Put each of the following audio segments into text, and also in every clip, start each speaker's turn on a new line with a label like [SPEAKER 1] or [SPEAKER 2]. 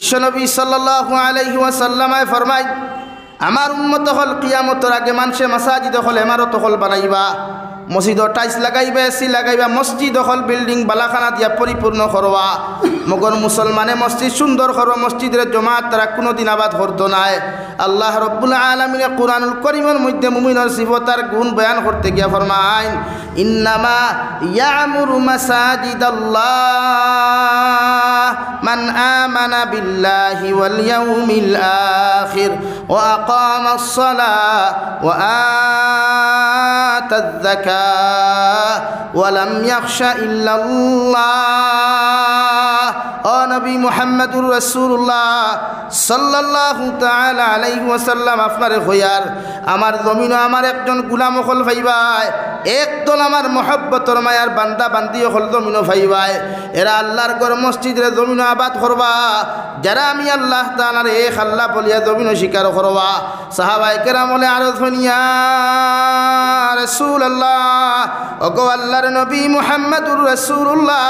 [SPEAKER 1] বিশ্বনবী সাল্লাল্লাহু আলাইহি ওয়াসাল্লামায় ফরমায়, আমার উম্মত হল কিয়ামতের আগে মানুষে মাসাজিদ হল ইমারত হল বানাইবা, মসজিদ টাইস লাগাইবা, এসি লাগাইবা, মসজিদ হল বিল্ডিং বালাখানা দিয়া পরিপূর্ণ করবা। মগর মুসলমানে মসজিদ সুন্দর করো, মসজিদের জমাত তারা কোনোদিন আবাদ করতো নাই। আল্লাহ রব্বুল আলামিনে কুরআনুল কারীমের মধ্যে মুমিনের সিফাতার গুণ বয়ান করতে গিয়া ফরমায়, ইন্নামা ইয়ামুরু মাসাজিদাল্লাহ মান আমানা বিল্লাহি ওয়াল ইয়াউমিল আখির ওয়া আকামাস সালাহ ওয়া আতায যাকাহ ওয়া লাম ইয়াখশা ইল্লাল্লাহ। ও নবী মুহাম্মদুর রাসূলুল্লাহ সাল্লাল্লাহু তাআলা আলাইহি ওয়াসাল্লাম আপনারে হইয়ার আমার জমিন আমার একজন গোলাম হল ভাইবাই, একদল আমার মহব্বতর মায়ার বান্দা বান্দি হল জমিন ভাইবাই। এরা আল্লাহর ঘর মসজিদের জমিন আবাদ করবা, যারা আমি আল্লাহ তাআলার এক আল্লাহ বলিয়া জমিন স্বীকার করবা। সাহাবায়ে কেরাম বলে আরো ধনিয়া রাসূলুল্লাহ, ওগো আল্লাহর নবী মুহাম্মদুর রাসূলুল্লাহ,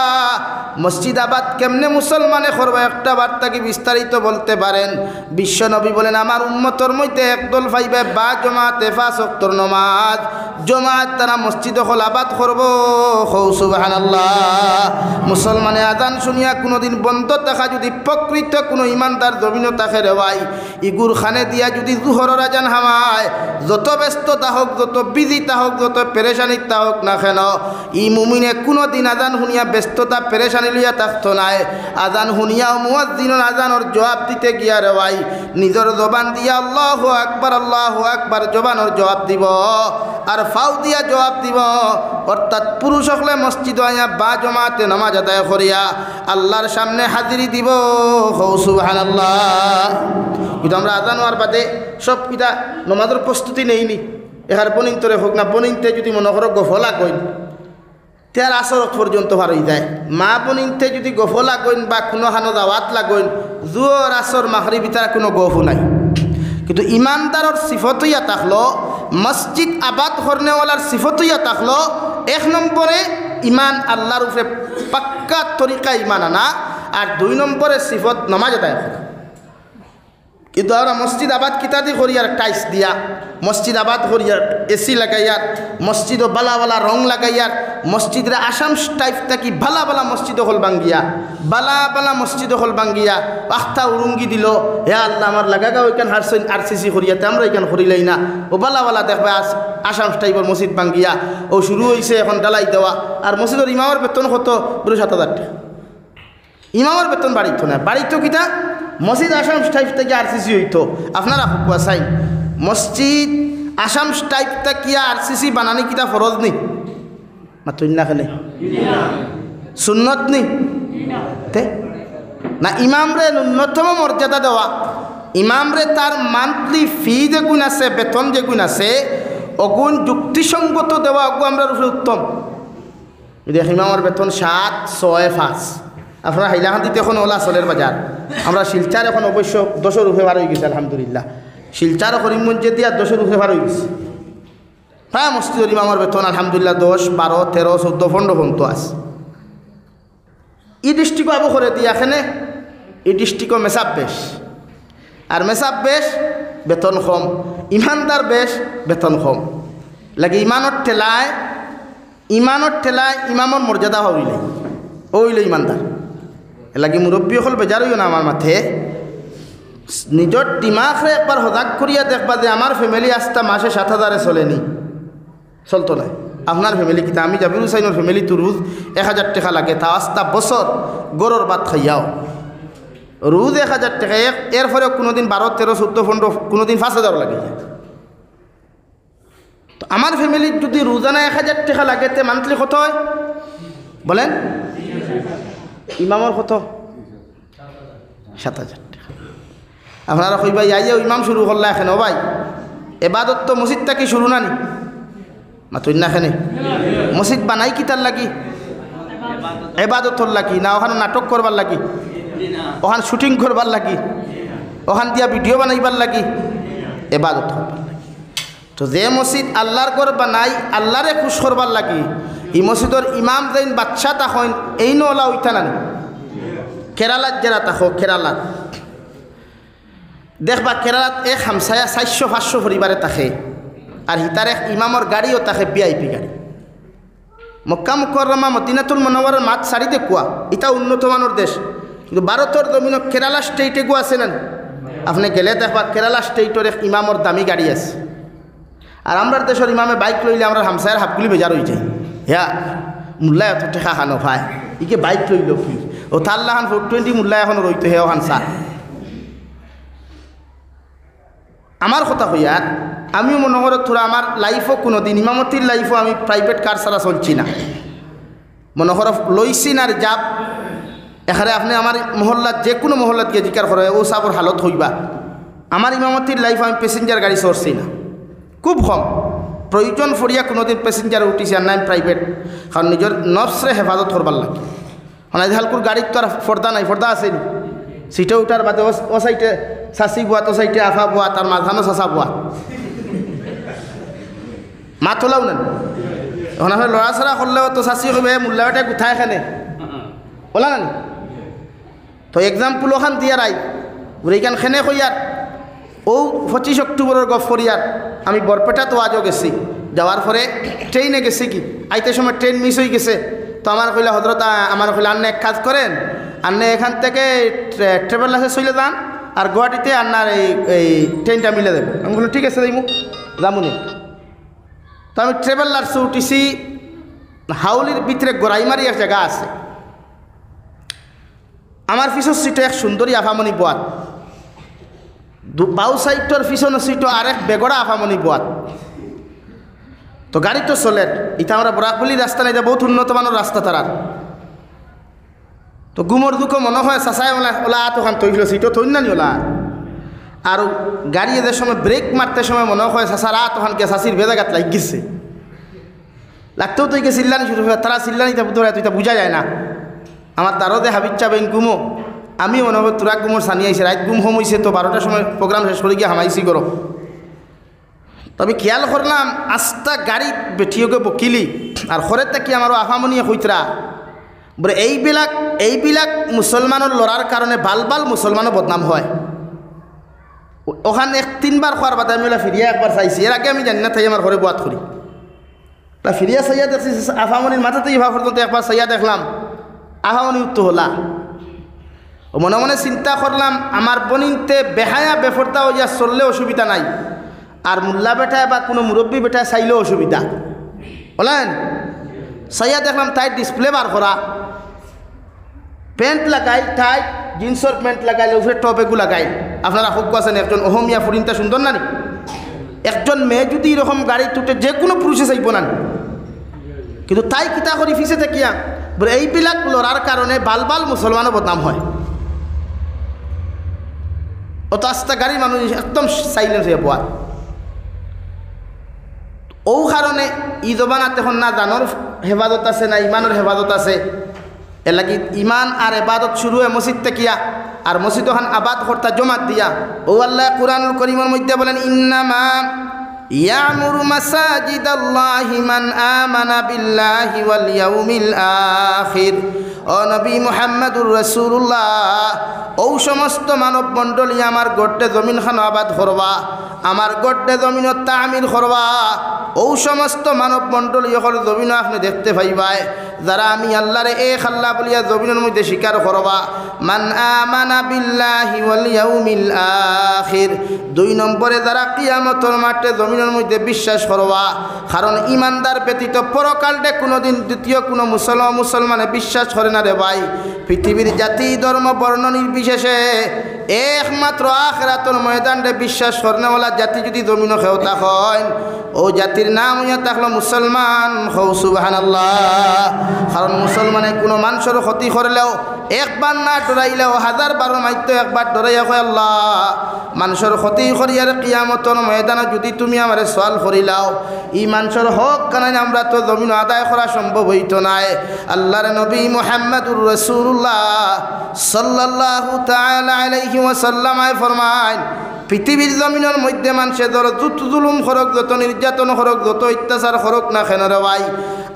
[SPEAKER 1] মসজিদ আবাদ কেমনে মুসলমানে করবে একটা বার্তা কি বিস্তারিত বলতে পারেন? বিশ্ব নবী বলেন, আমার উম্মতর মধ্যে একদল ভাইবে বা জমাতে পাঁচ ওয়াক্ত নামাজ জমাত তারা মসজিদ হল আবাদ করব। সুবহানাল্লাহ। মুসলমানে আজান শুনিয়া কোনোদিন বন্ধ থাকা যদি প্রকৃত কোনো ইমানদার জমিন তাকে রেওয়াই ইগুর খানে দিয়া যদি জুহরের আজান হামায়, যত ব্যস্ততা হোক, যত বিজিতা হোক, যত পেরেশানিতা হোক না কেন, ই মুমিনে কোনোদিন আজান শুনিয়া ব্যস্ততা পেরেশানি লইয়া থাকতো নাই। আজান শুনিয়াও মুয়াজ্জিনের আজানের জবাব দিতে গিয়া রেওয়াই নিজের জবান দিয়া আল্লাহু আকবার জবানের জবাব দিব আর ফাউ দিয়া জবাব দিব। অর্থাৎ পুরুষ হলে মসজিদ আয়া বা জমাতে নামাজ আদায় করিয়া আল্লাহর সামনে হাজিরি দিব। সুবহানাল্লাহ। কিন্তু আমরা আজান হওয়ার বাদে সব কিটা নমাজের প্রস্তুতি নেইনি। এখার বনিন্তরে হোক না বনিনতে যদি মনে করো গফলা কইন তার আসর পর্যন্ত ভার হয়ে যায়। মা বনিনতে যদি গফলা কইন বা কোনো হানো দাওয়াত লাগইন জুয়র আসর মাগরিব তার কোনো গফু নাই। কিন্তু ইমানদারের সিফত হইয়া থাকলো, মসজিদ আবাদ করনেওয়ালার সিফত হইয়া থাকলো, এক নম্বরে ইমান আল্লাহর উপরে পাক্কা তরিকা ইমান আনা, আর দুই নম্বরে সিফত নামাজ আদায় করা। কিন্তু আমরা মসজিদ আবাদ কিতাদি করিয়ার টাইস দিয়া, মসজিদ আবাদ করিয়ার এসি লাগাইয়ার, মসজিদ বালা বালা রং লাগাইয়ার, মসজিদের আসাম টাইপ থাকি বালা বালা মসজিদ হল বাঙ্গিয়া, বালা বালা মসজিদ হল বাঙ্গিয়া আখতা উরুঙ্গি দিল, হে আল্লাহ আমার লাগাগা ওইখান হারসইন আরসিসি করিয়াতে আমরা এখান করিলাই না, ও বালা বালা দেখবে আসাম টাইপের মসজিদ বাঙ্গিয়া ও শুরু হয়েছে এখন ডালাই দেওয়া। আর মসজিদের ইমামের বেতন কত? 7,000 টাকা। ইমামের বেতন বাড়িত না, বাড়িত কিতা মসজিদ আসাম টাইপ থেকে আরসিসি হইতো। আপনারা হুকুয়া চাই মসজিদ আসাম টাইপ থেকে আরসিসি বানানি কিতা ফরজ নেই? মাতুন না খেলে সুন্নত নেই না? ইমামরে ন্যূনতম মর্যাদা দেওয়া, ইমামরে তার মান্থলি ফি যেগুণ আছে, বেতন যেগুণ আছে, অগুণ যুক্তিসঙ্গত দেওয়া অগু আমরা রূপে উত্তম। দেখ ইমামের বেতন 7, 6, 5। আপনারা হাইলাকান্দিতে এখন ওলা চলের বাজার, আমরা শিলচার এখন অবশ্য 10 রুপে বার হয়ে গেছে আলহামদুলিল্লাহ। শিলচার করিমগঞ্জে দিয়া 10 রুপে বার হয়ে গেছে। হ্যাঁ, মসজিদের ইমামের বেতন আলহামদুলিল্লাহ 10, 12, 13, 14, 15 পর্যন্ত আছে। এই ডিস্ট্রিক্ট আবু করে দিয়ে এখানে এই ডিস্ট্রিক্ট মেসাব বেশ, আর মেসাব বেশ বেতন কম, ইমানদার বেশ বেতন কম লাগে। ইমানের ঠেলায় ইমামর মর্যাদা হইলে ইমানদার লাগে। মুরব্বী হল বেজার হইও না আমার মাথে, নিজের দিমাগরে একবার সজাগ করিয়া দেখবা যে আমার ফ্যামিলি আস্তা মাসে 7,000 চলেনি, চলতো না। আপনার ফ্যামিলি কিতা? আমি জাবির হুসাইনের ফ্যামিলি তো রোজ 1,000 টাকা লাগে, তা আস্তা বছর গরুর ভাত খাইয়াও রোজ 1,000 টাকা, এরপরে কোনোদিন 12, 13, 14, 15, কোনোদিন 5,000 লাগে। তো আমার ফ্যামিলির যদি রোজানা 1,000 টাকা লাগে তে মান্থলি কত হয় বলেন? ইমামর কত? 7,000 টাকা। আপনারা কইবা ইয়ে ইমাম শুরু করলা এখন? ও ভাই, এবাদত তো মসজিদ থাকি শুরু না নি? মাতুন না এখানে মসজিদ বানাই কি তার লাগি? এবাদতর লাগি না? ওখানে নাটক করবার লাগি, ওখানে শুটিং করবার লাগি, ওখান দিয়া ভিডিও বানাইবার লাগি? এবাদত করবার লাগি। তো যে মসজিদ আল্লাহর ঘর বানাই আল্লাহরে খুশ করবার লাগি, এই মসজিদের ইমাম যেন বাচ্চা তখন এই নলা উঠা না কেরালাত যারা থাকো কেরালাত দেখবা কেরালাত এক হামসায়া 400-500 পরিবারে থাকে আর হিতার এক ইমামর গাড়িও থাকে ভিআইপি গাড়ি মক্কা মুকাররমা মদিনাতুল মুনাওয়ারার মাঠ সারিতে কুয়া এটা উন্নত মানের দেশ কিন্তু ভারতের জমিন কেরালা স্টেটে গো আছে না আপনি গেলে দেখবা কেরালা স্টেটের এক ইমামর দামি গাড়ি আছে আর আমরা দেশের ইমামে বাইক লইলে আমরা হামসায়ের হাফগুলি বেজার হয়ে যাই হ্যাঁ মোল্লা এত টেকা খানো ভাই ইকে বাইক লইল কি ও তাল্লাহান 420 মোল্লা এখন রইতে হে ওখান স্যার আমার কথা হইয়ার আমিও মনে করো তোরা আমার লাইফও কোনো দিন ইমামতির লাইফও আমি প্রাইভেট কার ছাড়া চলছি না মনে করো লইছি না যাব এখানে আপনি আমার মহল্লাত যে কোনো মহল্লাত গিয়ে জিকার করে ও সাবর হালত হইবা আমার ইমামতির লাইফ আমি প্যাসেঞ্জার গাড়ি চড়ছি না খুব কম প্রয়োজন ফরিয়া কোনোদিন প্যাসেঞ্জার উঠিছি আর নাই প্রাইভেট কারণ নিজের নফসরে হেফাজত করবার লাগে মানে হালকুর গাড়ির তো আর ফর্দা নাই ফর্দা আসেনি সিটে উঠার বাদে ও সাইটে শাসি বুয়া তো সাইটে আফা বুয়া তার মাঝখানো শাসা বুয়া মা তোলাও নেন এখন আপনার লড়া ছড়া করলেও তো শাসি হবে মূল্যাটা কোথায় এখানে ওলা নানি তো এক্সাম্পল ওখান দিয়ে রাই এইখান খেনে কইয়ার ও 25 অক্টোবরের গফ করিয়ার আমি বরপেটা তো আজও গেছি যাওয়ার পরে ট্রেনে গেছি কি আইতে সময় ট্রেন মিস হয়ে গেছে তো আমার কইলে হজরত আমার কইলে আন্না এক কাজ করেন আন্না এখান থেকে ট্রাভেলার্সে চলে যান আর গুয়াহাটিতে আন্নার এই ট্রেনটা মিলে দেবো আমি বললাম ঠিক আছে যাইমু যামুনি তো আমি ট্রাভেলার্সে উঠিছি হাউলির ভিতরে গোড়াইমারি এক জায়গা আছে আমার পিছর সিটে এক সুন্দরী আফামণি বোয়াত বাউ সাইডটার পিছনে সিটও আরেক বেগড়া আফামণি বোয়াত তো গাড়ি তো চলে এটা আমরা বরাকবলি রাস্তা নাই বহুত উন্নত মানের রাস্তা তারার তো গুমর দুঃখ মনে হয় চাচাই ওলা তোখান তৈল সিটও থই না নি ওলা আর গাড়ি এদের সময় ব্রেক মারতে সময় মনে হয় চাচার তোখান কে চাষির বেজাগাত লাগ গেছে লাগতেও তো চিল্লানি শুরু হয় তারা চিল্লানি ধরে তুই বুঝা যায় না আমার তারও দে হাবিজ চাবেন গুমো আমি মনে হয় তোরা গুমোর সানি আইসে রাত গুম হোম হয়েছে তো 12টার সময় প্রোগ্রাম শেষ করে গিয়ে হামাইছি করো তবে খেয়াল করলাম আস্তা গাড়ি বেঠিওকে বকিলি আর ঘরের থাকি আমারও আফামনিয়ে হইতরা বলে এইবিলাক মুসলমানের লড়ার কারণে বাল মুসলমানও বদনাম হয় ওখানে 3বার খোয়ার বাদে আমি ফিরিয়া একবার চাইছি এর আগে আমি জানি না তাই আমার ঘরে বাত করি তা ফিরিয়া চাইয়া দেখছি আফামনির মাথাতে ইভা পর্যন্ত একবার চাইয়া দেখলাম আফামনি উত্তর হলা ও মনে মনে চিন্তা করলাম আমার বনিনতে বেহায়া বেফর্দা হইয়া চললে অসুবিধা নাই আর মোল্লা বেটায় বা কোনো মুরব্বী বেটায় চাইলেও অসুবিধা বলেন চাইয়া দেখলাম তাই ডিসপ্লে বার করা প্যান্ট লাগাই তাই জিন্সর প্যান্ট লাগাইলে উপরে টপেগু লাগাই আপনারা হোক আছেন একজন অহমিয়া ফুরিনটা সুন্দর না একজন মেয়ে যদি এরকম গাড়ি তুটে যে কোনো পুরুষে চাইব না কিন্তু তাই কিতা করি ফিসে থাকিয়া বলে এইবিলাক লড়ার কারণে বাল মুসলমানও বদনাম হয় অত আস্তা গাড়ি মানুষ একদম সাইলেন্স হয়ে পড়া ও কারণে ই জবানাত এখন না জানোর হেফাজত আছে না ইমানের হেফাজত আছে এর লাগি ইমান আর এবাদত শুরু হয় মসজিদ তেকিয়া আর মসজিদ ওখান আবাদ কর্তা জমাত দিয়া ও আল্লাহ কুরআনুল কারীমের মধ্যে বলেন ইন্নামা ইয়ামুরু মাসাজিদাল্লাহি মান আমানা বিল্লাহি ওয়াল ইয়াউমিল আখির ও নবী মুহাম্মদুর রাসূলুল্লাহ ও সমস্ত মানব মণ্ডলী আমার গড়ে জমিনখান আবাদ করবা আমার গড়ে জমিনত তামির করবা ও সমস্ত মানব মণ্ডলী হল জমিন আপনি দেখতে পাইবাই যারা আমি আল্লাহরে এক আল্লাহ বলিয়া জমিনের মধ্যে স্বীকার করবা মান আমানা বিল্লাহি ওয়াল ইয়াউমিল আখির 2 নম্বরে যারা কিয়ামতের মাঠে জমিনের মধ্যে বিশ্বাস করবা কারণ ইমানদার ব্যতীত পরকালে কোনোদিন দ্বিতীয় কোনো মুসলমানে বিশ্বাস করে না রে ভাই পৃথিবীর জাতি ধর্ম বর্ণ নির্বিশেষে একমাত্র আখিরাতের ময়দানে বিশ্বাস করনেওয়ালা জাতি যদি জমিন খেওতা হয় ও জাতির নাম হইয়া থাকলো মুসলমান হও সুবহানাল্লাহ কারণ মুসলমানে কোনো মানুষের ক্ষতি করলেও একবার না ডরাইলেও 1000 মাইতো একবার ডরাইয়া কয় আল্লাহ মানুষের ক্ষতি করিয়ার কিয়ামতের ময়দানে যদি তুমি আমারে সওয়াল করিলাও ই মানুষের হক কারণে আমরা তো জমিন আদায় করা সম্ভব হইতো নাই আল্লাহর নবী মুহাম্মদুর রাসূলুল্লাহ সাল্লাল্লাহু তাআলা আলাইহি ওয়াসাল্লাম ফরমায় পৃথিবীর জমিনের মধ্যে মানুষের ধরো যত জুলুম খরক যত নির্যাতন খরক যত অত্যাচার খরক না কেন রে ভাই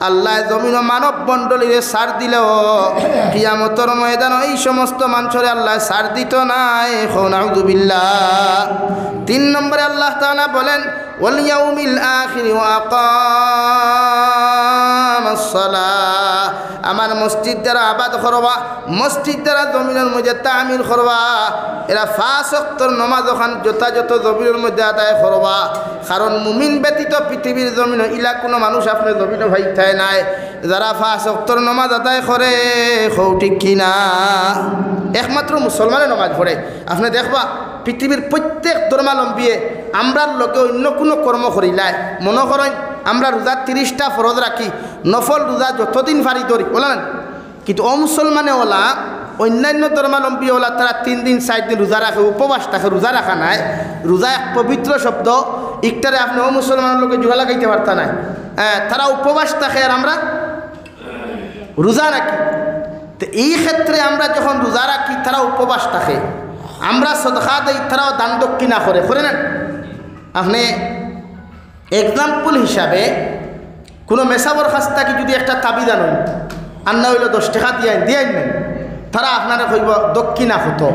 [SPEAKER 1] আল্লাহ জমিন মানব মণ্ডলীরে সার দিলেও কিয়ামতের ময়দান এই সমস্ত মানুষরে আল্লাহ সার দিত নাই। নাউযুবিল্লাহ। 3 নম্বরে আল্লাহ তাআলা বলেন ওয়াল ইয়াউমিল আখির ওয়া আকামাস সালাহ, আমার মসজিদ দ্বারা আবাদ করবা, মসজিদ দ্বারা জমিনের মধ্যে তামিল করবা, এরা 5 ওয়াক্তের নামাজ ওখান যথাযথ জমিনের মধ্যে আদায় করবা। কারণ মুমিন ব্যতীত পৃথিবীর জমিন ইলা কোনো মানুষ আপনার জমিনে ভাইথায় নাই যারা 5 ওয়াক্তের নামাজ আদায় করে। হও ঠিক কিনা? একমাত্র মুসলমানের নামাজ পড়ে। আপনি দেখবা পৃথিবীর প্রত্যেক ধর্মাবলম্বী আমরার লোকে অন্য কোনো কর্ম করিলাই। মনে করেন আমরা রোজা 30টা ফরজ রাখি, নফল রোজা যতদিন পারি ধরি বলেন, কিন্তু অমুসলমানে ওলা অন্যান্য ধর্মাবলম্বী ওলা তারা 3 দিন 4 দিন রোজা রাখে, উপবাস থাকে, রোজা রাখা নাই। রোজা এক পবিত্র শব্দ, ইকটারে আপনি অমুসলমানের লোকে জোড়া লাগাইতে পারতা নাই। তারা উপবাস থাকে আর আমরা রোজা রাখি। তো এই ক্ষেত্রে আমরা যখন রোজা রাখি তারা উপবাস থাকে, আমরা সদকা দেই, তারাও দান দক্ষিণা করে না। আপনি এক্সাম্পল হিসাবে কোনো মেসাবর কাছ থেকে যদি একটা তাবিজ আনেন, আর না হইল 10 টাকা দিয়ে নেন, তারা আপনারা কইব দক্ষিণা হতো।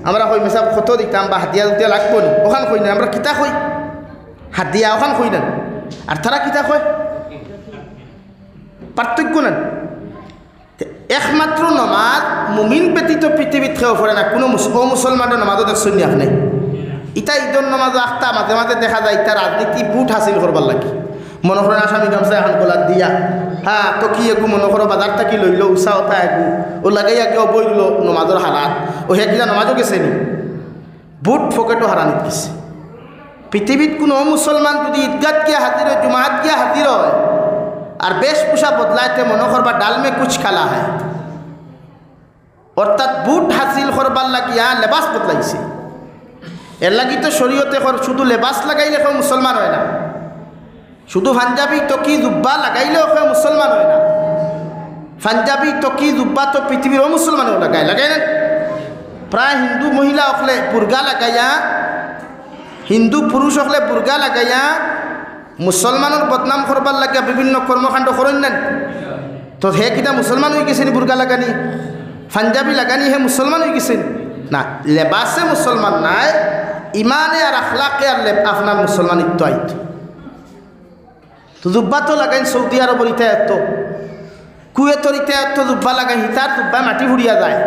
[SPEAKER 1] আমরা কই মেসাব হতো দিতাম বা হাতিয়া দিতে লাগবো নি, ওখান কই না। আমরা কিতা কই হাতিয়া, ওখান কই নেন। আর তারা কিতা কয়, পার্থক্য নেন। একমাত্র নমাজ মুমিন ব্যতীত পৃথিবীত খেয়েও পড়ে না কোনো মুসলমানের নমাজও দেখছেন নি আপনি? ইটা ঈদের নমাজও আখতা মাঝে মাঝে দেখা যায় ইটা রাজনীতি বুট হাসিল করবার লাগে। মনে করেন আসামি গামছা এখন গোলার দিয়া, হ্যাঁ তো কি এগু মনে করো বাজার থাকি লইল উষা ওঠা এগু ও লাগাই আগে বই দিল নমাজের হারাত, ও হেকিলা নমাজও গেছে নি, বুট ফকেটও হারানিত গেছে। পৃথিবীত কোনো মুসলমান যদি ঈদগাত গিয়া হাজির হয়, জুমাত গিয়া হাজির হয়, আর বেশভূষা বদলাইতে মনে করবা ডালমে কুচ খালা হয়, অর্থাৎ বুট হাসিল করবার লাগিয়া লেবাস বদলাইছে। এর লাগি তো শরীয়তে শুধু লেবাস লাগাইলে কেউ মুসলমান হয় না, শুধু পাঞ্জাবি তকি জুব্বা লাগাইলেও কেউ মুসলমান হয় না। পাঞ্জাবি তকি জুব্বা তো পৃথিবীর মুসলমানেও লাগাই না। প্রায় হিন্দু মহিলা হলে বুর্গা লাগাইয়া, হিন্দু পুরুষ হলে বুর্গা লাগাইয়া মুসলমানের বদনাম করবার লাগিয়া বিভিন্ন কর্মকাণ্ড করেন না। তো হে কিনা মুসলমান হয়ে গেছেন? বুর্গা লাগানি পাঞ্জাবি লাগানি হে মুসলমান হয়ে গেছেন না? লেবাসে মুসলমান নাই, ইমানে আর আখলাকে আর আপনার মুসলমানিত্ব আইত। তো জুব্বা তো লাগাই সৌদি আরবের ইতা এত, কুয়েতর ইতা এত জুব্বা লাগাই, হিতার জুব্বা মাটি ফুরিয়া যায়,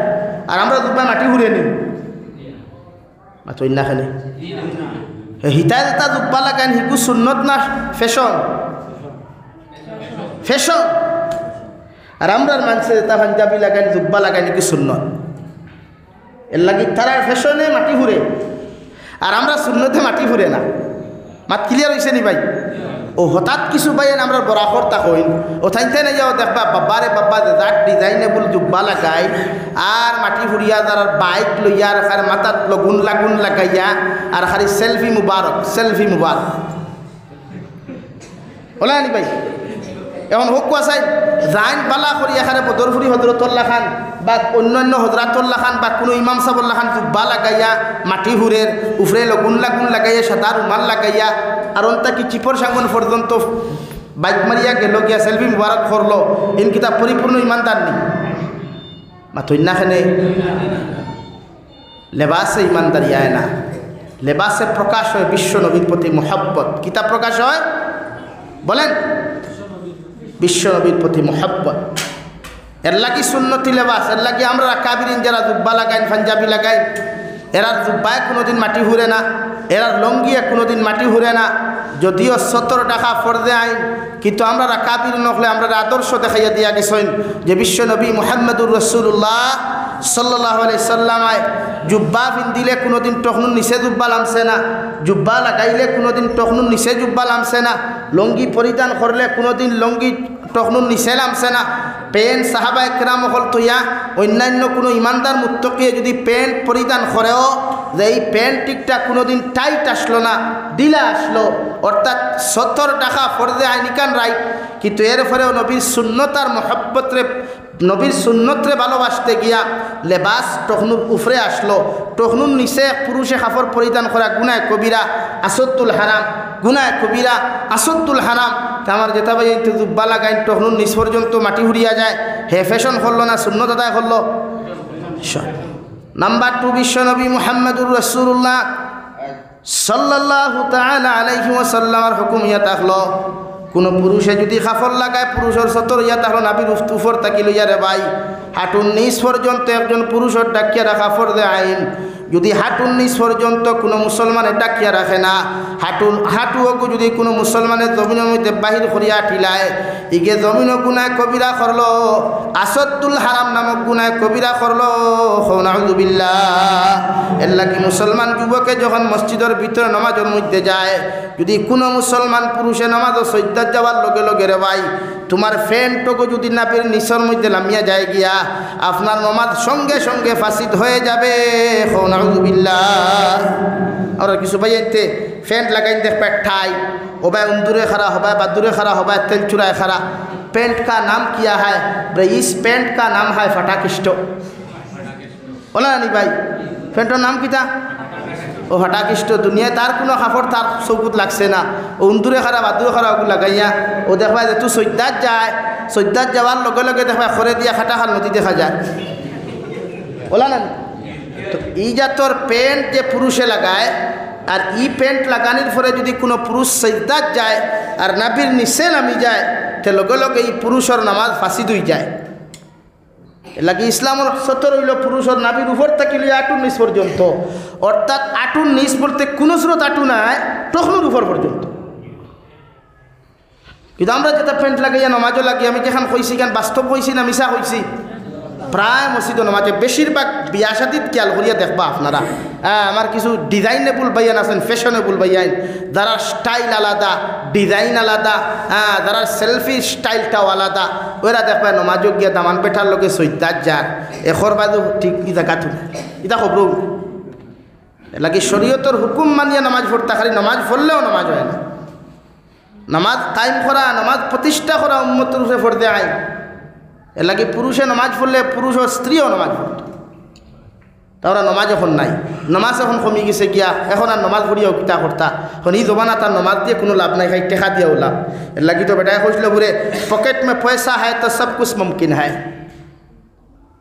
[SPEAKER 1] আর আমরা জুব্বা মাটি ফুরিয়ে নিই মাত্র ইন্নাখানে। হিতার এটা জুব্বা লাগাই হিকু সুন্নত না ফ্যাশন? ফ্যাশন। আর আমরার মানুষের এটা পাঞ্জাবি লাগাই জুব্বা লাগাই নাকি সুন্নত। এর লাগি তারার ফ্যাশনে মাটি ফুরে, আর আমরা সুন্নতে মাটি ফুরে না। মাত ক্লিয়ার হয়েছে নি ভাই? ও হঠাৎ কিছু বাইন আমরা বরাবর তা হইন ও থাইতে না যাও দেখবা বাবারে বাবা যাক ডিজাইনেবল জুব্বা লাগাই আর মাটি ফুরিয়া যার বাইক লইয়া আর মাথাত লগুন লাগাইয়া আর খালি সেলফি মুবারক ওলা নি ভাই। এখন হোক কোয়াশাই জাইন বালা করি এখানে বদরফুরি হজরতুল্লাহ খান বা অন্যান্য হজরাতুল্লাহ খান বা কোনো ইমাম সাহুল্লাহ খান জুব্বা লাগাইয়া মাটি হুরের উফরে লগুন লাগাইয়া সাদা রুমাল লাগাইয়া আর অন্তা কি চিপর সাঙ্গন পর্যন্ত বাইক মারিয়া গেল গিয়া সেলফি মুবারক করলো, ইন কিতাব পরিপূর্ণ ইমানদার নেই মাথইনাখানে। লেবাসে ইমানদারি আয় না, লেবাসে প্রকাশ হয় বিশ্ব নবীর প্রতি মোহাব্বত। কিতাব প্রকাশ হয় বলেন বিশ্ব নবীর প্রতি মোহাব্বত। এর লাগি সুন্নতি লেবাস, এর লাগি আমরা কাবিরিন যারা জুব্বা লাগাইন পাঞ্জাবি লাগাইন এরার জুব্বায় কোনোদিন মাটি হুরে না, এরার লঙ্গিয়ে কোনোদিন মাটি হুরে না। যদিও 17 টাকা ফরজে আইন, কিন্তু আমরা কাবির নকলে আমরা আদর্শ দেখাইয়া দিয়া গেছেন যে বিশ্ব নবী মুহাম্মদুর রাসূলুল্লাহ সাল্লাল্লাহু আলাইহি সাল্লামায় জুব্বা পিন্দিলে কোনোদিন টখনুর নিচে জুব্বা লামছে না, জুব্বা লাগাইলে কোনোদিন টখনুর নিচে জুব্বা লামছে না, লঙ্গি পরিধান করলে কোনোদিন লঙ্গি টখনুর নিচে লামছে না। পেন্ট সাহাবা একরাম হল তৈয়া অন্যান্য কোনো ইমানদার মুত্তকিয়ে যদি পেন্ট পরিধান করেও যে এই প্যান্ট টিকটা কোনোদিন টাইট আসলো না, ঢিলা আসলো, অর্থাৎ 70 টাকা ফরজে আইনিকান রাইট, কিন্তু এরপরেও নবীর সুন্নতার মহব্বতরে নবীর সুন্নতরে ভালোবাসতে গিয়া লেবাস টখনুর উফরে আসলো। টখনুর নিচে পুরুষে কাপড় পরিধান করা গুনায় কবিরা আসদ্দুল হারাম, গুনায় কবিরা আসদ্দুল হারাম। তা আমার যেটা ভাই জুব্বা লাগাই টখনুর নিচ পর্যন্ত মাটি হুড়িয়া যায়, হে ফ্যাশন করলো না সুন্নত আদায় করলো। নাম্বার 2, বিশ্বনবী মুহাম্মদুর রাসূলুল্লাহ সাল্লাল্লাহু তাআলা আলাইহি ওয়াসাল্লামের হুকুম ইয়া থাকলো কোনো পুরুষে যদি কাপড় লাগায় পুরুষের সতর ইয়া তাহলে নাবির উফর তাকি লইয়া রে ভাই হাঁটুর নিচ পর্যন্ত একজন পুরুষের ডাকিয়া রাখা ফরজে আইন। যদি হাঁটুর নিচ পর্যন্ত কোনো মুসলমানের ডাকিয়া রাখে না, হাঁটুও যদি কোনো মুসলমানের জমিনের মধ্যে বাহির করিয়া ঠিলায়, ইগে জমিনও গুনায় কবিরা করলো, আসদ্দুল হারাম নামক গুনায় কবিরা করলো। নাউযুবিল্লাহ। এর লাগি মুসলমান যুবকে যখন মসজিদের ভিতরে নামাজের মধ্যে যায়, যদি কোনো মুসলমান পুরুষে নামাজও সজ্জাত যাওয়ার লগে লগে রে ভাই তোমার ফ্যানটুকু যদি নাপির নিচর মধ্যে নামিয়া যায় গিয়া আপনার নামাজ সঙ্গে সঙ্গে ফাসিদ হয়ে যাবে। নাউযুবিল্লাহ। আর কিছু ভাই এতে ফ্যান লাগাই দেখবে ঠাই হবায় উন্দুরে খারা হবায় বাদুরে খারা হবায় তেল চুরায় খারা। पेंट का नाम किया है, इस पेंट का नाम है फटाकिष्ट। बोला नहीं भाई, पेंटर नाम किता ও হঠাকিষ্ট। দুনিয়ায় তার কোনো কাপড় তার চৌকুত লাগছে না, ও উন্দুরে খারা বাদুরে খারা ওগুলো লাগাইয়া ও দেখবা যে তুই সৈদ্যাত যায়, সৈদ্যাত যাওয়ার লগে লগে দেখবা খরে দিয়া খাটা খাল নদী দেখা যায়। বলা না তো এই জাতর প্যান্ট যে পুরুষে লাগায় আর ই প্যান্ট লাগানোর পরে যদি কোনো পুরুষ সৈদ্যাত যায় আর নাবির নিচে নামি যায় তে লগে লগে এই পুরুষের নামাজ ফাঁসিদ হয়ে যায়। লাগে ইসলামের সতর হইল পুরুষের নাবির উপর থাকিলে আটুর নিচ পর্যন্ত, অর্থাৎ আটুর নিচ পড়তে কোনো স্রোত আটু নাই তখনের উপর পর্যন্ত। কিন্তু আমরা যেটা প্যান্ট লাগাইয়া নমাজও লাগি, আমি যেখান কইছি কেন বাস্তব কইছি না মিশা কইছি, প্রায় মসজিদ নমাজে বেশিরভাগ বিয়া শাদিত খেয়াল করিয়া দেখবা আপনারা। আমার কিছু ডিজাইনেবল ভাইয়ান আছেন, ফ্যাশনেবল ভাইয়ান, যারা স্টাইল আলাদা, ডিজাইন আলাদা, যারা সেলফি স্টাইলটাও আলাদা, ওরা দেখবা নমাজও গিয়া দামান পেঠার লোকে সৈদ্যাত যার এখর বাজু ঠিক ই জায়গাত ইটা খবর লাগে। শরীয়তর হুকুম মানিয়া নামাজ পড়তা, খালি নামাজ পড়লেও নামাজ হয় না। নামাজ কায়েম করা, নামাজ প্রতিষ্ঠা করা উম্মতের উপরে ফরজে আইন। এর লাগে পুরুষে নামাজ পড়লে পুরুষ ও স্ত্রীও নামাজ পড়ত, তারা নামাজ এখন নাই, নামাজ এখন কমি গেছে গিয়া, এখন আর নামাজ পড়িয়াও কিতা করতা, এখন এই জমানা তার নামাজ দিয়ে কোনো লাভ নাই, খাই টেকা দিয়েও লাভ। এর লাগি তো বেটায় কৈছিল বুড়ে পকেট মে পয়সা হয় তো সব কুছ মুমকিন হয়।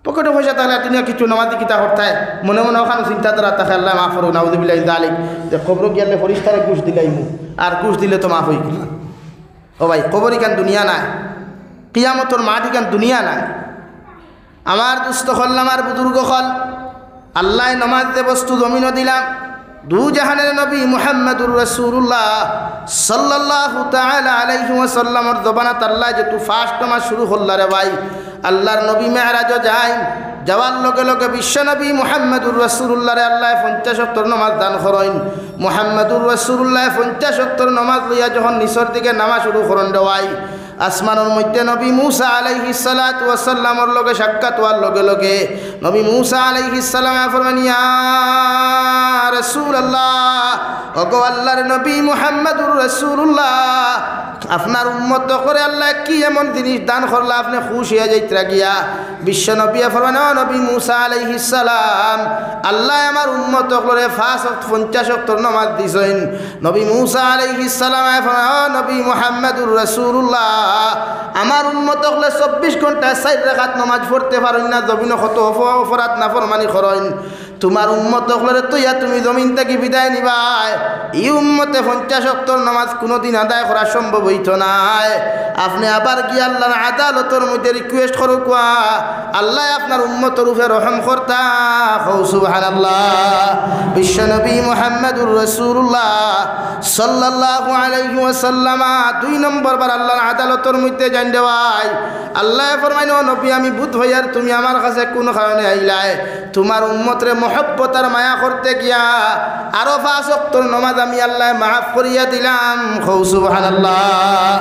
[SPEAKER 1] পকেটে পয়সা তাহলে তিনি কিছু নামাজি কিতা করতায়, মনে মনে ওখানে চিন্তাধারা তাকে আল্লাহ মাফ করুক নাউযুবিল্লাহি যালিক, যে কবর গিয়ালে ফরিস্তারে ঘুষ দিলাইমু আর ঘুষ দিলে তো মাফ হয়ে গেল। ও ভাই কবর ইকান দুনিয়া নাই, কিয়ামতর মাঠ ইকান দুনিয়া নাই। আমার দুস্থ হল আমার বুজুর্গ হল আল্লাহ নমাজ দে বস্তু জমিনও দিলাম, দু জাহানের নবী মুহাম্মদুর রাসূলুল্লাহ সাল্লাল্লাহু তাআলা আলাইহি ওয়াসাল্লামের জবানাত আল্লাহ যে তু ফার্স্ট নমাজ শুরু হল্লা রে ভাই, আল্লাহর নবী মেরাজও যায়, যাওয়ার লগে লগে বিশ্বনবী মুহাম্মদুর রাসূলুল্লাহরে আল্লাহ 50 ওয়াক্ত নামাজ দান করেন। মুহাম্মদুর রাসূলুল্লাহ 50 ওয়াক্ত নামাজ লইয়া যখন নিচের দিকে নামাজ শুরু করেন দেওয়াই, আসমানের মধ্যে নবী মুসা আলাইহিস সালাতু ওয়াস সালামের লগে সাক্ষাৎ হওয়ার লগে লগে নবী মুসা আলাইহিস সালাম ফরমান ইয়া রাসূলুল্লাহ, ওগো আল্লাহর নবী মুহাম্মদুর রাসূলুল্লাহ, আপনার উম্মত করে আল্লাহ কি এমন জিনিস দান করলা আপনি খুশি হয়ে যাইতরা গিয়া। বিশ্ব নবী ফরমান ও নবী মুসা আলাইহিস সালাম, আল্লাহ আমার উম্মত করে 50 ওয়াক্ত নামাজ দিছেন। নবী মুসা আলাইহিস সালাম ফরমান ও নবী মুহাম্মদুর রাসূলুল্লাহ, আমার উম্মত হলে 24 ঘন্টা 4 রাকাত নামাজ পড়তে পারেন না, জমিন কত অপরাধ নাফরমানি করেন। তোমার উম্মত হলে তো ইয়া তুমি জমিন থেকে বিদায় নিবাই, এই উম্মতে 50 ওয়াক্ত নামাজ কোনোদিন আদায় করা সম্ভব হইতো নাই। আপনি আবার কি আল্লাহর আদালতের মধ্যে রিকোয়েস্ট করুক আল্লাহ আপনার উম্মতের উপরে রহম করতা। সুবহানাল্লাহ। বিশ্বনবী মুহাম্মদুর রাসূলুল্লাহ সাল্লাল্লাহু আলাইহি ওয়াসাল্লাম 2 নম্বর বার আল্লাহর আদালতের মধ্যে যান দেওয়াই, আল্লাহ ফরমাইন ও নবী আমি বুধ হইয়ার তুমি আমার কাছে কোন কারণে আইলাই, তোমার উম্মতরে মহব্বত আর মায়া করতে গিয়া আরো 5 ওয়াক্তের নামাজ আমি আল্লাহ মাফ করিয়া দিলাম। কও সুবহানাল্লাহ।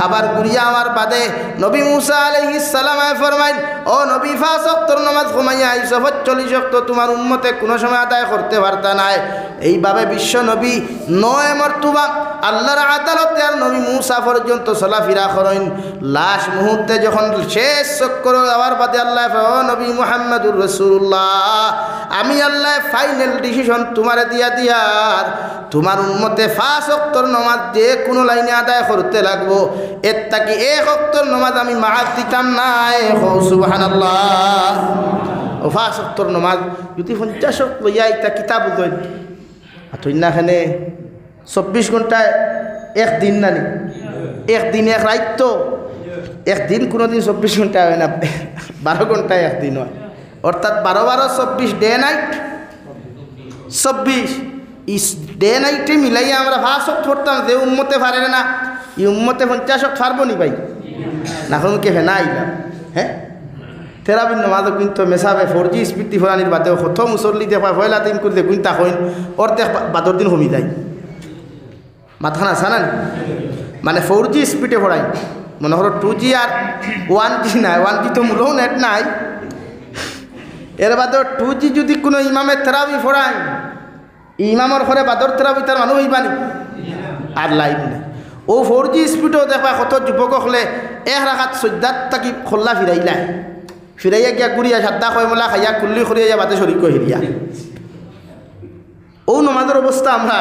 [SPEAKER 1] আবার গুরিয়া আমার বাদে নবী মুসা আলাইহিস সালামে ফরমাইল, ও নবী 5 ওয়াক্তের নামাজ ঘুমাইয়া আইছো, 40 ওয়াক্ত তোমার উম্মতে কোনো সময় আদায় করতে পারতা নাই। এইভাবে বিশ্ব নবী 9 মর্তবা আল্লাহর আদালতে আর নবী মুসা পর্যন্ত চলাফেরা করেন। লাশ মুহূর্তে যখন শেষ চক্কর যাওয়ার বাদে আল্লাহ, ও নবী মুহাম্মদুর রাসূলুল্লাহ, আমি আল্লাহ ফাইনাল ডিসিশন তোমারে দিয়ার তোমার উম্মতে 5 ওয়াক্তের নামাজ যে কোনো লাইনে আদায় করতে লাগবো, এর তাকি 1 ওয়াক্তের নামাজ আমি মাফ দিতাম না। সুবহানাল্লাহ। ও 5 ওয়াক্তের নামাজ যদি 50 ওয়াক্ত লইয়া একটা কিতাব উদয় আতইনাখানে 24 ঘন্টায় একদিন না নি, একদিন এক রাত, তো একদিন কোনোদিন 24 ঘন্টা হয় না, 12 ঘন্টায় একদিন হয়, অর্থাৎ 12 24 ডে নাইট 24 ইস ডে নাইটে মিলাইয়া আমরা 5 ওয়াক্ত পড়তাম। যে উম্মতে পারে না, এই উম্মতে 50 ওয়াক্ত পারবো নি ভাই? না কোনো কে না আইলাম। হ্যাঁ, তেরাবিন নমাজও কিন্তু মেসাবে 4G স্পিড দি ফোরানির বাদেও কত মুসল্লি দেখা পয়লা দিন করে দেখুন তা হইন অর্ধেক বাদর দিন কমি যায়। মাথাখানা আসা না, মানে 4G স্পিডে ফোরাই, মনে করো 2G আর 1G নাই, 1G তো মূলও নেট নাই, এর বাদেও 2G যদি কোনো ইমামে তেরাবি ফোরাই, ইমামর ঘরে বাদর তেরাবি তার মানুষ হইবানি আর লাইভ নেই। ও 4G স্পিডও দেখবা কত যুবক হলে 1 রাখাত 14 থাকি খোল্লা ফিরাইলা, ফিরাইয়া গিয়া গুড়িয়া সাদ্দা কয় মোলা খাইয়া কুল্লি করিয়া বাদে শরিক হিরিয়া। ও নমাজের অবস্থা আমরা,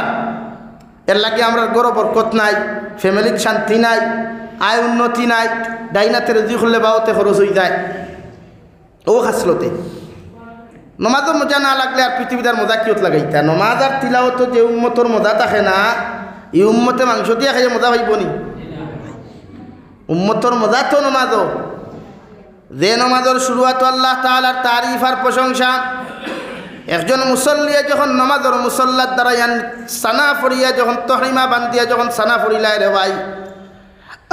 [SPEAKER 1] এর লাগে আমরা গড় বরকত নাই, ফ্যামিলির শান্তি নাই, আয় উন্নতি নাই, ডাইনাতে রেজি করলে বাওতে খরচ হয়ে যায়। ও খাসলতে নমাজের মজা না লাগলে আর পৃথিবীটার মজা কিয়ত লাগাইতা? নমাজ আর তিলাওয়াত যে উম্মতর মজা থাকে না, এই উম্মতে মাংস দিয়া খাইয়া মজা পাইব নি? উম্মতর মজা তো নমাজও, যে নমাজের শুরুয়াত আল্লাহ তাআলার তারিফ আর প্রশংসা। একজন মুসল্লিয়া যখন নমাজের মুসল্লার দ্বারা সানা ফরিয়া যখন তহরিমা বান্ধিয়া যখন সানা ফরিলায় রে ভাই,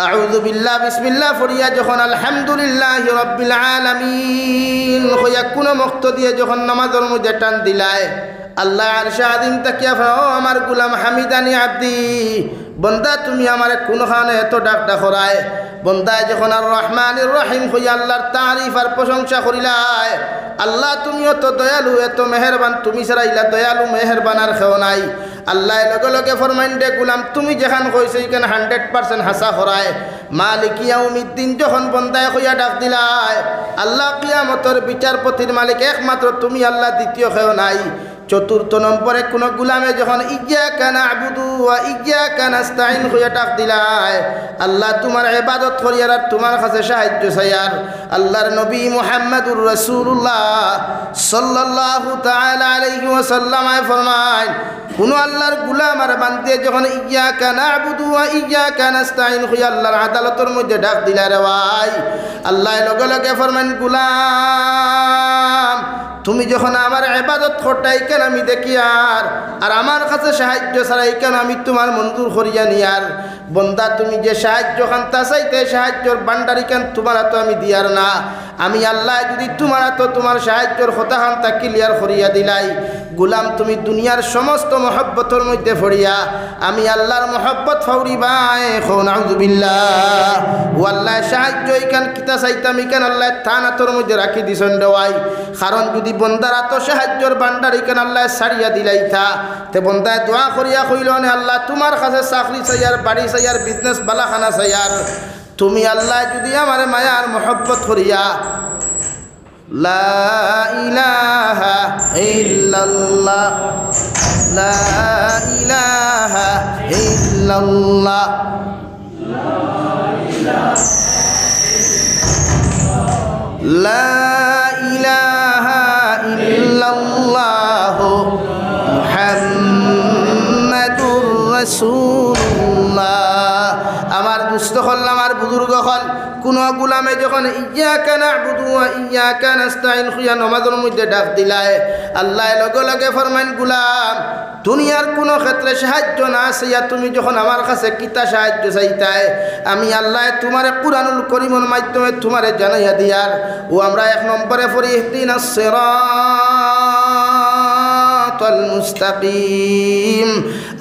[SPEAKER 1] আউযু বিল্লাহ বিসমিল্লাহ ফরিয়া যখন আলহামদুলিল্লাহি রাব্বিল আলামিন হইয়া কোন মুক্ত দিয়ে যখন নামাজের মধ্যে টান দিলায়, আল্লাহ আরশে আযীম তাকিয়া ও আমার গোলাম হামিদানি আব্দি, বন্দা তুমি আমারে কোনখানে এত ডাক করায়? বন্দায় যখন আর রহমানির রহিম হইয়া আল্লাহর তারিফ আর প্রশংসা করিলায়, আল্লাহ তুমি এত দয়ালু এত মেহেরবান, তুমি ছাড়া ইলা দয়ালু মেহেরবান আর কেউ নাই। আল্লাহ লগে লগে ফরমাইন দে গুলাম তুমি যেখান কইছো এখানে 100% হাসা করায়। মালিক ইয়াউমিদ্দিন যখন বন্দায় হইয়া ডাক দিলায়, আল্লাহ কিয়ামতের বিচারপতির মালিক একমাত্র তুমি, আল্লাহ দ্বিতীয় কেউ নাই। চতুর্থ নম্বরে কোন গুলামে যখন ইয়্যাকা না'বুদু ওয়া ইয়্যাকা নাস্তাইন হইয়া ডাক দিলায়, আল্লাহ তোমার ইবাদত করিয়ার আর তোমার কাছে সাহায্য চাইয়ার। আল্লাহর নবী মুহাম্মদুর রাসূলুল্লাহ সাল্লাল্লাহু তাআলা আলাইহি ওয়াসাল্লাম ফরমায়, কোন আল্লাহর গুলাম আর বান্দে যখন ইয়্যাকা না'বুদু ওয়া ইয়্যাকা নাস্তাইন হইয়া আল্লাহর আদালতের মধ্যে ডাক দিলা রে ভাই, আল্লাহ লগে লগে ফরমান গুলাম তুমি যখন আমার ইবাদত করতাই কেন আমি দেখি আর আমার কাছে সাহায্য ছাড়াই কেন আমি তোমার মঞ্জুর করিয়া নিয়ার। বন্দা তুমি যে সাহায্য খান্তা চাইতে সাহায্যর বান্ডারি কেন তোমার তো আমি দিয়ার না। আমি আল্লাহ যদি তোমার তো তোমার সাহায্যর কথা খান্তা ক্লিয়ার করিয়া দিলাই, গুলাম তুমি দুনিয়ার সমস্ত মহব্বতের মধ্যে ফড়িয়া আমি আল্লাহর মহব্বত ফাউরিবাই। নাউযুবিল্লাহ। ও আল্লাহ সাহায্য ইকান কিতা চাইতাম ইকান আল্লাহ থানাতর মধ্যে রাখি দিছেন দেওয়াই। কারণ যদি বন্দার তো সাহায্যর বান্ডার ইকান আল্লাহ ছাড়িয়া দিলাইতা, তে বন্দায় দোয়া করিয়া কইল নে আল্লাহ তোমার কাছে চাকরি চাইয়ার, বাড়ি চাইয়ার, বিজনেস বালাখানা চাইয়ার, তুমি আল্লাহ যদি আমার মায়ার মহব্বত করিয়া লা ইলাহা ইল্লাল্লাহ লা ইলাহা ইল্লাল্লাহ লা ইলাহা ইল্লাল্লাহ মুহাম্মাদুর রাসূলুল্লাহ। আমার দুস্থ হল আমার বুজুর্গ হল কোন গুলামে যখন ইয়্যাকা না'বুদু ওয়া ইয়্যাকা নাস্তাইন খুয়া নামাজের মধ্যে ডাক দিলায়, আল্লাহ লগে লগে ফরমাইন গুলাম দুনিয়ার কোন ক্ষেত্রে সাহায্য না চাইয়া তুমি যখন আমার কাছে কিতা সাহায্য চাইতায়, আমি আল্লাহ তোমারে কুরআনুল কারীমের মাধ্যমে তোমারে জানাইয়া দিয়ার। ও আমরা 1 নম্বরে পড়ি ইহদিনাস সিরাত সিরাতাল মুস্তাকিম।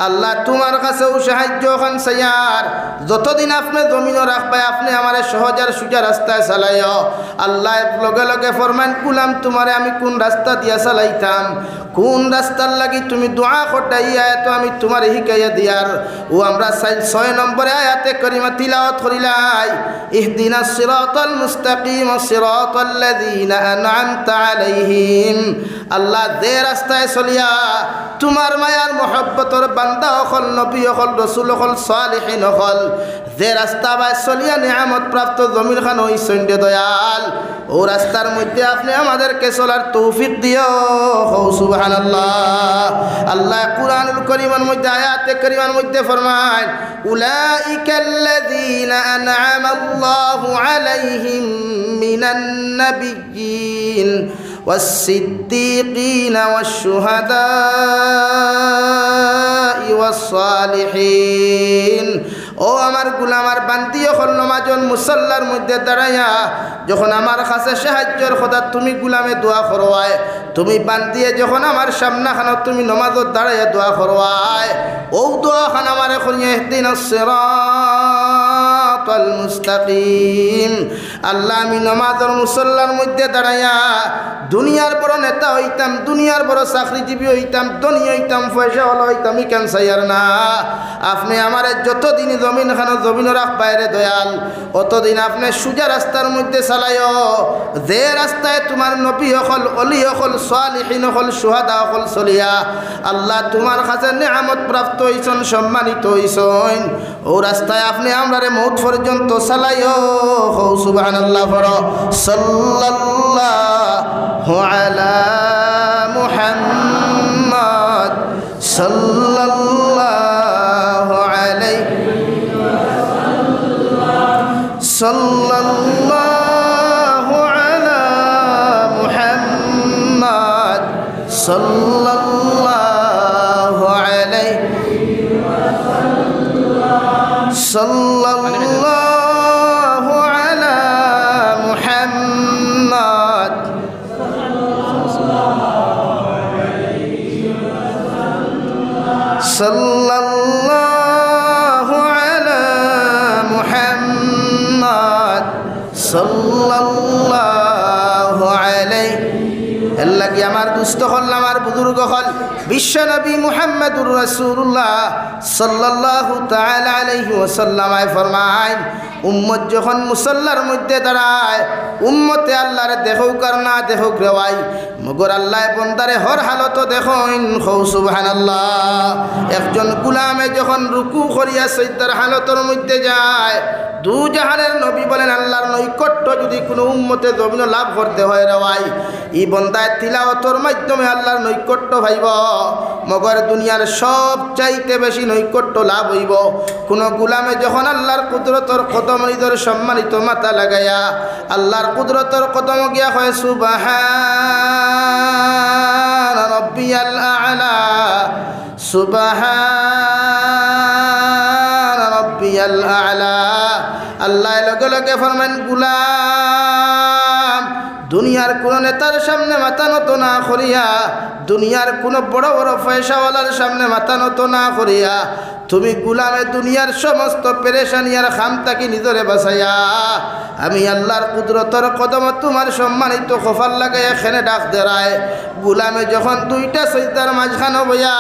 [SPEAKER 1] আল্লাহ তোমার কাছেও সাহায্য খান সাইয়ার, যতদিন আপনি জমিনও রাখবে আপনি আমার সহজ আর সোজা রাস্তায় চালাইও। আল্লাহ লগে লগে ফরমান গুলাম তোমারে আমি কোন রাস্তা দিয়া চালাইতাম, কোন রাস্তার লাগি তুমি দোয়া করতাইয়া তো আমি তোমার শিখাইয়া দিয়ার। ও আমরা 6 নম্বরে আয়াতে করিমা তিলাওয়াত করিলাই, ইহদিনাস সিরাতাল মুস্তাকিম সিরাতাল্লাযীনা আন'আমতা আলাইহিম। আল্লাহ যে রাস্তায় চলিয়া তোমার মায়ার মহব্বতর বান্দা হল, নবী হল, রসুল হল, সালিহিন হল, যে রাস্তা বাই চলিয়া নিয়ামত প্রাপ্ত জমির খান হইছেন দয়াল, ও রাস্তার মধ্যে আপনি আমাদেরকে চলার তৌফিক দিও। সুবহানাল্লাহ। আল্লাহ কুরআনুল কারীমের মধ্যে আয়াতে কারীমার মধ্যে ফরমায়, উলাইকাল্লাযীনা আন'আমাল্লাহু আলাইহিম মিনান নাবিয়্যিন والصديقين والشهداء والصالحين। ও আমার গুলাম আর বান্দি হল নমাজন মুসাল্লার মধ্যে দাঁড়াইয়া যখন আমার কাছে সাহায্যের কথা তুমি গুলামে দোয়া করওয়ায়, তুমি বান্দিয়ে যখন আমার সামনাখানে তুমি নমাজত দাঁড়াইয়া দোয়া করওয়ায়, ও দোয়া খান আমার এখন ইহদিনাস সিরাতাল মুস্তাকিম। আল্লাহ আমি নমাজের মুসাল্লার মধ্যে দাঁড়াইয়া দুনিয়ার বড় নেতা হইতাম, দুনিয়ার বড় চাকরিজীবী হইতাম, ধনী হইতাম, পয়সা হল হইতাম, কেন চাইয়ার না। আপনি আমার যতদিন জমিন খানো জমিন রাখ বাইরে দয়াল, অতদিন আপনি সোজা রাস্তার মধ্যে চালাইও, যে রাস্তায় তোমার নবী হল, অলি হল, সালিহিন হল, সুহাদা হল চলিয়া আল্লাহ তোমার কাছে নিয়ামত প্রাপ্ত হইছেন, সম্মানিত হইছেন, ও রাস্তায় আপনি আমরারে মৌত পর্যন্ত চালাইও। সুবহানাল্লাহ। সাল্লাল্লাহু আলা মুহাম্মদ সাল্লাল্লাহু আলাইহি সাল্লাল্লাহু আলা মুহাম্মদ সাল্লাল্লাহু আলাইহি সাল্লাল্লাহু আলা মুহাম্মদ সাল্লাল্লাহু আলা মুহাম্মদ সাল্লাল্লাহু আলাইহি। এর লাগি আমার দুস্থ হল, আমার বুজুর্গ হল, বিশ্বনবী মুহাম্মদুর রাসূলুল্লাহ সাল্লাল্লাহু তাআলা আলাইহি ওয়াসাল্লাম ফরমায়, উম্মত যখন মুসাল্লার মধ্যে দাঁড়ায়, উম্মতে আল্লাহরে দেখুক আর না দেখুক রেওয়াই, মগর আল্লাহ বন্দারে হর হালত দেখুন। সুবহানাল্লাহ। একজন গুলামে যখন রুকু করিয়া সিজদার হালতের মধ্যে যায়, দু জাহানের নবী বলেন আল্লাহর নৈকট্য যদি কোনো উম্মতে জমিন লাভ করতে হয় রেওয়াই, এই বন্দায় তিলাওয়াতের মাধ্যমে আল্লাহর নৈকট্য ভাইব, মগর দুনিয়ার সব চাইতে বেশি নৈকট্য লাভ হইব কোনো গুলামে যখন আল্লাহর কুদরতর কদম নিজের সম্মানিত মাথা লাগাইয়া আল্লাহর কুদরতর কদম গিয়া হয় সুবহান রাব্বিয়াল আ'লা, সুবহান রাব্বিয়াল আ'লা। আল্লাহ লগে লগে ফরমান গুলাম দুনিয়ার কোন নেতার সামনে মাথা নত না করিয়া, দুনিয়ার কোন বড় বড় পয়সাওয়ালার সামনে মাথা নত না করিয়া তুমি গুলামে দুনিয়ার সমস্ত পেরেশানি আর খামতাকি নিজরে বাঁচাইয়া আমি আল্লাহর কুদরতর কদম তোমার সম্মানিত খোফার লাগাই এখানে ডাক দেরায়। গুলামে যখন দুইটা সিজদার মাঝখানে বইয়া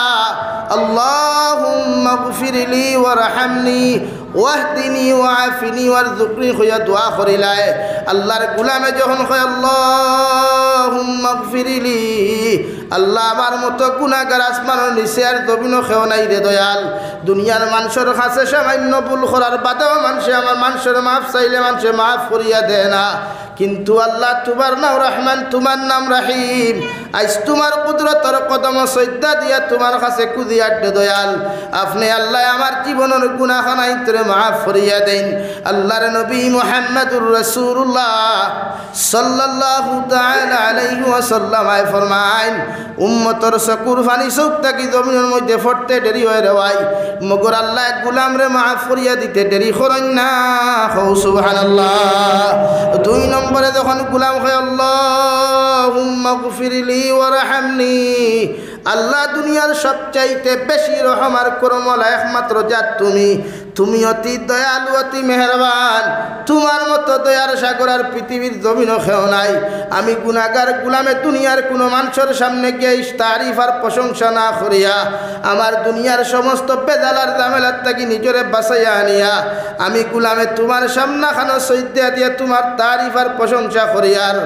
[SPEAKER 1] আল্লাহুম্মা গফিরলি ওয়ারহামনি ওয়াহদিনি ওয়াআফিনি ওয়ারযুকনি হইয়া দোয়া করিলায়, আল্লাহর গুলামে যখন কয় আল্লাহুম্মা গফিরলি, আল্লাহ আমার মতো গুনাহগার আসমানের নিচে আর জমিনও কেউ নাই রে দয়াল। দুনিয়ার মানুষের কাছে সামান্য ভুল করার বাদেও মানুষের মাফ চাইলে মানুষে মাফ করিয়া দেয় না, কিন্তু আল্লাহ তোমার নাম রহমান, তোমার নাম রাহিম। আজ তোমার কুদরতর কদম সজ্জা দিয়া তোমার কাছে কুদিয়ার দয়াল, আপনি আল্লাহ আমার জীবনের গুনাহখানাই তোরে মাফ করিয়া দেন। আল্লাহর নবী মুহাম্মদুর রাসূলুল্লাহ সাল্লাল্লাহু তাআলা আলাইহি ওয়াসাল্লাম ফরমায়, উম্মতর চকুর পানি চোখ থাকি জমিনের মধ্যে ফটতে দেরি হয়ে রেওয়াই, মগর আল্লাহ গুলাম রে মাফ করিয়া দিতে দেরি করেন না। সুবহানাল্লাহ। দুই নম্বরে যখন গুলাম হয় আল্লাহুম্মা গফিরলি ওয়ারহামনি, আল্লাহ দুনিয়ার সবচাইতে বেশি রহম আর করমওয়ালা একমাত্র জাত তুমি অতি দয়ালু অতি মেহেরবান। তোমার মতো দয়ার সাগর আর পৃথিবীর জমিনও খেও নাই। আমি গুনাহগার গুলামে দুনিয়ার কোনো মানুষের সামনে গিয়ে তারিফ আর প্রশংসা না করিয়া আমার দুনিয়ার সমস্ত পেদালার ঝামেলার থাকি নিজরে বাঁচাইয়া আনিয়া আমি গুলামে তোমার সামনা খানো সৈদ্যা দিয়ে তোমার তারিফ আর প্রশংসা করিয়ার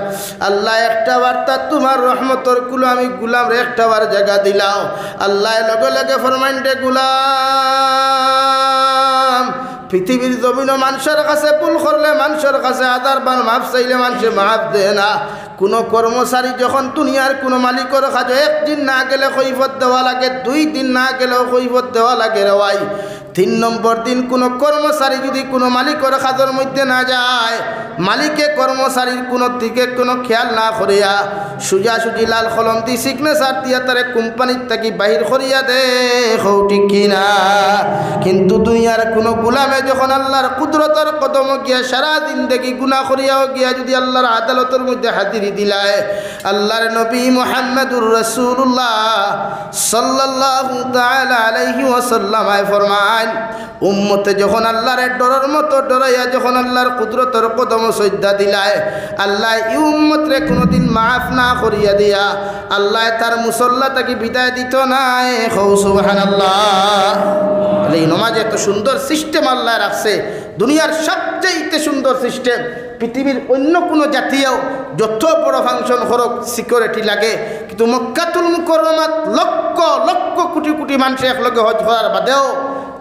[SPEAKER 1] আল্লাহ একটা বার্তা তোমার রহমতর কুলো আমি গুলাম রে একটা বার জায়গা দিলাও। আল্লাহ লগে লগে ফরমাইন রে গুলাম পৃথিবীর জমিন মানুষের কাছে ভুল করলে মানুষের কাছে আদার বান মাফ চাইলে মানুষে মাফ দেয় না। কোনো কর্মচারী যখন দুনিয়ার কোনো মালিকের কাজে একদিন না গেলে কৈফত দেওয়া লাগে, 2 দিন না গেলেও কৈফত দেওয়া লাগে রে ভাই। 3 নম্বর দিন কোনো কর্মচারী যদি কোনো মালিকের কাজের মধ্যে না যায়, মালিকে কর্মচারীর কোনো দিকে কোনো খেয়াল না করিয়া সোজাসুজি লাল কলম দি সিগনেচার দিয়া তারে কোম্পানির থাকি বাহির করিয়া দে, ঠিক কিনা? কিন্তু দুনিয়ার কোনো গুলামে যখন আল্লাহর কুদরতের কদম গিয়া সারা দিন দেখি গুনাহ করিয়াও গিয়া যদি আল্লাহর আদালতের মধ্যে হাজিরি দিলায়, আল্লাহর নবী মুহাম্মদুর রাসূলুল্লাহ সাল্লাল্লাহু তাআলা আলাইহি ওয়াসাল্লাম ফরমান, উম্মতে যখন আল্লাহর ডরের মতো ডরাইয়া যখন আল্লাহর কুদরতের কদম সজদা দিলায়, আল্লাহ এই উম্মতরে কোনোদিন মাফ না করিয়া দিয়া আল্লাহ তার মুসল্লা তাকে বিদায় দিত না। সুবহানাল্লাহ। এই নমাজে এত সুন্দর সিস্টেম আল্লাহ রাখছে, দুনিয়ার সবচেয়ে সুন্দর সিস্টেম। পৃথিবীর অন্য কোনো জাতীয় যত বড় ফাংশন হোক সিকিউরিটি লাগে, কিন্তু মক্কাতুল মুকাররমাত লক্ষ লক্ষ কোটি কোটি মানুষ একলগে হজ করার বাদেও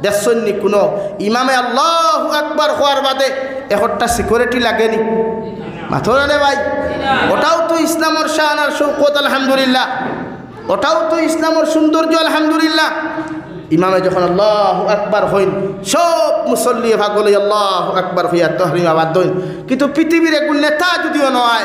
[SPEAKER 1] দেশনি কোনো ইমামে আল্লাহু আকবার হওয়ার বাদে একটা সিকিউরিটি লাগেনি। মাথা রে ভাই, ওটাও তো ইসলামের শান আর শৌকত আলহামদুলিল্লাহ, ওটাও তো ইসলামের সৌন্দর্য আলহামদুলিল্লাহ। ইমামে যখন আল্লাহু আকবার হইন সব মুসল্লি ভাগলে আল্লাহু আকবার হইয়া তহরিম আবাদ হইন। কিন্তু পৃথিবীর একজন নেতা যদিও নয়,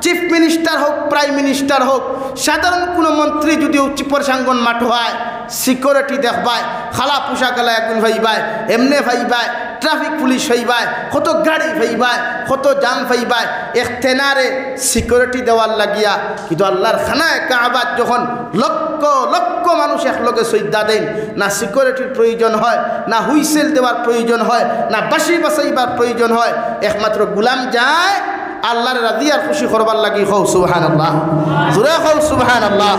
[SPEAKER 1] চিফ মিনিস্টার হোক, প্রাইম মিনিস্টার হোক, সাধারণ কোনো মন্ত্রী যদিও চিপরসাঙ্গন মাঠ হয়, সিকিউরিটি দেখবায়, খালা পোশাক এলা একদিন ভাইবায়, এমনে ভাইবায়, ট্রাফিক পুলিশ হইবায়, কত গাড়ি ভাইবায়, কত জাম ভাইবায়, একতেনারে সিকিউরিটি দেওয়ার লাগিয়া। কিন্তু আল্লাহর খানায় কাবাত যখন লক্ষ লক্ষ মানুষ একলগে সজদা দেন, না সিকিউরিটির প্রয়োজন হয়, না হুইসেল দেওয়ার প্রয়োজন হয়, না বাঁশি বাঁচাইবার প্রয়োজন হয়, একমাত্র গুলাম যায় আল্লাহর রাজি আর খুশি করবার লাগি। হও সুবহানাল্লাহ, জোরে হও সুবহানাল্লাহ।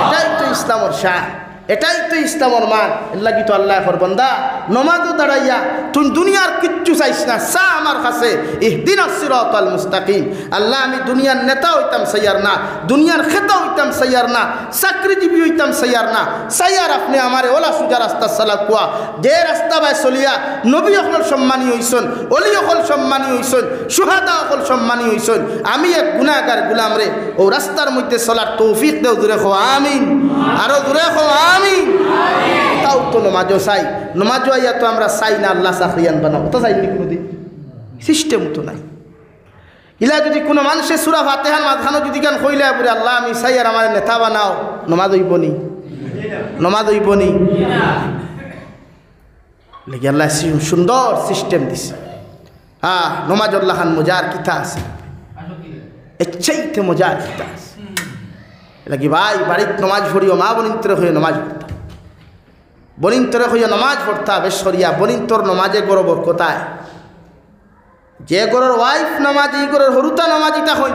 [SPEAKER 1] এটাই তো ইসলামের শান, এটাই তো ইসলামের মান। এর লাগি তো আল্লাহ ফরবান্দা নমাজও দাঁড়াইয়া তুই দুনিয়ার কিচ্ছু চাইস না, চা আমার কাছে ইহদিনাস সিরাতাল মুস্তাকিম। আল্লাহ আমি দুনিয়ার নেতা হইতাম সাইয়ার না, দুনিয়ার খেতা হইতাম সাইয়ার না, চাকরিজীবী হইতাম সাইয়ার না, সাইয়ার আপনি আমারে ওলা সুজা রাস্তা সালা কুয়া, যে রাস্তা বাই চলিয়া নবী অকল সম্মানী হইছন, অলি অকল সম্মানী হইছন, সুহাদা অকল সম্মানী হইছন। আমি এক গুনাহগার গুলাম রে ও রাস্তার মধ্যে চলার তৌফিক দেও। দূরে খো আমিন, আরো দূরে খো আমিন। তাও তো নমাজও চাই, নমাজও আইয়া তো আমরা চাই না আল্লাহ চাকরিয়ান বানাবো, তো চাইনি কোনোদিন, সিস্টেম তো নাই। ইলা যদি কোনো মানুষের সূরা ফাতিহার মাঝখানে যদি গান কইলে পরে আল্লাহ আমি চাই আর আমার নেতা বানাও, নমাজ হইব নি? নমাজ হইব নি? লেগে আল্লাহ সুন্দর সিস্টেম দিছে। হ্যাঁ, নমাজ আল্লাহ খান মজার কিতা আছে, এর চাইতে মজার কিতা আছে। লাগি ভাই বাড়িত নমাজ পড়িও, মা বনিন্তরে হয়ে নমাজ পড়তা, বনিন্তরে হইয়া নমাজ পড়তা বেশ করিয়া। বনিন্তর নমাজে গড় বরকতায়, যে গড়ের ওয়াইফ নমাজি, গড়ের হরুতা নমাজিটা হই।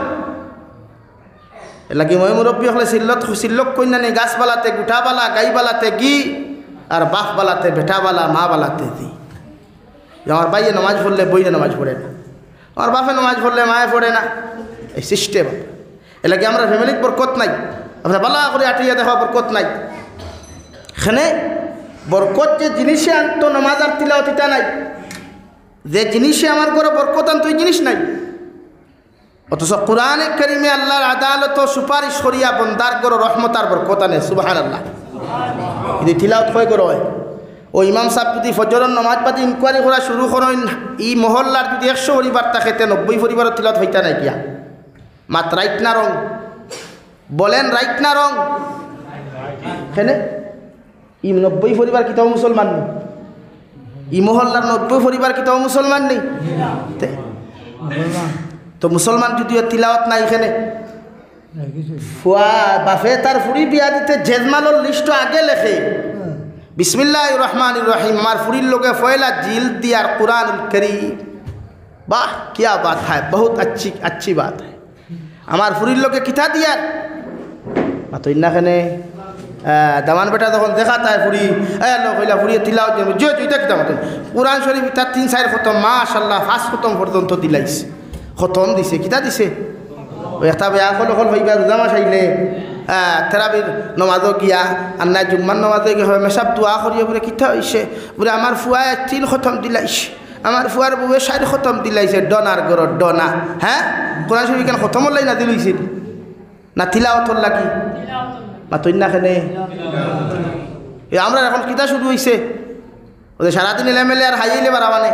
[SPEAKER 1] এ লাগি মই মুরব্বী হলে সিল্লক কইনা নেই, গাছবালাতে গুঠাবালা, গাইবালাতে গি, আর বাপবালাতে বেটাবালা, মা বালাতে দি। আমার বাইয়ে নমাজ পড়লে বইয়ে নমাজ পড়ে না, আমার বাপে নমাজ পড়লে মায়ে পড়ে না, এই সিস্টেম। এ লাগে আমরা ফ্যামিলির বরকত নাই, আপনার বালা করে আটিয়া দেখা বরকত নাই। এখানে বরকত যে জিনিসে আনতো নমাজ আর তিলাওয়াত এটা নাই, যে জিনিসে আমার ঘরে বরকত আনতো ওই জিনিস নাই। অথচ কোরআনে কারিমে আল্লাহর আদালত সুপারিশ করিয়া বন্দার ঘরে রহমত আর বরকত আনে। সুবহানাল্লাহ। যদি তিলাওয়াত হয় করে হয়, ও ইমাম সাহেব যদি ফজরের নমাজ বাদে ইনকোয়ারি করা শুরু করেন, এই মহল্লার যদি 100 পরিবার থাকে 90 পরিবারের তিলাওয়াত হইতা নাই কিয়া? মাত রাইট না রং? বলেন রাইট না রং? এখানে ই 90 পরিবার কি তাও মুসলমান নেই? ই মহল্লার 90 পরিবার কি তাও মুসলমান নেই? তো মুসলমান যদিও তিলাওয়াত নাই এখানে, ফুয়া বাফে তার ফুরি বিয়া দিতে জেজমালর লিস্ট আগে লেখে বিসমিল্লাহির রহমানির রহিম আমার ফুরির লোকে ফয়লা জিল দিয়ার কুরআনুল কারীম वाह क्या बात है बहुत अच्छी बात है हमार फुरिर लोके किता दिया तो इन्नाखने दामान बेटा तक देखाता है फुरी लोग फुरी तिलावत जो जो किता मत कुरान शरीफ तार 3-4 खतम माशाल्लाह फास्ट खतम पर्यন্ত दिलाइस खतम दिसे किता दिसे একটা বেয়া কল কল হইবা রোজা মাস আইলে তেরাবির নমাজও গিয়া আন্না জুম্মার নমাজে গিয়ে হবে মেসাব দোয়া করিয়া বলে কিতা হইছে বলে আমার ফুয়ায় 3 খতম দিলাইছে আমার ফুয়ার বউয়ে 4 খতম দিলাইছে ডনার গর ডনা হ্যাঁ কোরআন শরীফ কেন খতম হলাই না দিলইছিল না তিলাওয়াত লাগি মাতই না কেনে আমরা এখন কিতা শুরু হইছে ওদের সারাদিন এলেমেলে আর হাইলে বাড়াবানে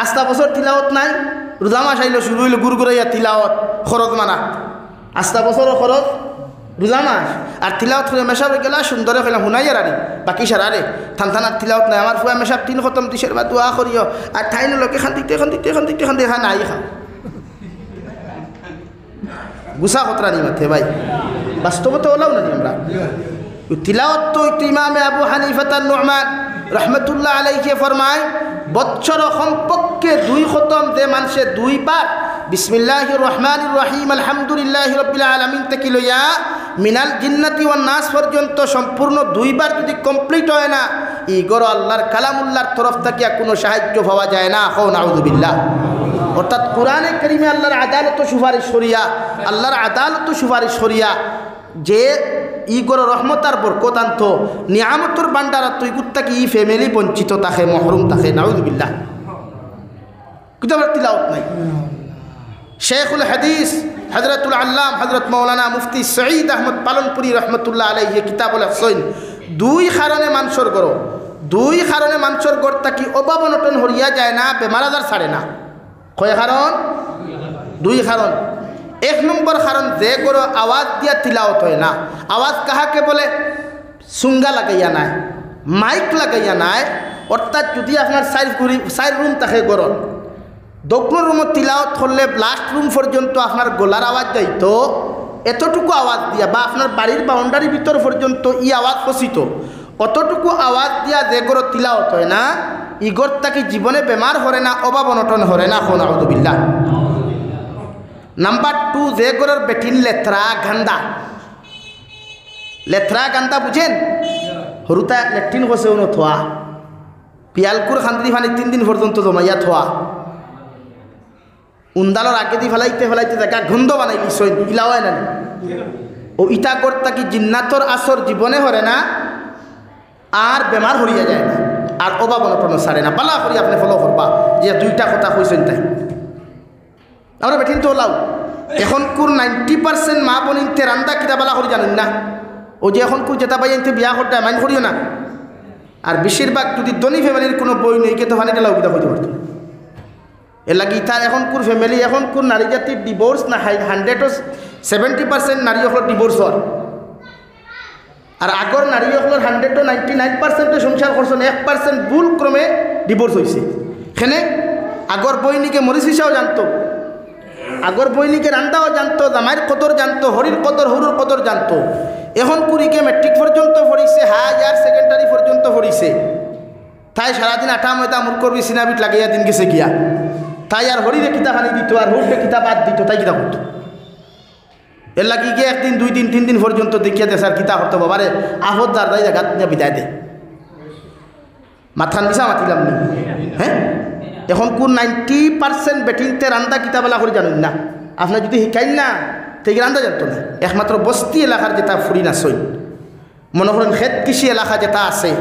[SPEAKER 1] আস্তা বছর তিলাওয়াত নাই রোজা মাস আইলো শুরু হইলো গুরগুরাইয়া তিলাওয়াত খরচ মানা আস্তা বছরও খরচ রোজা মাস আর তিলাওয়াত করে মেশাবে গেলা সুন্দরে খেলাম শুনাইয়ার আরে বাকি সারারে থান থানার তিলাওয়াত নাই আমার ফুয়া মেশাব 3 খতম দিশের বা দোয়া করিও আর ঠাইনো লোকে খান্দিতে খা নাই খা গুসা খতরা নি মাথে ভাই বাস্তবতা ওলাও না আমরা তিলাওয়াত তো ইমামে আবু হানিফা তার নুমান রহমতুল্লাহ আলাইহি ফরমায় বছর কমপক্ষে 2 খতম যে মানুষে 2 বার বিসমিল্লাহির রহমানির রহিম আলহামদুলিল্লাহি রাব্বিল আলামিন থেকে লইয়া মিনাল জিন্নাতি ওয়ান নাস পর্যন্ত সম্পূর্ণ 2 বার যদি কমপ্লিট হয় না ই গর আল্লাহর কালামুল্লাহর তরফ থেকে কোনো সাহায্য পাওয়া যায় না হও নাউযুবিল্লাহ অর্থাৎ কোরআনে কারীমে আল্লাহর আদালত ও সুপারিশ করিয়া আল্লাহর আদালত ও সুপারিশ করিয়া যে ই গর রহমতার বরকত আনতো নিয়ামতর ভান্ডার তুই কুত্তা কি ফ্যামিলি বঞ্চিত থাকে মহরুম থাকে নাউযুবিল্লাহ কিন্তু আমরা তিলাওয়াত নাই শেখুল হাদিস হযরতুল আল্লাম হযরত মাওলানা মুফতি সঈদ আহমদ পালনপুরি রহমতুল্লাহ আলাইহি কিতাবুল হসন 2 কারণে মানুষের গর 2 কারণে মানুষের গর তাকি অভাব অনটন হরিয়া যায় না বেমার আজার ছাড়ে না কয় কারণ 2 কারণ 1 নম্বর কারণ যে গর আওয়াজ দিয়া তিলাওয়াত হয় না আওয়াজ কাহাকে বলে সুঙ্গা লাগাইয়া নাই মাইক লাগাইয়া নাই অর্থাৎ যদি আপনার 4 রুম থাকে গর দক্ষিণ রুমত তিলাওয়াত করলে লাস্ট রুম পর্যন্ত আপনার গলার আওয়াজ যাইতো এতটুকু আওয়াজ দিয়া বা আপনার বাড়ির বাউন্ডারির ভিতর পর্যন্ত ই আওয়াজ পৌঁছিত অতটুকু আওয়াজ দিয়া যে গরো তিলাওয়াত হয় না ই গর তাকে জীবনে বেমার হরে না অভাব অনটন হরে না হো নাউযুবিল্লাহ নাম্বার 2 যে গরের বেটিন লেত্রা গান্দা বুঝেন হরুতা লেট্রিন বসে উনো থোয়া পিয়ালকুর খান্দি ফানি 3 দিন পর্যন্ত জমাইয়া থোয়া উন্দালর আগে দি ফেলাইতে দেখা গন্ধ বানাই নিশ্চয় ইলাওয়াই না ও ইটা করতা কি জিন্নাতর আসর জীবনে হরে না আর বেমার হরিয়া যায় না আর অভাব অনটন ছাড়ে না পালা করি আপনি ফলো করবা যে 2টা কথা কইছেন তাই আমরা বেঠিন তো ওলাও এখন কুর 90% মা বোনিনতে রান্দা কিতা বালা করি জানেন না ও যে এখন কুর যেটা পাই আনতে বিয়া করতে মাইন্ড করিও না আর বেশিরভাগ যদি ধনী ফ্যামিলির কোনো বই নেই কে তো ফানিটা লাউ কিতা কইতে পারতো এর লাগি তার এখন কোন ফ্যামিলি এখন কোন নারী জাতির ডিভোর্স না 70% নারী হল ডিভোর্স হল আর আগর নারী হল 99% সংসার করছেন 1% ভুল ক্রমে ডিভোর্স হয়েছে এখানে আগর বইনিকে মরিচ হিসাও জানতো আগর বইনিকে রান্দাও জানতো জামাইয়ের কদর জানতো হরির কদর হরুর কদর জানতো এখন কুড়িকে মেট্রিক পর্যন্ত পড়িছে হায়ার সেকেন্ডারি পর্যন্ত পড়িছে তাই সারাদিন আটা ময়দা মুখ করবি সিনাবিট লাগাইয়া দিন গেছে গিয়া তাই আর হরিরে কিতা খানি দিত আর হরিরে কিতা বাদ দিত তাই কিতা করতো এর লাগি গিয়ে 1 দিন 2 দিন 3 দিন পর্যন্ত দেখিয়া দেশ আর কিতা করতো বাবারে আহত যার দাই জায়গা বিদায় দে মাথান দিশা মাতিলাম নি হ্যাঁ এখন কোন 90% বেটিনতে রান্দা কিতাবেলা করে জানেন না আপনার যদি শিকাইন না ঠিক রান্দা জানতো না একমাত্র বস্তি এলাকার যেটা ফুরি না সই মনে করেন খেত কৃষি এলাকা যেটা আছে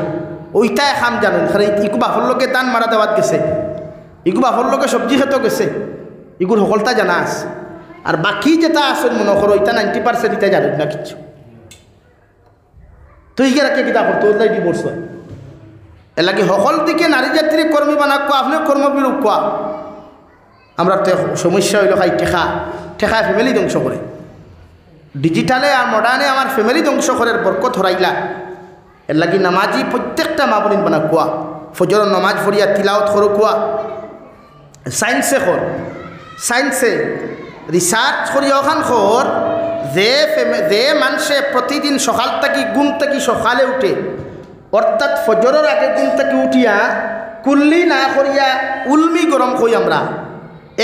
[SPEAKER 1] ওইটাই খাম জানেন ইকু বাফর লোকে দান মারা দেওয়াত গেছে ইগু বাফর লোকে সবজি খেতে গেছে ইগুর সকলটা জানা আছে আর বাকি যেটা আছে মনে করো ওইটা 90% ইটা জানেন না কিছু তো ইগে রাখে কিতা করতো ওই ডিভোর্স হয় এর লাগে সকল দিকে নারী জাতির কর্মী বানাক আপনি কর্মবিরূপ কোয়া আমরা সমস্যা হইল খাই ঠেকা ফ্যামিলি ধ্বংস করে ডিজিটালে আর মডার্নে আমার ফ্যামিলি ধ্বংস করে বরকত হরাইলা এর লাগি নামাজি প্রত্যেকটা মা বোনিন বানা কোয়া ফজর নমাজ ফরিয়া তিলাওয়াত করো কোয়া সায়েন্সে রিসার্চ করি ওখান খর যে মানুষে প্রতিদিন সকাল থেকে ঘুম থেকে সকালে উঠে, অর্থাৎ ফজরের আগে ঘুম থেকে উঠিয়া কুল্লি না করিয়া উলমি গরম কই আমরা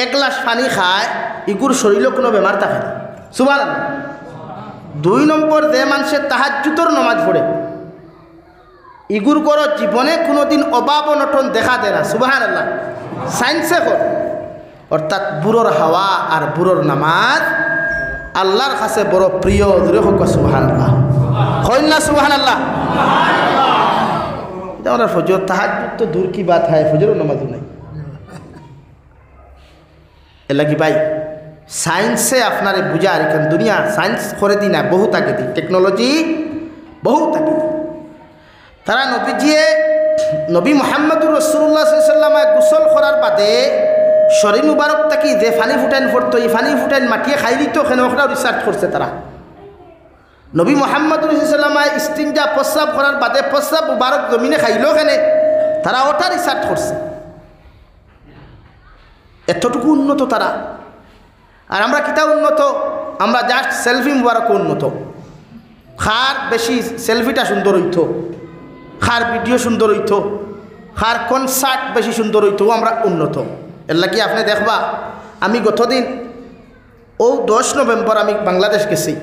[SPEAKER 1] এক গ্লাস পানি খায়, ইগুর শরীরে কোনো বেমার থাকে না। সুবহানাল্লাহ। 2 নম্বর, যে মানুষের তাহাজ্জুদের নামাজ পড়ে, ইগুর গর জীবনে কোনোদিন অভাব অনটন দেখা দেয় না। সুবহানাল্লাহ। সায়েন্সে কর, অর্থাৎ বুড়োর হাওয়া আর বুড়োর নামাজ আল্লাহর কাছে বড় প্রিয়। দূরে হোক সুবহানাল্লাহ, হয় না সুবহানাল্লাহ। আমরা ফজর তাহাজ্জুদ তো দূর কি বাত হয়, ফজরের নামাজও নাই। এলা কি ভাই সায়েন্সে আপনারে বুঝার, এখান দুনিয়া সায়েন্স করে দি না, বহুত আগে দি, টেকনোলজি বহুত আগে দি। তারা নবী মুহাম্মদুর রাসূলুল্লাহ সাল্লাল্লাহু আলাইহি ওয়াসাল্লাম গোসল করার বাদে শরীর মুবারক থাকি যে ফানি ফুটাইন পড়তো, এই ফানি ফুটাইন মাটিয়ে খাই দিত, ওখানে ওখানেও রিসার্চ করছে তারা। নবী মুহাম্মদুর রাসূলুল্লাহ সাল্লাল্লাহু আলাইহি ওয়াসাল্লাম ইস্তিনজা প্রস্রাব করার বাদে প্রস্রাব মুবারক জমিনে খাইলো, ওখানে তারা ওটা রিসার্চ করছে। এতটুকু উন্নত তারা। আর আমরা কিতা উন্নত? আমরা জাস্ট সেলফি মুবারক উন্নত। খার বেশি সেলফিটা সুন্দর হইতো, খার ভিডিও সুন্দর হইতো, খার কনসার্ট বেশি সুন্দর হইতো, আমরা উন্নত। এর লাগি আপনি দেখবা, আমি গতদিন 10 নভেম্বর আমি বাংলাদেশ গেছি।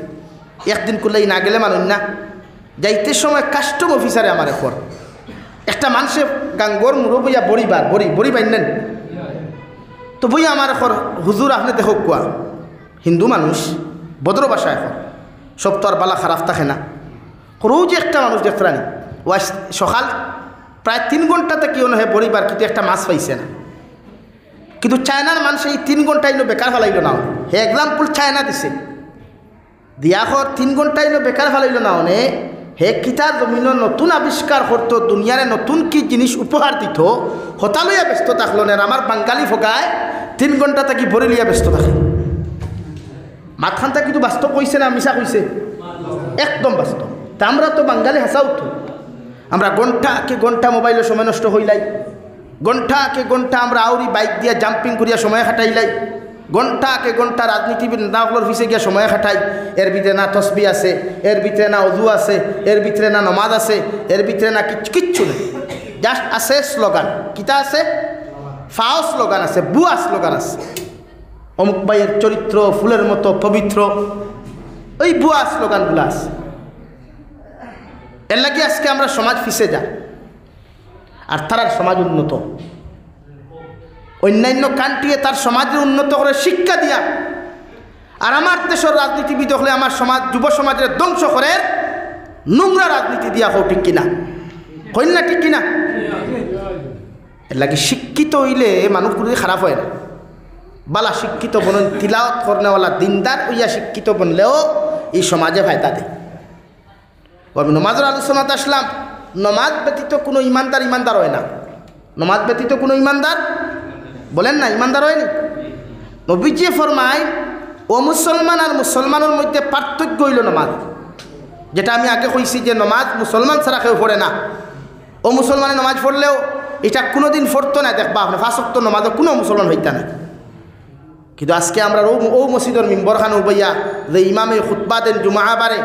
[SPEAKER 1] একদিন করলেই না গেলে মানুষ না, যাইতে সময় কাস্টম অফিসারে আমার এরপর একটা মানুষে গাঙ্গর মুড়ো বইয়া বড়ি বাইনেন তো বই আমার এখন হুজুর আপনি দেখো কোয়া হিন্দু মানুষ ভদ্র ভাষা এখন সব তো আর বালা খারাপ থাকে না। রোজ একটা মানুষ দেখরানি ও সকাল প্রায় 3 ঘন্টা থেকে হয় পরিবার কিন্তু একটা মাছ পাইছে না। কিন্তু চায়নার মানুষ এই 3 ঘন্টা ইনো বেকার ফেলাইল না। হে এক্সাম্পল চায়না দিছে দিয়াখর 3 ঘন্টা ইনো বেকার ফেলাইল না। অনে হে কিতার জমিন নতুন আবিষ্কার করতো, দুনিয়ারে নতুন কি জিনিস উপহার দিত, হতা লইয়া ব্যস্ত থাকলো না। আমার বাঙালি ফোকায় 3 ঘন্টা থাকি ভরে লিয়া ব্যস্ত থাকে। মাতখানটা কিন্তু বাস্তব কইছে না মিশা কইছে? একদম বাস্তব। তা আমরা তো বাঙালি হাসা উঠো, আমরা ঘন্টাকে ঘন্টা মোবাইলে সময় নষ্ট হইলাই, ঘন্টাকে ঘন্টা আমরা আউরি বাইক দিয়া জাম্পিং করিয়া সময় খাটাইলাই, ঘন্টাকে ঘন্টা রাজনীতিবিদ নেতাগুলোর পিছে গিয়া সময় খাটাই। এর ভিতরে না তসবি আছে, এর ভিতরে না অজু আছে, এর ভিতরে না নমাজ আছে, এর ভিতরে না কিচ্ছু নেই। জাস্ট আছে স্লোগান। কিতা আছে? ফাও স্লোগান আছে, বুয়া স্লোগান আছে। অমুক ভাইয়ের চরিত্র ফুলের মতো পবিত্র, ওই বুয়া স্লোগানগুলো আছে। এর লাগে আজকে আমরা সমাজ ফিসে যাই। আর তার সমাজ উন্নত, অন্যান্য কান্ট্রিয়ে তার সমাজের উন্নত করে শিক্ষা দিয়া। আর আমার দেশের রাজনীতিবিদ হলে আমার সমাজ যুব সমাজের ধ্বংস করে নোংরা রাজনীতি দিয়া হোক, ঠিক কিনা? হইল না ঠিক কিনা? এর লাগে শিক্ষিত হইলে মানুষগুলো খারাপ হয় না। বালা শিক্ষিত বন তিলাওয়াত করনেওয়ালা দিনদার হইয়া শিক্ষিত বনলেও এই সমাজে ফায়দা দেয়। আমি নমাজের আলোচনাতে আসলাম। নমাজ ব্যতীত কোনো ইমানদার হয় না। নমাজ ব্যতীত কোনো ইমানদার বলেন না, ইমানদার হয়নি। নবীজি ফরমায় ও মুসলমান আর মুসলমানের মধ্যে পার্থক্য হইল নমাজ। যেটা আমি আগে কইছি যে নমাজ মুসলমান ছাড়া কেউ পড়ে না। ও মুসলমানের নমাজ পড়লেও এটা কোনোদিন পড়তো না। দেখবা আপনি 5 ওয়াক্ত নমাজও কোনো মুসলমান হইতা না। কিন্তু আজকে আমরা ও মসজিদের মিম্বর খান উবাইয়া যে ইমামে খুতবা দেন জুমাবারে,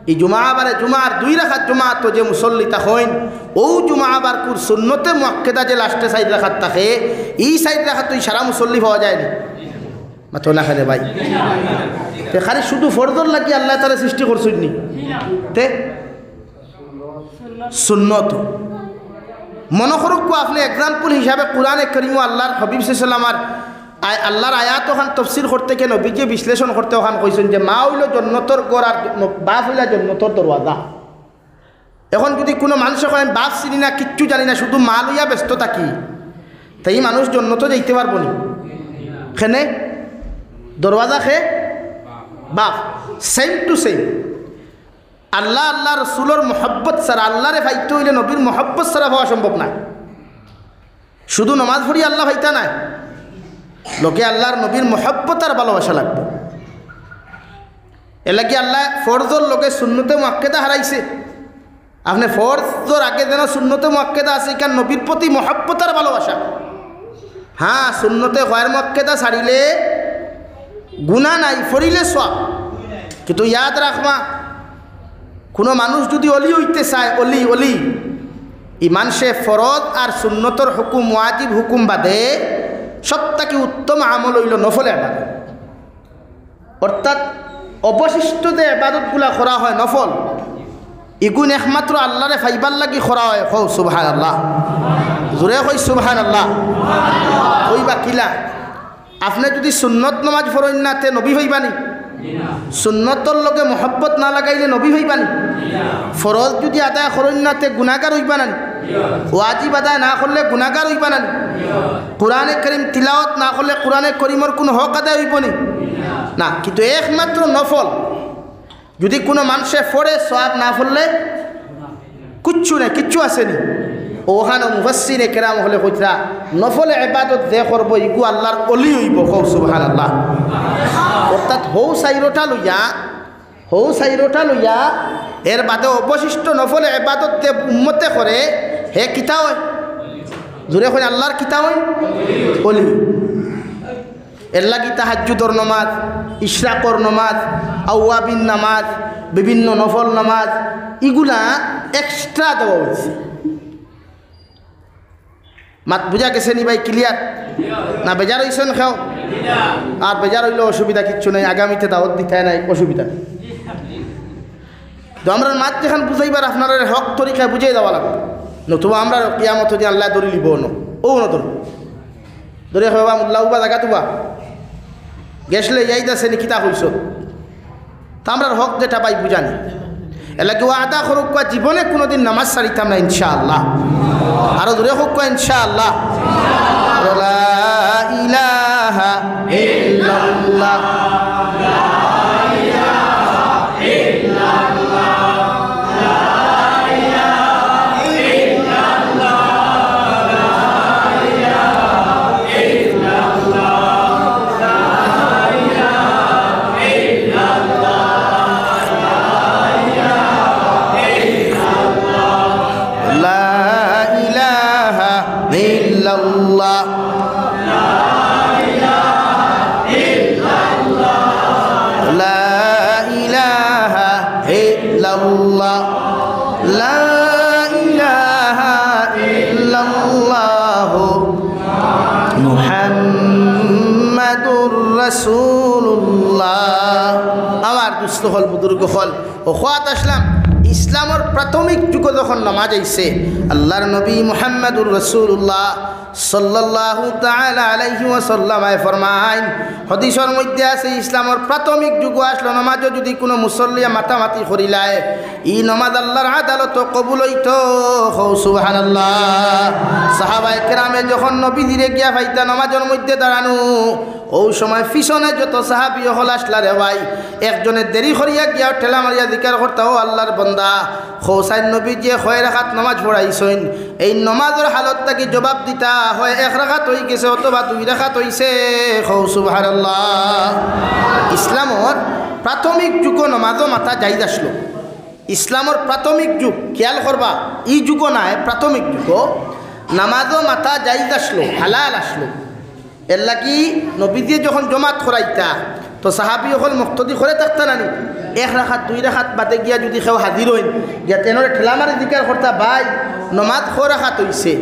[SPEAKER 1] এই জুমাবারে জুমার 2 রাকাত জুমা তো যে মুসল্লিতা হইন ও জুমাবার কুর সুন্নতে মুআক্কাদা যে লাস্টে 4 রাকাত থাকে, এই 4 রাকাত তো সারা মুসল্লি পাওয়া যায়নি। মাথা না খালে ভাই, তে খালি শুধু ফরজর লাগি আল্লাহ তাআলা সৃষ্টি করছেন নি, তে সুন্নত মনে করুক। আপনি এক্সাম্পল হিসাবে কোরআনে কারীম আল্লাহর হাবিব সাল্লাল্লাহু আলাইহি ওয়াসাল্লাম আল্লাহর আয়াত ওখান তফসির করতে কেন নবীজি বিশ্লেষণ করতে ওখান কইছেন যে মা হইল জন্নতর ঘর আর বাপ হইল জন্নতর দরওয়াজা। এখন যদি কোনো মানুষ কয় বাপ চিনি না, কিচ্ছু জানি না, শুধু মা লইয়া ব্যস্ত থাকি, তাই মানুষ জন্নত যাইতে পারবো নি? খেনে দরওয়াজা খে বাপ, সেম টু সেম। আল্লাহ আল্লাহ রসুলোর মহব্বত ছাড়া, আল্লাহরে ভাইতে হইলে নবীর মহব্বত ছাড়া হওয়া সম্ভব না। শুধু নমাজ পড়ি আল্লাহ ভাইতা নাই, লোকে আল্লাহর নবীর মহব্বত আর ভালোবাসা লাগবে। এর লাগে আল্লাহ ফরজর লোকে সুন্নতে মুআক্কাদা হারাইছে। আপনি ফরজর আগে যেন সুন্নতে মুআক্কাদা আছে, কারণ নবীর প্রতি মহব্বত আর ভালোবাসা। হ্যাঁ, সুন্নতে গয়র মুআক্কাদা ছাড়িলে গুনাহ নাই, ফরিলে সওয়াব, কিন্তু ইয়াদ রাখবা কোনো মানুষ যদি অলি হইতে চায় অলি অলি ইমান সে ফরজ আর সুন্নতর হুকুম ওয়াজিব হুকুম বাদে সবথেকে উত্তম আমল হইল নফল ইবাদত। অর্থাৎ অবশিষ্ট যে ইবাদতগুলা করা হয় নফল, ইগুন একমাত্র আল্লাহরে ফাইবার লাগি করা হয়। কও সুবহানাল্লাহ, জোরে কই সুবহানাল্লাহ। কইবা কিলা আপনি যদি সুন্নত নামাজ পড়েন না তে নবী হইবানি? সুন্নতর লগে মহব্বত না লাগাইলে নবী হইবানি? ফরজ যদি আদায় করেন না তে গুনাহগার হইবা না? ওয়াজিব আদায় না করলে গুনাহগার হইবা না? কোরআনে কারীম তিলাওয়াত না করলে কোরআনে কারীমের কোনো হক আদায় হইব না। কিন্তু একমাত্র নফল যদি কোনো মানুষে পড়ে সওয়াব না পড়লে কিচ্ছু না, কিচ্ছু আসেনি। ওখানে মুফাসসিরে কেরাম হলে কইরা নফল ইবাদত যে করব ইগু আল্লাহর অলি হইব। কও সুবহানাল্লাহ। অর্থাৎ হৌ সাইরোটা লইয়া এর বাদে অবশিষ্ট নফল ইবাদত যে উম্মতে করে হে কিতা হয়? জোরে কই আল্লাহর কিতা হয়? অলি। এর লাগি তাহাজ্জুদর নামাজ, ইশরাকর নামাজ, আওয়াবিন নামাজ, বিভিন্ন নফল নামাজ এগুলা এক্সট্রা দেওয়া হয়েছে। মাত বুঝা গেছে নি ভাই? ক্লিয়ার না? বেজার হইছেন? খাও আর বেজার হইলে অসুবিধা কিচ্ছু নেই, আগামীতে দাওয়াত দিতে নাই, অসুবিধা। তো আমরা মাত যেখান বুঝাইবার আপনার হক তরিকায় বুঝাই দেওয়া লাগবে, নতুবা আমরা কিয়ামত যে আল্লাহ ধরি লিব ও ন ধরব ধরে হবা মোল্লা উবা জায়গা তুবা গেছলে যাইতেছে নি কিতা হইস তা আমরা হক যেটা পাই বুঝানি। এলাকি ও আদা করুক জীবনে কোনোদিন নামাজ সারিতাম না ইনশাআল্লাহ। আরো দূরে হোক ইনশাআল্লাহ। লা ইলাহা ইল্লাল্লাহ, লা ইলাহা ইল্লাল্লাহ, লা ইলাহা ইল্লাল্লাহ, লা ইলাহা ইল্লাল্লাহ, লা ইলাহা ইল্লাল্লাহ, লা ইলাহা ইল্লাল্লাহ, লা ইলাহা ইল্লাল্লাহ মুহাম্মাদুর রাসূলুল্লাহ। আমার দুস্থ হল বুজুর্গ হল ও খাত আসলাম ইসলামের প্রাথমিক যুগ যখন নামাজ আইছে আল্লাহর নবী মুহাম্মাদুর রাসূলুল্লাহ সাল্লাল্লাহু তাআলা আলাইহি ওয়াসাল্লাম ফরমাইন, হাদিসের মধ্যে আছে ইসলামের প্রাথমিক যুগ আসলো নামাজও যদি কোনো মুসল্লিয়া মাতামাতি করিলায় ই নামাজ আল্লাহর আদালত কবুল হইতো। সুবহানাল্লাহ। সাহাবায়ে কেরামে যখন নবীজিরে গিয়া ভাইতা নামাজের মধ্যে দাঁড়ানো ও সময় পিছনে যত সাহাবী হল আসলা রে ভাই একজনের দেরি করিয়া গিয়া ঠেলা মারিয়া জিকির করতে ও আল্লাহর বান্দা হোসাইন নবী যে 6 রাকাত নামাজ পড়াইছেন এই নামাজের হালত থাকি জবাব দিতা হয় 1 রাকাত হই গেছে অথবা 2 রাকাত হইছে। সুবহানাল্লাহ। ইসলামর প্রাথমিক যুগ নামাজও মাথা যাইদ আসলো। ইসলামর প্রাথমিক যুগ খেয়াল করবা ই যুগ নাই প্রাথমিক যুগ নামাজও মাথা যাইদ আসলো, হালাল আসলো। এর লাগি নবীজি যখন জমাত করাইতা তো সাহাবি হল মুক্তদি করে থাকতা নানি 1 রাকাত 2 রাকাত বাদে গিয়া যদি কেউ হাজির হইন গিয়া তেনরে ঠেলা মারি জিকির করতা ভাই নমাজ 6 রাকাত হইছে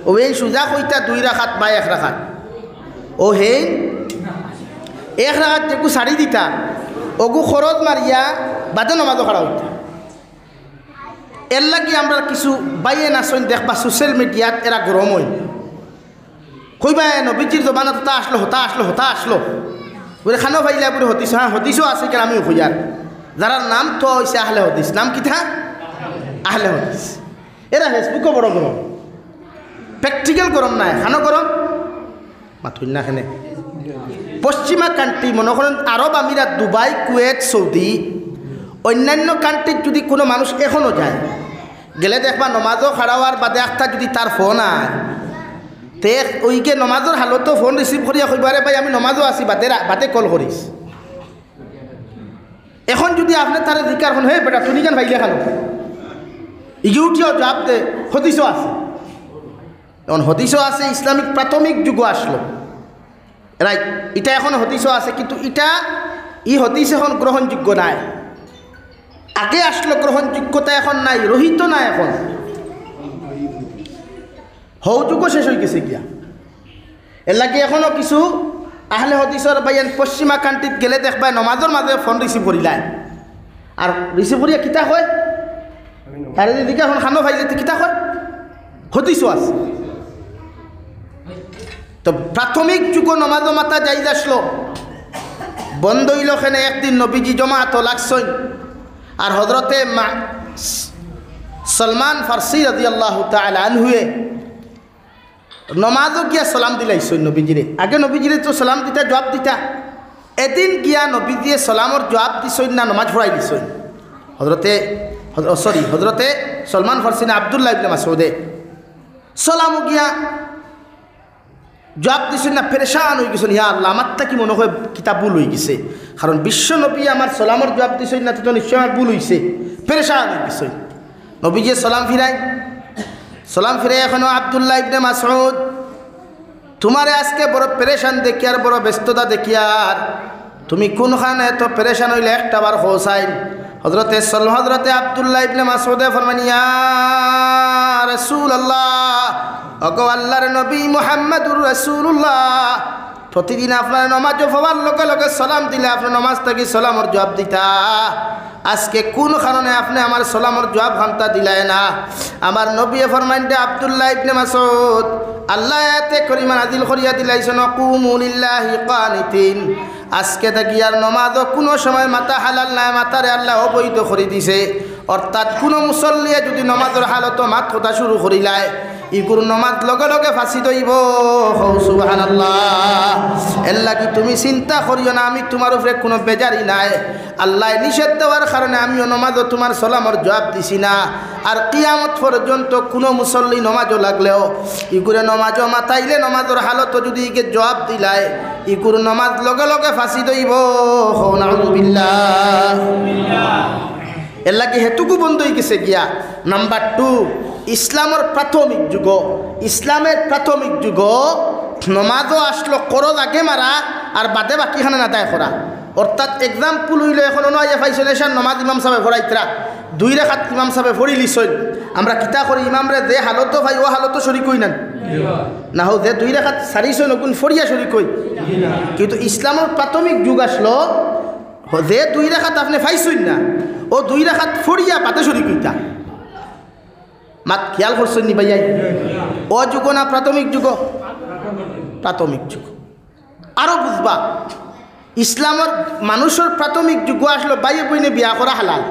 [SPEAKER 1] ও এই সুজা কইতা 2 রাকাত বা 1 রাকাত ও হে 1 রাকাত যেকু সারি দিতা ওগু খরচ মারিয়া বাদে নমাজও খাড়া হইতা। এর লাগি আমরা কিছু বাইয়ে নাচন দেখবা সোশ্যাল মিডিয়াত এরা গরম হই কইবা নবীজির জবানত হতা আসলো হতা আসলো হতা আসলো বলে খানো ভাইলা বলে হতিস। হ্যাঁ হতিসও আছে কেন আমিও খুঁজার যারা নাম তো হয়েছে আহলে হদিস নাম কি থা আহলে হদিস। এরা ফেসবুকও বড় গরম প্র্যাকটিক্যাল গরম নাই খানো গরম মাথুন না খানে পশ্চিমা কান্ট্রি মনে করেন আরব আমিরাত দুবাই কুয়েত সৌদি অন্যান্য কান্ট্রির যদি কোনো মানুষ এখনও যায় গেলে দেখবা নমাজও খাড়াওয়ার বাদে একটা যদি তার ফোন আয় তে ওইকে নমাজের হালতো ফোন রিসিভ করিয়া কইবারে ভাই আমি নমাজও আছি বাদে কল করিস। এখন যদি আপনি তারা জিকার হন হে বেটা তুমি কেন ভাইলে খানো ইউটিও জবাব দে হদিসও আছে। এখন হদিসও আছে ইসলামিক প্রাথমিক যুগ আসলো রাইট এটা এখন হদিসও আছে কিন্তু এটা ই হদিস এখন গ্রহণযোগ্য নাই। আগে আসলো গ্রহণযোগ্যতা, এখন নাই, রহিত নাই। এখন হৌযুগও শেষ হয়ে গেছে গিয়া। এর লাগে এখনও কিছু আহলে হদিসর বাইয়ান পশ্চিমা কান্ট্রিত গেলে দেখবা নমাজের মাঝে ফোন রিসিভ করিলায়, আর রিসিভ করিয়া কিতা হয় তারে দিকে এখন খানো ভাইলে কিতা হয় হদিসও আছে। তো প্রাথমিক যুগ নমাজ মাতা যাই আসলো বন্ধ হইল। খেনে একদিন নবীজি জমাত লাগছই, আর হজরতে সলমান ফার্সি রাদিয়াল্লাহু তাআলা আনহুয়ে নমাজও গিয়া সালাম দিলাইছই নবীজিরে। আগে নবীজিরে তো সালাম দিতা, জবাব দিতা। এদিন গিয়া নবীজিয়ে সালামর জবাব দিছই না, নমাজ পড়াই দিছই। হজরতে সলমান ফার্সি না আব্দুল্লাহ ইবনে মাসউদে সালামও গিয়া জবাব দিছেন না, পেরেশান হয়ে গেছেন। ইয়া আল্লাহ, আমারটা কি মনে হয় কিতাব ভুল হয়ে গেছে, কারণ বিশ্ব নবী আমার সালামর জবাব দিছেন না, তো নিশ্চয় আমার ভুল হয়েছে। পেরেশান হয়ে গেছে। নবীজি সালাম ফিরাই এখনো আব্দুল্লাহ ইবনে মাসউদ, তোমারে আজকে বড় পেরেশান দেখি আর বড় ব্যস্ততা দেখি, আর তুমি কোনখানে এত পেরেশান হইলে একটা বার হোসাইন। হজরতে আব্দুল্লাহ ইবনে মাসউদে ফরমান, ইয়া রাসূলুল্লাহ, ওগো আল্লাহর নবী মুহাম্মদুর রাসূলুল্লাহ, প্রতিদিন আপনার নামাজ পড়ার লগে লগে সালাম দিলে আপনার নামাজ থেকে সালামর জবাব দিতা, আজকে কোন কারণে আপনি আমার সালামর জবাব ঘন্টা দিলাই না? আমার নবী ফরমাইন দে আব্দুল্লাহ ইবনে মাসউদ, আল্লাহ আয়াতে করিমা নাযিল করিয়া দিলাইছেন, কুমু লিল্লাহি কানিতিন, আজকে থেকে আর নামাজও কোনো সময় মাথা হালাল নাই, মাথারে আল্লাহ অবৈধ করে দিছে। অর্থাৎ কোনো মুসল্লিয়ে যদি নামাজের হালত মাত কথা শুরু করিলায়, ইগুর নমাজ লগে লগে ফাঁসি দইব। সুবহানাল্লাহ। এর লাগি তুমি চিন্তা করিও না, আমি তোমার উপরে কোনো বেজারি নাই। আল্লাহ নিষেধ দেওয়ার কারণে আমিও নমাজও তোমার সালামর জবাব দিছি না। আর কিয়ামত পর্যন্ত কোনো মুসল্লি নমাজও লাগলেও ইগুরে নমাজও মাতাইলে নমাজের হালত যদি ইকে জবাব দিলায়, ইগুর নমাজ লগে লগে ফাঁসি দইব। নাউযুবিল্লাহ। এর লাগে হেতুকু বন্ধ হয়ে গেছে গিয়া। নাম্বার 2, ইসলামের প্রাথমিক যুগ নমাজও আসলো করজ আগে মারা আর বাদে বাকিখানে না দায় করা। অর্থাৎ এক্সাম্পল হইল এখন নয় ফাইসল এসার নমাজ ইমাম সাহেব ফরাইতরা 2 রাকাত ইমাম সাহেব ফরি লিছইল, আমরা কিতা করি ইমামরে দে হালত ভাই ও হালত শরিক হই না হোক দে 2 রাকাত সারিছই নকুন ফরিয়া শরিক হই। কিন্তু ইসলামের প্রাথমিক যুগ আসলো যে 2 রাকাত আপনি ফাইছই না, ও 2 রাকাত ফরিয়া পাতে শরিক হইতা। মাত খেয়াল করছেন নি ভাইয়াই? ও যুগ না প্রাথমিক যুগ? প্রাথমিক যুগ। আরো বুঝবা, ইসলামের মানুষের প্রাথমিক যুগ আসলো বাইয়ে বইনে বিয়া করা হালাল।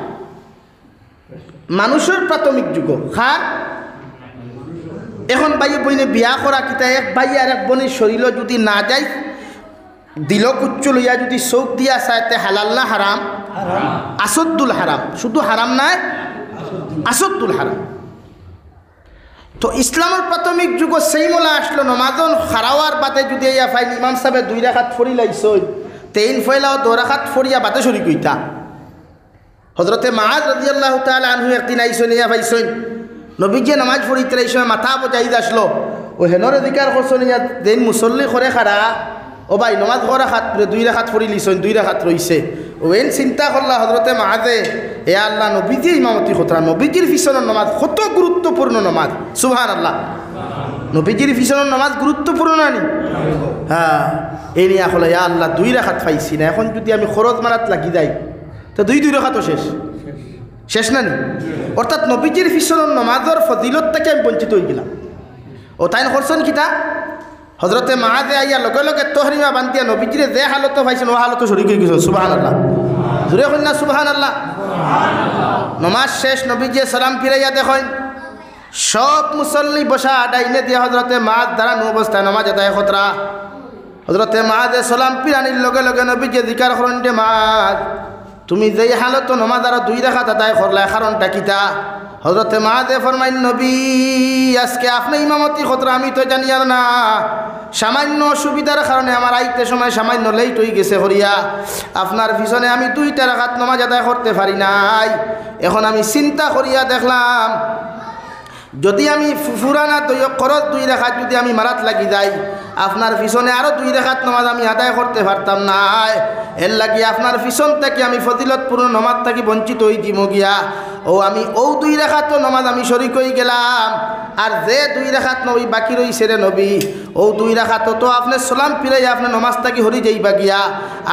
[SPEAKER 1] মানুষের প্রাথমিক যুগ খার এখন বাইয়ে বইনে বিয়া করা কিতা এক ভাই আর এক বোনের শরীর যদি না যায়, দিল কুচ্চু লইয়া যদি চৌক দিয়া চাইতে হালাল না হারাম? আসদ্দুল হারাম। শুধু হারাম নাই, আসদ্দুল হারাম। তো ইসলামের প্রাথমিক যুগ সেই মোলা আসলো নমাজন হারাওয়ার বাদে যদি ইয়া ফাইন ইমাম সাহেব 2 রাকাত ফরি লাইছই, 3 ফয়লাও 2 রাকাত ফরিয়া বাদে শরিক হইতা। হযরতে মুআয রাদিয়াল্লাহু তাআলা আনহু একদিন আইছেন ইয়া ভাইছেন নবীজি নামাজ পড়িতে এই সময় মাথা বজাই আসলো, ও হেনর অধিকার করছেন ইয়া দেন মুসল্লি করে খাড়া, ও ভাই নমাজ করা খাত 2 রাকাত ফরি লিছন, 2 রাকাত রইছে। ও এন চিন্তা করলা হযরতে মুআযে, এ আল্লাহ নবীজি ইমামতি খতরা, নবীজির পিছনের নামাজ কত গুরুত্বপূর্ণ নামাজ। সুবহানাল্লাহ। নবীজির পিছনের নামাজ গুরুত্বপূর্ণ না নি? হ্যাঁ। এই নিয়ে হলো ইয়া আল্লাহ 2 রাকাত পাইছি না, এখন যদি আমি খরচ মারাত লাগি যাই তো 2 রাকাতও শেষ না নি? অর্থাৎ নবীজির পিছনের নামাজের ফজিলত থেকে আমি বঞ্চিত হয়ে গেলাম। ও তাই করছেন কিতা? হযরতে মুআযে আইয়া লগে লগে তহরিমা বান্ধিয়া নবীজিরে যে হালত পাইছেন ও হালত শরীক হয়ে গেছেন। সুবহানাল্লাহ। জোরে কইন না সুবহানাল্লাহ। নমাজ শেষ, নবীজি সালাম ফিরাইয়া দেখেন সব মুসল্লি বসা ডাইনে দিয়ে হযরতে মুআয দাঁড়ানো অবস্থায় নামাজ আদায় খতরা। হযরতে মুআযে সালাম ফিরানির লগে লগে নবীজি জিকার করেন যে মুআয, তুমি যেই হালত নামাজ আর 2 রাকাত আদায় করলা কারণটা কিতা? হযরতে মুআযে ফরমাইন, নবী আজকে আপনি ইমামতি খতরা আমি তো জানি আর না, সামান্য অসুবিধার কারণে আমার আইতে সময় সামান্য লেট হয়ে গেছে হরিয়া, আপনার পিছনে আমি 2 রাকাত নামাজ আদায় করতে পারি নাই। এখন আমি চিন্তা করিয়া দেখলাম যদি আমি ফুরানা খরচ 2 রাকাত যদি আমি মারাত লাগি যাই আপনার পিছনে আরো 2 রাকাত নামাজ আমি আদায় করতে পারতাম না। এর লাগি আপনার পিছন থেকে আমি ফজিলতপূর্ণ নামাজ থেকে বঞ্চিত হই জিমগিয়া। ও আমি 2 রাকাত নামাজ আমি শরীক হয়ে গেলাম। আর যে 2 রাকাত নবী বাকি রইছে রে নবী, 2 রাকাত তো আপনি সালাম ফিরাই আপনি নামাজ থেকে হরি যাইবা গিয়া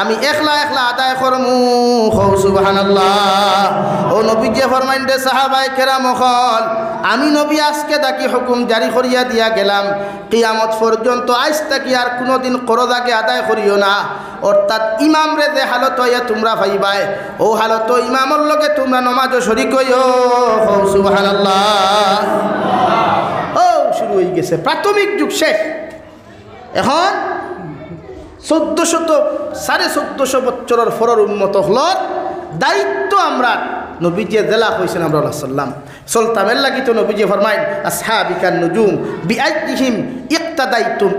[SPEAKER 1] আমি একলা একলা আদায় করমু। সুবহানাল্লাহ। ও নবী যে ফরমাইন দে সাহাবায়ে কেরাম হল, আমি নবী আজকে তাকে হুকুম জারি করিয়া দিয়া গেলাম, কিয়ামত পর্যন্ত আজ তাকি আর কোনোদিন করদাকে আদায় করিও না। অর্থাৎ ইমাম রে যে হালত হইয়া তোমরা পাইবাই, ও হালত ইমামর লগে তোমরা নামাজও শরীক হইও। সুবহানাল্লাহ। ও শুরু হয়ে গেছে, প্রাথমিক যুগ শেষ। এখন 1400 বছরের ফরর উম্মত হলর দায়িত্ব আমরা নবীজি জেলা কইছেন আমরা সাল্লাম সুলতানের লাগি তো নবীজি ফরমাইন আসহাবিকান নুজুম বিআইহিম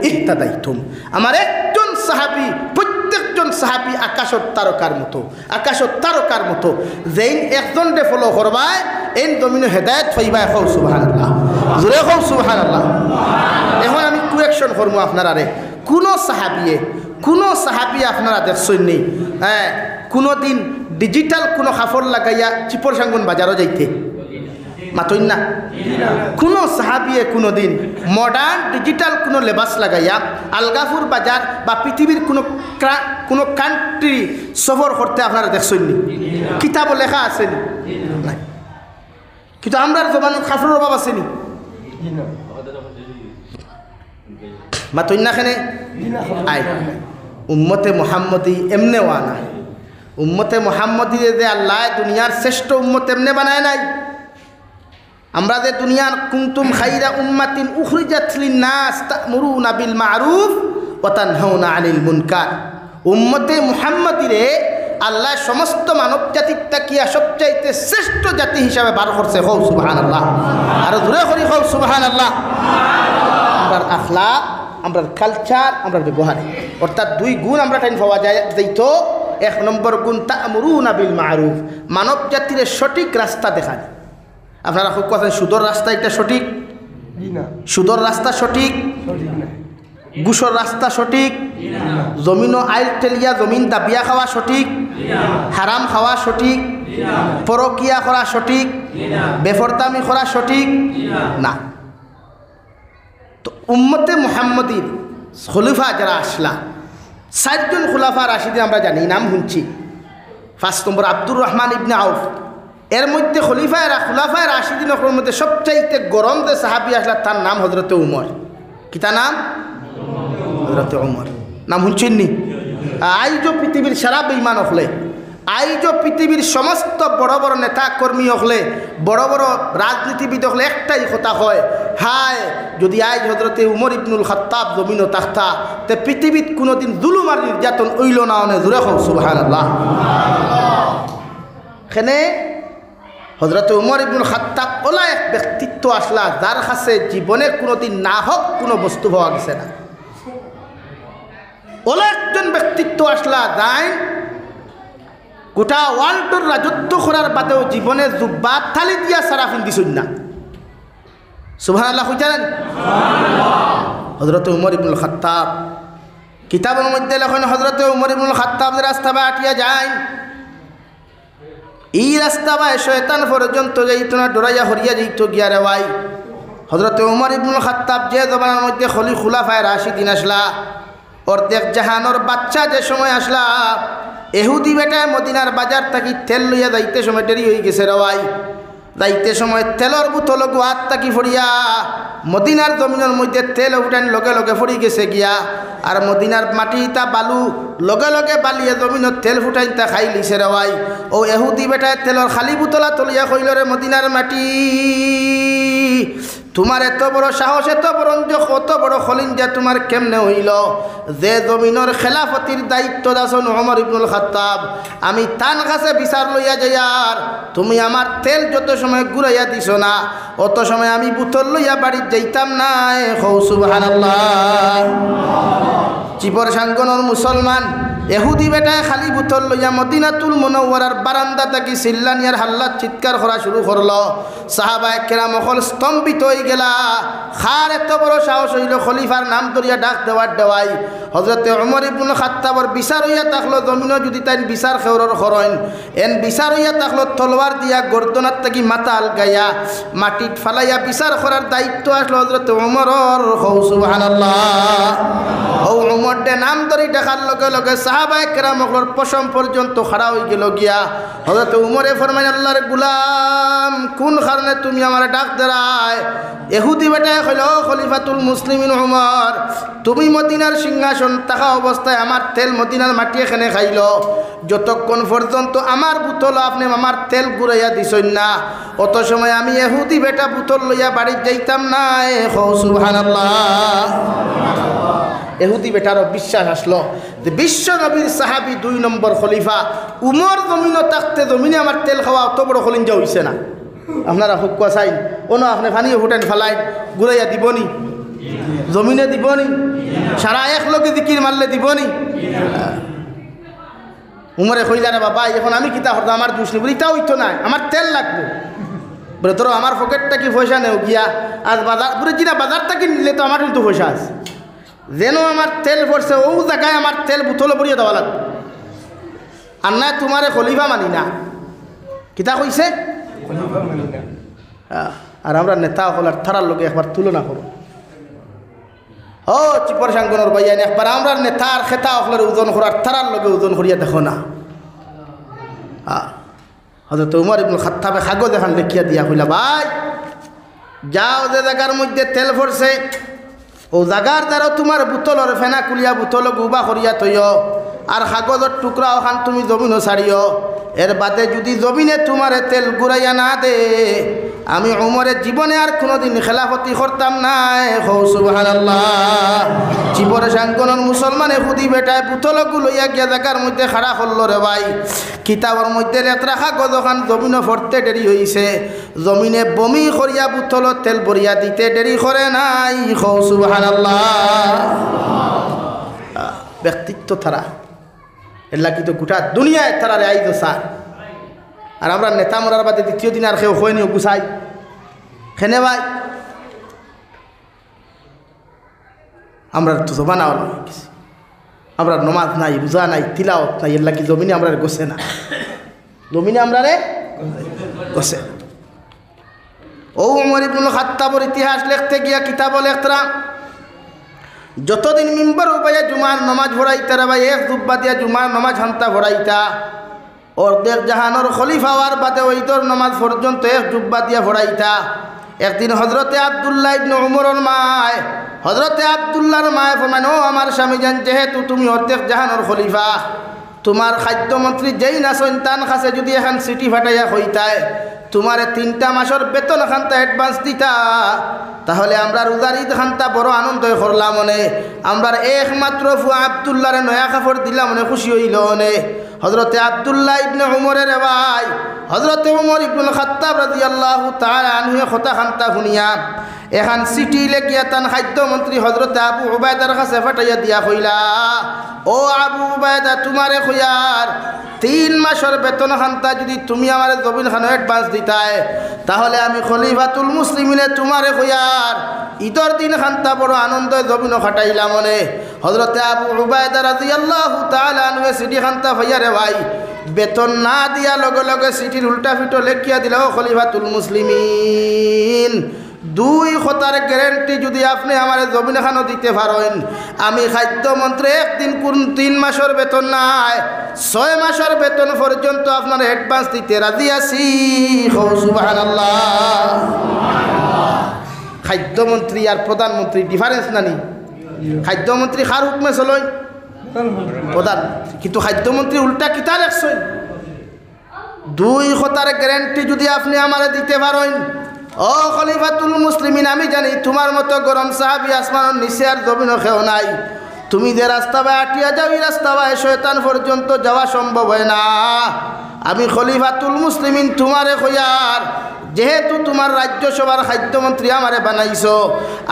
[SPEAKER 1] ইক্তাদাইতুম। আমার একজন সাহাবী, প্রত্যেকজন সাহাবী আকাশের তারকার মতো, আকাশের তারকার মতো। যেইন একজন রে ফলো করবায় এই জমিনে হেদায়েত পাইবা। এখন সুবহানাল্লাহ, জোরে এখন সুবহানাল্লাহ। এখন আমি কুয়েকশন করবো আপনারা রে, কোনো সাহাবী আপনারা দেখছেন নি হ্যাঁ কোনো দিন ডিজিটাল কোনো কাপড় লাগাইয়া চিপর সাঙ্গুন বাজারও যাইতে মাতইন না? কোনো সাহাবিয়ে কোনো দিন মডার্ন ডিজিটাল কোনো লেবাস লাগাইয়া আলগাপুর বাজার বা পৃথিবীর কোনো কান্ট্রি সফর করতে আপনারা দেখছেন নি? কিতাব লেখা আছে নি? নাই। কিন্তু আমরা জবানের কাপড়ের অভাব আছে নি? মাতইন না খানে আই উম্মতে মুহাম্মদি এমনে ওয়া না। উম্মতে মুহাম্মদি যে আল্লাহ দুনিয়ার শ্রেষ্ঠ উম্মত এমনে বানায় নাই। আমরা যে দুনিয়ার কুনতুম খাইরা উম্মাতিন উখরিজাত লিন-নাস তা'মুরুনা বিল মা'রুফ ওয়া তানহাউনা আনিল মুনকার। উম্মতে মুহাম্মদিরে আল্লাহ সমস্ত মানব জাতির তাকিয়া সবচাইতে শ্রেষ্ঠ জাতি হিসাবে বার করছে। হও সুবহানাল্লাহ। আর জোরে করি হও সুবহানাল্লাহ। আমরার আখলাক, আমরার কালচার, আমরার ব্যবহার, অর্থাৎ 2 গুণ আমরা টাইম পাওয়া যায় যাইতো। 1 নম্বর গুণ তা'মুরুনা বিল মা'রুফ, মানব জাতির সঠিক রাস্তা দেখান। আপনারা খুব কথা সুদর রাস্তা এটা সঠিক না, সুদর রাস্তা সঠিক না, ঘুষর রাস্তা সঠিক, জমিনও আইল টেলিয়া জমিন দাবিয়া খাওয়া সঠিক, হারাম খাওয়া সঠিক, পরকিয়া করা সঠিক, বেফরদামি করা সঠিক না। তো উম্মতে মুহাম্মদীর খলিফা যারা আসলা, 4 জন খুলাফা রাশিদিন আমরা জানি, নাম শুনছি। 5 নম্বর আব্দুর রহমান ইবনে আউফ। এর মধ্যে খুলাফায় রাশিদিনের মধ্যে সবচাইতে গরম যে সাহাবী আসলা তার নাম হযরতে উমর। কি তার নাম? হযরতে উমর। নাম শুনছেন নি? আইজও পৃথিবীর সারা বেঈমান হলে, আইজও পৃথিবীর সমস্ত বড় বড় নেতা কর্মী হলে, বড় বড় রাজনীতিবিদ হলে একটাই কথা হয়, হায় যদি আইজ হযরতে উমর ইবনুল খাত্তাব জমিন তাখতা তে পৃথিবীত কোনোদিন জুলুম আর নির্যাতন হইল না। অনে জোরে কও সুবহানাল্লাহ। এখানে হযরতে উমর ইবনুল খাত্তাব ওলা এক ব্যক্তিত্ব আসলা যার কাছে জীবনে কোনোদিন না হোক কোনো বস্তু পাওয়া গেছে না। ওলা একজন ব্যক্তিত্ব আসলা যাই গোটা ওয়ার্ল্ডের রাজত্ব করার বাদেও জীবনে জুব্বা থালি দিয়া সারা ফিন্দিছুন না। সুবহানাল্লাহ কইতেন হযরতে উমর ইবনুল খাত্তাব। কিতাবের মধ্যে লেখেন হযরতে উমর ইবনুল খাত্তাব রাস্তা বা আটিয়া যায়, এই রাস্তা বা শয়তান পর্যন্ত যাইত না, ডরাইয়া হরিয়া যাইত গিয়া রে ভাই। হযরতে উমর ইবনুল খাত্তাব যে জমানার মধ্যে খুলাফায়ে রাশিদিন আসলা, অর্ধেক জাহানোর বাচ্চা যে সময় আসলা, এহুদি বেটায় মদিনার বাজার থাকি তেল লইয়া যাইতে সময় দেরি হয়ে গেছে রে ভাই। যাইতে সময় তেলর বোতল গুয়াত থাকি ফরিয়া মদিনার জমিনের মধ্যে তেল উঠান লগে লগে ফরি গেছে গিয়া। আর মদিনার মাটিটা বালু লগে লগে বালিয়ে জমিনের তেল ফুটাইতা খাই লিছে রে ভাই। ও এহুদি বেটায় তেলর খালি বোতলা তলিয়া কইল রে মদিনার মাটি, তোমার এত বড় সাহস, এত বড় কত বড় খলিঞ্জা তোমার কেমনে হইল? যে জমিনের খেলাফতির দায়িত্ব দাসন ওমর ইবনুল খাত্তাব, আমি তান কাছে বিচার লইয়া যাইয়ার তুমি আমার তেল যত সময় ঘুরাইয়া দিছ না, অত সময় আমি বোতল লইয়া বাড়ির যাইতাম না। হৌ সুবহানাল্লাহ। চিপর সাঙ্গনের মুসলমান এহুদি বেটায় খালি বোতল লইয়া মদিনাতুল মুনাওয়ারার বারান্দা থাকি চিল্লানিয়ার হাল্লাত চিৎকার করা শুরু করলো। সাহাবায়ে কেরাম সকল স্তম্ভিত হয়ে গেলা। খার এত বড় সাহস হইল খলিফার নাম ধরিয়া ডাক দেওয়াই। হযরতে ওমর ইবনুল খাত্তাবর বিচার হইয়া থাকলো জমিনও যদি তাই বিচার খেউরর খরইন এন বিচার হইয়া থাকলো তলোয়ার দিয়া গর্দনার থাকি মাথা আলগাইয়া মাটিত ফালাইয়া বিচার করার দায়িত্ব আসলো হযরতে ওমরর। সুবহানাল্লাহ। ও ওমর দে নাম ধরি দেখার লগে লগে সাহাবায়ে কেরাম সকলের পশম পর্যন্ত খাড়া হয়ে গেল গিয়া। হযরতে ওমরে ফরমায় আল্লাহর গোলাম কোন কারণে তুমি আমার ডাক দেরায়? এহুদি বেটায় কইল খলিফাতুল মুসলিমিন ওমর তুমি মদিনার সিংহাসন থাকা অবস্থায় আমার তেল মদিনার মাটি এখানে খাইল যতক্ষণ পর্যন্ত আমার বোতল আপনি আমার তেল ঘুরাইয়া দিছেন না অত সময় আমি এহুদি বেটা বোতল লইয়া বাড়ি যাইতাম না। সুবহানাল্লাহ। এহুদি বেটারও বিশ্বাস আসলো যে বিশ্ব নবীর সাহাবি 2 নম্বর খলিফা উমর জমিনও থাকতে জমিনে আমার তেল খাওয়া অত বড় খলিঞ্জা হইছে না। আপনারা হুকুয়া চাইন কোনো আপনি পানিও ফুটেন ফেলাই ঘুরাইয়া দিবনি? জমিনে দিবনি? সারা এক লোকে দিকির মারলে দিবনি? উমরে কইলা রে বাবা এখন আমি কিতা করতাম আমার দুষ নিব ইটা হইতো না আমার তেল লাগবে বলে ধরো আমার পকেটটা কি পয়সা নেও গিয়া আজ বাজার পুরো কিনা বাজারটা কি নিলে তো আমার কিন্তু পয়সা আছে যেন আমার তেল পড়ছে ও জায়গায় আমার তেল বোতলে পড়িয়ে দেওয়া লাগবে আর না তোমারে খলিফা মানি না কিতা কইছে আর আমরা নেতা হলার থারার লোকে একবার তুলনা করো ও চিপর সাঙ্গনের বাইয়ানি একবার আমরা নেতার খেতা হলের ওজন করার থারার লোকে ওজন করিয়া দেখো না। হযরত ওমর ইবনুল খাত্তাবে কাগজ এখান লিখিয়া দিয়া কইলা ভাই যাও যে জায়গার মধ্যে তেল পড়ছে ও জায়গার দ্বারা তোমার বোতলর ফেনা কুলিয়া বোতল গুবা করিয়া তৈয় আর কাগজের টুকরা ওখান তুমি জমিনও ছাড়িও এর বাদে যদি জমিনে তোমার তেল ঘুরাইয়া না দে আমি উমরের জীবনে আর কোনোদিন খেলাফতি করতাম না। সুবহানাল্লাহ। জীবনে সাঙ্গনের মুসলমান এহুদি বেটায় বোতলগুলো লইয়া গিয়া জায়গার মধ্যে খাড়া করলো রে ভাই কিতাবের মধ্যে লেত্রা কাগজ ওখান জমিনে ভরতে দেরি হয়েছে জমিনে বমি করিয়া বোতল তেল ভরিয়া দিতে দেরি করে নাই। সুবহানাল্লাহ। ব্যক্তিত্ব তারা এর লাগি তো গোটা দুনিয়ায় তারা আইজ স্যার আর আমরা নেতা মরার বাদে দ্বিতীয় দিন আর কেউ হয়নিও গুছাই খেনে ভাই আমরা তো জবানা আমরা নমাজ নাই রোজা নাই তিলাওয়াত নাই এর লাগি জমিনে আমরা গোছে না জমিনে আমরা রে গোছে। ও ওমর ইবনুল খাত্তাবের ইতিহাস লিখতে গিয়া কিতাব লেখতরা যতদিন মিম্বর উপায়ে জুমার নমাজ ভরাইতা রে ভাই এক জুব্বা দিয়া জুমার নমাজ হান্তা ভরাইতা অর্ধেক জাহানোর খলিফা হওয়ার বাদে ওইদর নমাজ পর্যন্ত এক জুব্বা দিয়া ভরাইতা। একদিন হজরতে আব্দুল্লাহ ইবনে উমরের মায় হজরতে আব্দুল্লাহর মায় ফরমান ও আমার স্বামী জান যেহেতু তুমি অর্ধেক জাহানোর খলিফা তোমার খাদ্যমন্ত্রী যেই না সন্তান কাছে যদি এখন সিটি ফাটাইয়া হইতায় তোমার 3টা মাসের বেতন খান্তা অ্যাডভান্স দিতা তাহলে আমরা রোজার ঈদ খান্তা বড় আনন্দ করলাম মনে আমরা একমাত্র ফুয়া আব্দুল্লাহরে নয়া কাপড় দিলাম মনে খুশি হইল মনে। হজরতে আব্দুল্লাহ ইবনে উমরের ভাই হজরতে উমর ইবনুল খাত্তাব রাদিয়াল্লাহু তাআলা আনহু কথা খান্তা শুনিয়া এখন সিটি লেখিয়া তান খাদ্যমন্ত্রী হজরতে আবু উবায়দার কাছে ফাটাইয়া দিয়া কইলা ও আবু উবায়দা তোমারে কইয়ার 3 মাসের বেতন খান্তা যদি তুমি আমার জমিন খানো অ্যাডভান্স দিতায় তাহলে আমি খলিফাতুল মুসলিমিনে তোমারে কইয়ার ঈদের দিন খান্তা বড় আনন্দ জমিন খাটাইলাম মনে। হজরতে আবু উবায়দা রাদিয়াল্লাহু তাআলা আনহু সিটি খান্তা ভাইয়ারে ভাই বেতন না দিয়া লগে লগে সিটির উল্টা ফিটো লেখিয়া দিল খলিফাতুল মুসলিমিন 2 খতার গ্যারেন্টি যদি আপনি আমার জমিন খানো দিতে পারেন আমি খাদ্যমন্ত্রী একদিন কোন 3 মাসের বেতন নাই 6 মাসের বেতন পর্যন্ত আপনার অ্যাডভান্স দিতে রাজি আছি। সুবহানাল্লাহ। খাদ্যমন্ত্রী আর প্রধানমন্ত্রী ডিফারেন্স নানি খাদ্যমন্ত্রী কার হুকমে চলই প্রধান কিন্তু খাদ্যমন্ত্রী উল্টা কিতা লেখছেন 2 খতার গ্যারেন্টি যদি আপনি আমার দিতে পারেন ও খলিফাতুল মুসলিমিন আমি জানি তোমার মতো গরম সাহাবী আসমানের নিচে আর জমিন খেও নাই তুমি যে রাস্তা বাই আটিয়া যাও এই রাস্তা বাই শয়তান পর্যন্ত যাওয়া সম্ভব হয় না আমি খলিফাতুল মুসলিমিন তোমারে কইয়ার যেহেতু তোমার রাজ্যসভার খাদ্যমন্ত্রী আমারে বানাইছো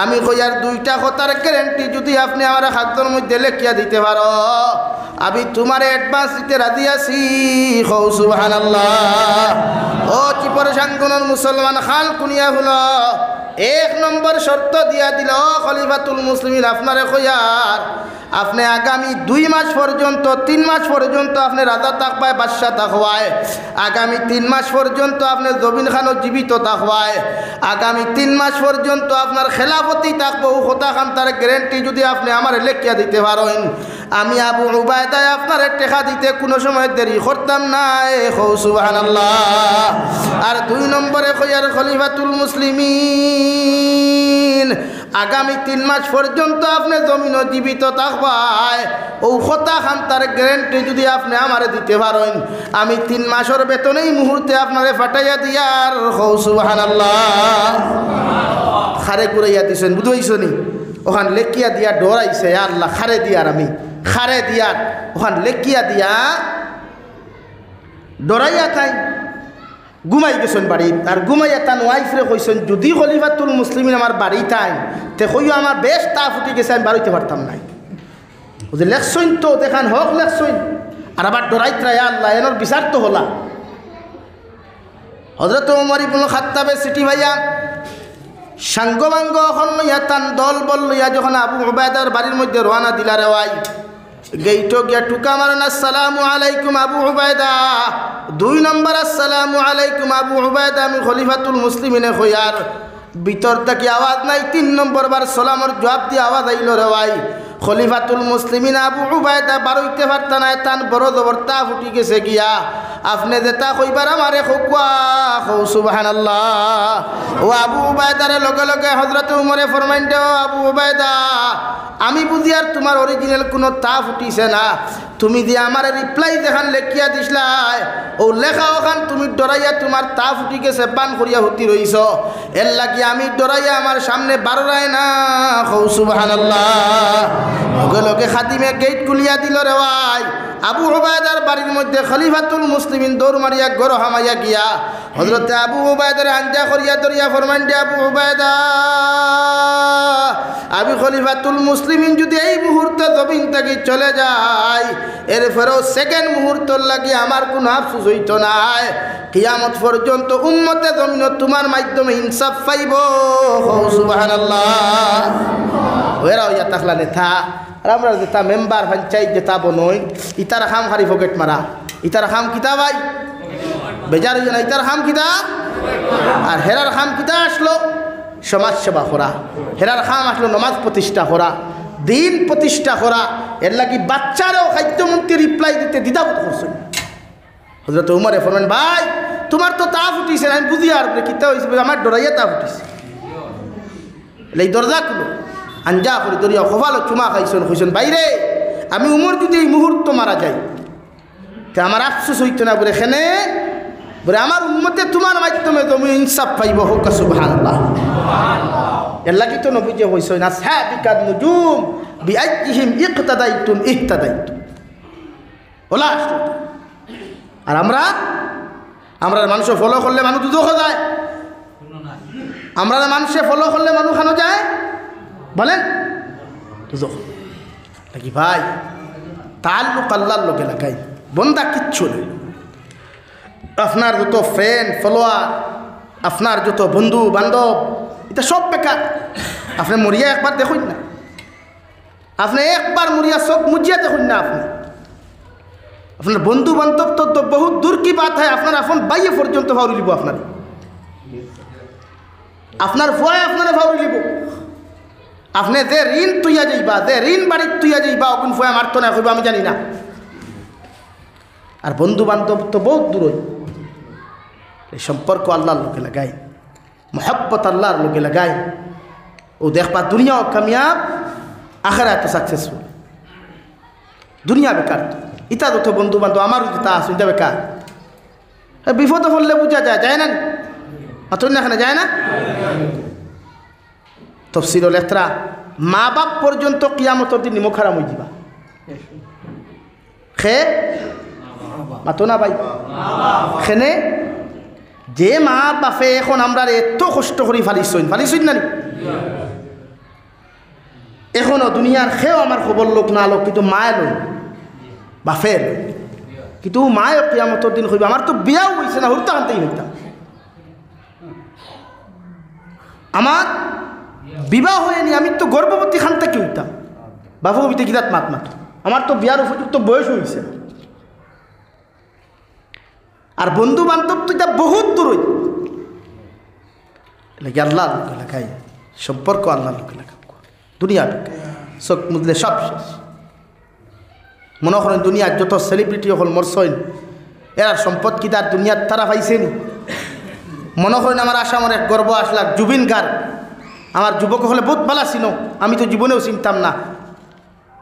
[SPEAKER 1] আমি কইয়ার দুইটা কথার গ্যারান্টি যদি আপনি আমার খাদ্যর মধ্যে লেখিয়া দিতে পারো আমি তোমারে অ্যাডভান্স দিতে রাজি আছি কও সুবহানাল্লাহ। ও চিপর সাঙ্গনের মুসলমান খাল কুনিয়া হলো এক নম্বর শর্ত দিয়া দিল খলিফাতুল মুসলিমিন আপনারে কইয়ার আপনি আগামী 2 মাস পর্যন্ত 3 মাস পর্যন্ত আপনি রাজা থাকবায় বাদশাহ থাকবায় আগামী 3 মাস পর্যন্ত আপনি জবিন খানও জীবিত থাকবায় আগামী 3 মাস পর্যন্ত আপনার খেলাফতি থাকবো ও কথা খান তার গ্যারান্টি যদি আপনি আমার লেখিয়া দিতে পারেন আমি আবু উবায়দায় আপনার টেকা দিতে কোনো সময় দেরি করতাম না সুবহানাল্লাহ। আর 2 নম্বরে কইয়ার খলিফাতুল মুসলিমিন আগামী 3 মাস পর্যন্ত আপনি জমিনও জীবিত থাকবায় ও কথা খান তার গ্যারান্টি যদি আপনি আমারে দিতে পারেন আমি 3 মাসের বেতনেই মুহূর্তে আপনারে ফাটাইয়া দিয়ার সুবহানাল্লাহ। খারে কুড়াইয়া দিছেন বুঝাইছো নি ওখান লেখিয়া দিয়া ডরাইছে আল্লাহ খারে দিয়ার আমি খারে দিয়ার ওখান লেখিয়া দিয়া ডরাইয়া তাই ঘুমাই গেছেন বাড়ি আর ঘুমাইয়া তান ওয়াইফরে কইছেন যদি খলিফাতুল মুসলিমিন আমার বাড়ি তাই তে কইও আমার বেশ তা ফুটি গেছে আমি বাড়িতে পারতাম নাই যে লেখছইন তো দেখান হোক লেখছইন আর আবার ডরাইত্রাই আল্লাহ এনর বিচার তো হলা হযরত ওমর ইবনে খাত্তাবে সিটি ভাইয়া সাঙ্গবাঙ্গ এখন লইয়া তান দল বল লইয়া যখন আবু উবায়দার বাড়ির মধ্যে রওনা দিলা রে ওয়াই গেইটো গিয়া টুকা মারেন আসসালামু আলাইকুম আবু উবায়দা 2 নম্বর আসসালামু আলাইকুম আবু উবায়দা আমি খলিফাতুল মুসলিমিনে কইয়ার ভিতর থেকে আওয়াজ নাই 3 নম্বর বার সালামের জবাব দিয়ে আওয়াজ আইল রে ভাই খলিফাতুল মুসলিমিন আবু উবায়দা বারইতে পারতা না তান বড় জবরতা ফুটি গেছে গিয়া আপনি যেটা কইবার আমারে খোকুয়া কও সুবহানাল্লাহ। ও আবু উবায়দার লগে লগে হযরত উমরে ফরমাইন দেও আবু উবায়দা আমি বুঝি আর তোমার অরিজিনাল কোনো তা ফুটিছে না তুমি যে আমার রিপ্লাই দেখান লেখিয়া দিছলাই ও লেখা ওখান তুমি ডরাইয়া তোমার তা ফুটি গেছে পান করিয়া হুতি রইছ এর লাগি আমি ডরাইয়া আমার সামনে বাররায় না কও সুবহানাল্লাহ। লগে লগে খাদিমে গেট খুলিয়া দিল রে ভাই আবু উবায়দার বাড়ির মধ্যে খলিফাতুল মুসলিমিন দৌড় মারিয়া ঘর হামাইয়া গিয়া হযরতে আবু উবায়দার আঞ্জা করিয়া দরিয়া ফরমান দে আবু উবায়দা আমি খলিফাতুল মুসলিমিন যদি এই মুহূর্তে জমিন থেকে চলে যায় এরপরেও সেকেন্ড মুহূর্তর লাগি আমার কোনো আফসোস হইত নাই কিয়ামত পর্যন্ত উম্মতে জমিন তোমার মাধ্যমে ইনসাফ পাইব সুবহানাল্লাহ। ওরা হইয়া তাকলা নেতা আর আমরা যেটা মেম্বার পঞ্চায়েত যেটা বনই ইতার খাম খারি পকেট মারা ইতার খাম কিতা ভাই বেজার হইয়া না ইতার খাম কিতা আর হেরার খাম কিতা আসলো সমাজ সেবা করা হেরার খাম আসলো নমাজ প্রতিষ্ঠা করা দিন প্রতিষ্ঠা করা এর লাগি বাচ্চারাও খাদ্যমন্ত্রী রিপ্লাই দিতে দ্বিধাবোধ করছেন হযরত উমরে ফরমান ভাই তোমার তো তা ফুটিছে আমি বুঝি আর কিতা হয়েছে আমার ডরাইয়া তা ফুটিছে এই দরজা খুলো আঞ্জা করে দরিয়া খোফালো চুমা খাইছেন কইছেন বাইরে আমি উমর যদি এই মুহূর্ত মারা যাই তে আমার আফসোস হইতো না বলে এখানে বলে আমার উম্মতে তোমার মাধ্যমে তুমি ইনসাফ পাইব হোক সুবহানাল্লাহ। এর লাগি তো নবী যে হইছে না সাবিকাত নুজুম বিআইহিম ইকতাদাইতুম ইহতাদাইতুম ওলা আর আমরা মানুষ ফলো করলে মানুষ দুধ যায় আমরা মানুষে ফলো করলে মানুষ খানো যায় বলেন দুধ নাকি ভাই তাল্লুক আল্লাহর লোকে লাগাই বন্দা কিচ্ছু নেই আপনার যত ফ্রেন্ড ফলোয়ার আপনার যত বন্ধু বান্ধব এটা সব বেকার আপনি মরিয়া একবার দেখুন না আপনি একবার মরিয়া সব মুজিয়া দেখুন না আপনার বন্ধু বান্ধব তো বহুত দূর কি বাত হয় আপনার আপন বাইয়ে পর্যন্ত ভাউরি লিব আপনার ভয় আপনারা ভাউরি লিব আপনি যে ঋণ তুইয়া যাইবা যে ঋণ বাড়ি তুইয়া যাইবা অগুন ভয় মারতো না কইবা আমি জানি না আর বন্ধু বান্ধব তো বহুত দূর এই সম্পর্ক আল্লাহর লোকে লাগাই মোহাব্বত আল্লাহর লোকে লাগাই ও দেখবা দুনিয়াও কামিয়াব আখিরাত সাকসেসফুল দুনিয়া বেকার ইতা তো বন্ধু বান্ধব আমারও তা আছে এটা বেকার বিপদে পড়লে বোঝা যায় না মাত্র না এখানে যায় না তফসির লেখরা মা বাপ পর্যন্ত কিয়ামতের দিন নিমখ হারাম হয়ে যাবা খে মাতো না ভাই এখানে যে মা বাপে এখন আমরা এত কষ্ট করি ফালিছইন না এখনো দুনিয়ার খেয়েও আমার খবর লোক না লোক কিন্তু মায়ে লই বাপে লই কিন্তু মায়ে কিয়ামতের দিন কইবে আমার তো বিয়াও হইছে না হুরতা আনতেই হইতাম আমার বিবাহ হয়নি আমি তো গর্ভবতী খান থেকে হইতাম বাবু কবিতে গিরাত মাত আমার তো বিয়ার উপযুক্ত বয়স হয়েছে আর বন্ধু বান্ধব তো এটা বহুত দূর লাগে আল্লাহ লোক এলাকায় সম্পর্ক আল্লাহ লোক এলাকা দুনিয়া চোখ মুদলে সব শেষ মনে করেন দুনিয়ার যত সেলিব্রিটি হল মরসইন এর সম্পদ কি তার দুনিয়ার তারা পাইছেনি মনে করেন আমার আসামের এক গর্ব আসলাক জুবিন গার্গ আমার যুবক হলে বহুত ভালো ছিল আমি তো জীবনেও চিনতাম না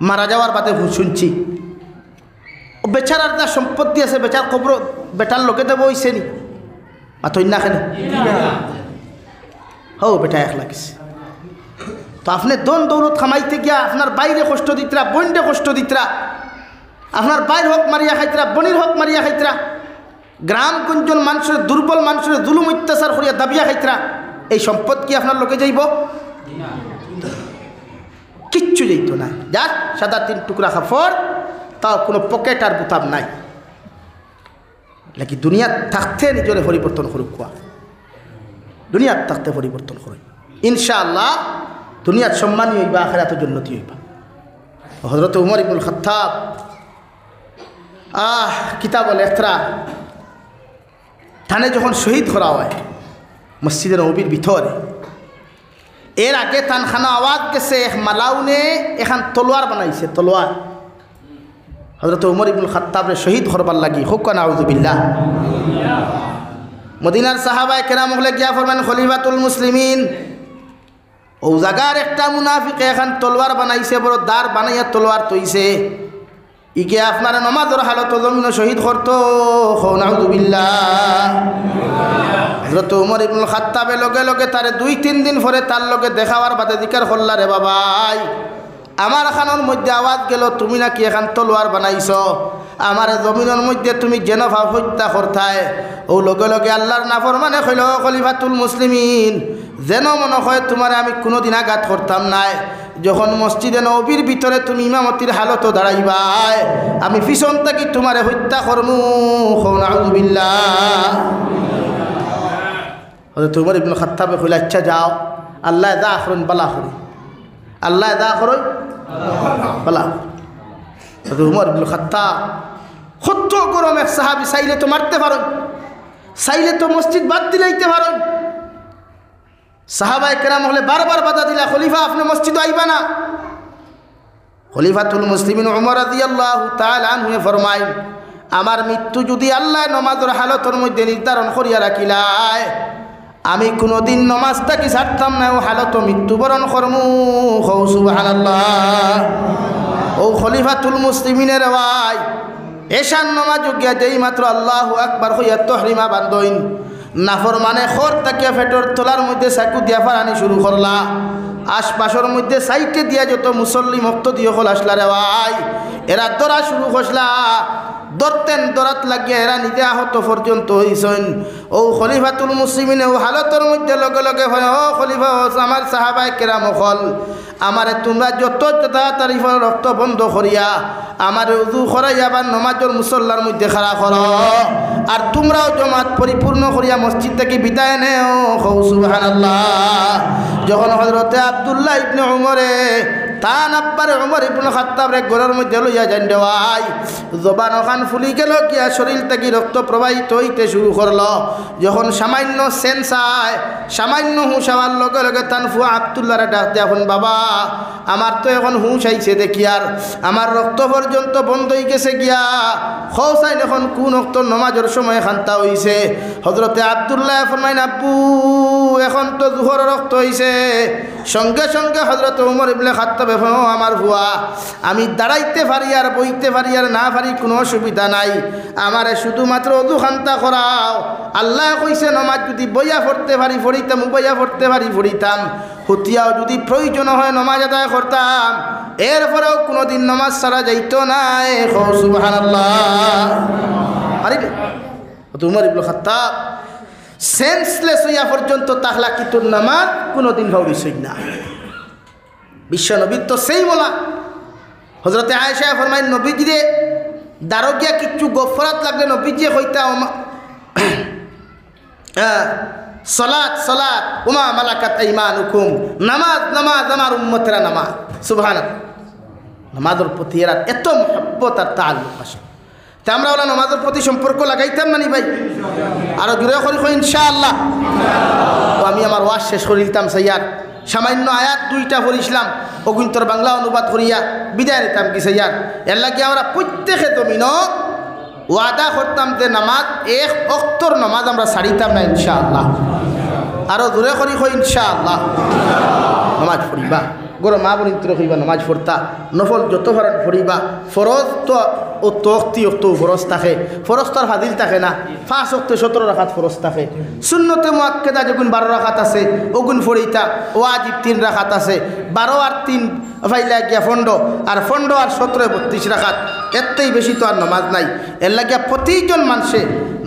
[SPEAKER 1] মারা যাওয়ার বাদে শুনছি ও বেচারার তার সম্পত্তি আছে বেচার কবর বেটার লোকে দেবো হইছেনি মাথই না খেলে হো বেটা এক লাগিছে তো আপনি দন দৌলত খামাইতে গিয়া আপনার বাইরে কষ্ট দিতরা বইনটা কষ্ট দিতরা আপনার বাইর হক মারিয়া খাইতরা বনির হক মারিয়া খাইতরা গ্রাম কুঞ্জন মানুষের দুর্বল মানুষের জুলুম অত্যাচার করিয়া দাবিয়া খাইতরা এই সম্পদ কি আপনার লোকে যাইব কিচ্ছু যাইত না যা সাদা 3 টুকরা কাপড় তাও কোনো পকেট আর বুতাম নাই নাকি দুনিয়া থাকতে নিজরে পরিবর্তন করুক কোয়া দুনিয়ার থাকতে পরিবর্তন করুক ইনশাআল্লাহ দুনিয়ার সম্মানী হইবা আখিরাতের জন্নতি হইবা হযরত উমর ইবনুল খাত্তাব কিতাবুল ইখতিরা থানে যখন শহীদ করা হয় মসজিদের নববীর ভিতরে এর আগে তানখানা আওয়াজ গেছে এক মালাউনে এখান তলোয়ার বানাইছে তলোয়ার হযরত উমর ইবনুল খাত্তাবরে শহীদ করবার লাগি হুক নাউযুবিল্লাহ মদিনার সাহাবায়ে কেরাম হলে গিয়া ফরমান খলিফাতুল মুসলিমিন ও জায়গার একটা মুনাফিকে এখন তলোয়ার বানাইছে বড় দার বানাইয়া তলোয়ার তৈছে ইকে আপনার নমাজের হালত জমিন শহীদ করতো নাউযুবিল্লাহ হযরত উমর ইবনুল খাত্তাবের লগে লগে তারে 2-3 দিন পরে তার লগে দেখাওয়ার বাদে জিকার করলা রে বাবাই আমার খানোর মধ্যে আওয়াজ গেল তুমি নাকি এখন তলোয়ার বানাইছ আমার জমিনের মধ্যে তুমি যেন হত্যা করতায় ও লগে লগে আল্লাহর নাফরমানে কইল খলিফাতুল মুসলিমিন যেন মনে হয় তোমার আমি কোনোদিন আঘাত করতাম নাই যখন মসজিদে নববীর ভিতরে তুমি ইমামতির হালত দাঁড়াইবাই আমি পিছন থেকে তোমারে হত্যা করমু নাউযুবিল্লাহ হযরত উমর ইবনে খাত্তাবে কইল আচ্ছা যাও আল্লাহ দা আখরুন বালা করি আল্লাহ দা করই বালা হযরত উমর ইবনে খাত্তাব কত গরম এক সাহাবী চাইলে তো মারতে পারেন চাইলে তো মসজিদ বাদ দিলাইতে পারেন সাহাবায়ে কেরাম হলে বারবার বাধা দিলা খলিফা আপনি মসজিদে আইবা না খলিফাতুল মুসলিমিন উমর রাদিয়াল্লাহু তাআলা আনহু ফরমায় আমার মৃত্যু যদি আল্লাহ নামাজের হালতের মধ্যে নির্ধারণ করিয়া রাখিলায় আমি কোনোদিন নামাজটাকে ছাড়তাম না ও হালত মৃত্যুবরণ করমু সুবহানাল্লাহ ও খলিফাতুল মুসলিমিনের ভাই এশার নামাজ গিয়া যেই মাত্র আল্লাহু আকবার হইয়া তহরিমা বান্দইন নাফরমানে খর তাকিয়া ফেটর তোলার মধ্যে চাকু দিয়া ফারানি শুরু করলা আশপাশের মধ্যে সাইটে দিয়া যত মুসল্লি মুক্ত দিয়ে হল আসলা রে ভাই এরা দরা শুরু করলা দরতেন দরাত লাগিয়া এরা নিজে আহত পর্যন্ত হইছেন ও খলিফাতুল মুসলিমিনে ও হালতের মধ্যে লগে লগে হয় ও খলিফা আমার সাহাবায়ে কেরাম হল আমারে তোমরা যত তাড়াতাড়ি রক্ত বন্ধ করিয়া আমার উযু করাইয়া বা নমাজের মুসল্লার মধ্যে খাড়া করো আর তোমরাও জমাত পরিপূর্ণ করিয়া মসজিদ থেকে বিদায় নেও সুবহানাল্লাহ যখন হযরতে আব্দুল্লাহ ইবনে উমরে তান আব্বারে উমর ইবনে খাত্তাবরে ঘরের মধ্যে লইয়া যান দেওয়াই জবান ওখান ফুলি গেল গিয়া শরীর থেকে রক্ত প্রবাহিত হইতে শুরু করলো যখন সামান্য সেন্সায় সামান্য হুঁশ হওয়ার লগে লগে তান ফুয়া আব্দুল্লাহরে ডাক দিয়ে এখন বাবা আমার তো এখন হুঁশ আইছে দেখি আর আমার রক্ত পর্যন্ত বন্ধ হয়ে গেছে গিয়া খৌসাইন এখন কোন রক্ত নমাজের সময় খান্তা হইছে হযরতে আব্দুল্লাহ ফরমাইন আব্বু এখন তো জোহর রক্ত হইছে সঙ্গে সঙ্গে হযরত উমর ইবনে খাত্তাব আমার ভুয়া আমি দাঁড়াইতে পারি আর বইতে পারি আর না পারি কোনো অসুবিধা নাই আমারে শুধুমাত্র ওযু খান্তা করাও আল্লাহ কইছে নামাজ যদি বইয়া পড়তে পারি পড়িতাম বইয়া পড়তে পারি পড়িতাম হুতিয়াও যদি প্রয়োজন হয় নামাজ আদায় করতাম এরপরেও কোনোদিন নামাজ ছাড়া যাইতো না সুবহানাল্লাহ পারিলে উমর ইবনে খাত্তাব সেন্সলেস হইয়া পর্যন্ত তাহলা কিতুর নামাজ কোনোদিন ভাউরিছই না। বিশ্ব নবীর তো সেই বলা হজরতে আয়েশা ফরমায় নবীজিরে দারগিয়া কিচ্ছু গফরাত লাগলে নবীজি হইতা সলাত সলাত উমা মালাকাত আইমানুকুম, নামাজ নামাজ আমার উম্মতেরা নামাজ। সুবহানাল্লাহ, নামাজের প্রতি এরা এত মহব্বত আর তাআল্লুক আছে। তা আমরা ওলা নামাজের প্রতি সম্পর্ক লাগাইতাম না নি ভাই? আরো জোরে করি ইনশাআল্লাহ। তো আমি আমার ওয়াজ শেষ করে দিতাম সাইয়ার সামান্য আয়াত দুইটা পড়িছিলাম অগুন্তর বাংলা অনুবাদ করিয়া বিদায় নিতাম কি সাইয়ার। এর লাগে আমরা প্রত্যেকে জমিন ওয়াদা করতাম যে নামাজ এক অক্তর নামাজ আমরা ছাড়িতাম না ইনশাআল্লাহ। আরো জোরে করি ইনশাআল্লাহ। নামাজ পড়িবা গরো মা বোন হইবা, নামাজ পড়তা নফল যত ভারত পড়িবা। ফরজ তো ও তক্তি অক্ত ফরজ থাকে, ফরজ তার হাদিল থাকে না। 5 অক্ত 17 রাকাত ফরজ থাকে। সুন্নতে মুআক্কাদা যখন 12 রাকাত আছে ওগুন ফড়িতা। ওয়াজিব 3 রাকাত আছে। 12 আর 3 ফাইলা গিয়া 15 আর 15 আর 17 32 রাকাত। এতেই বেশি তো আর নামাজ নাই। এর লাগিয়া প্রতিজন মানুষে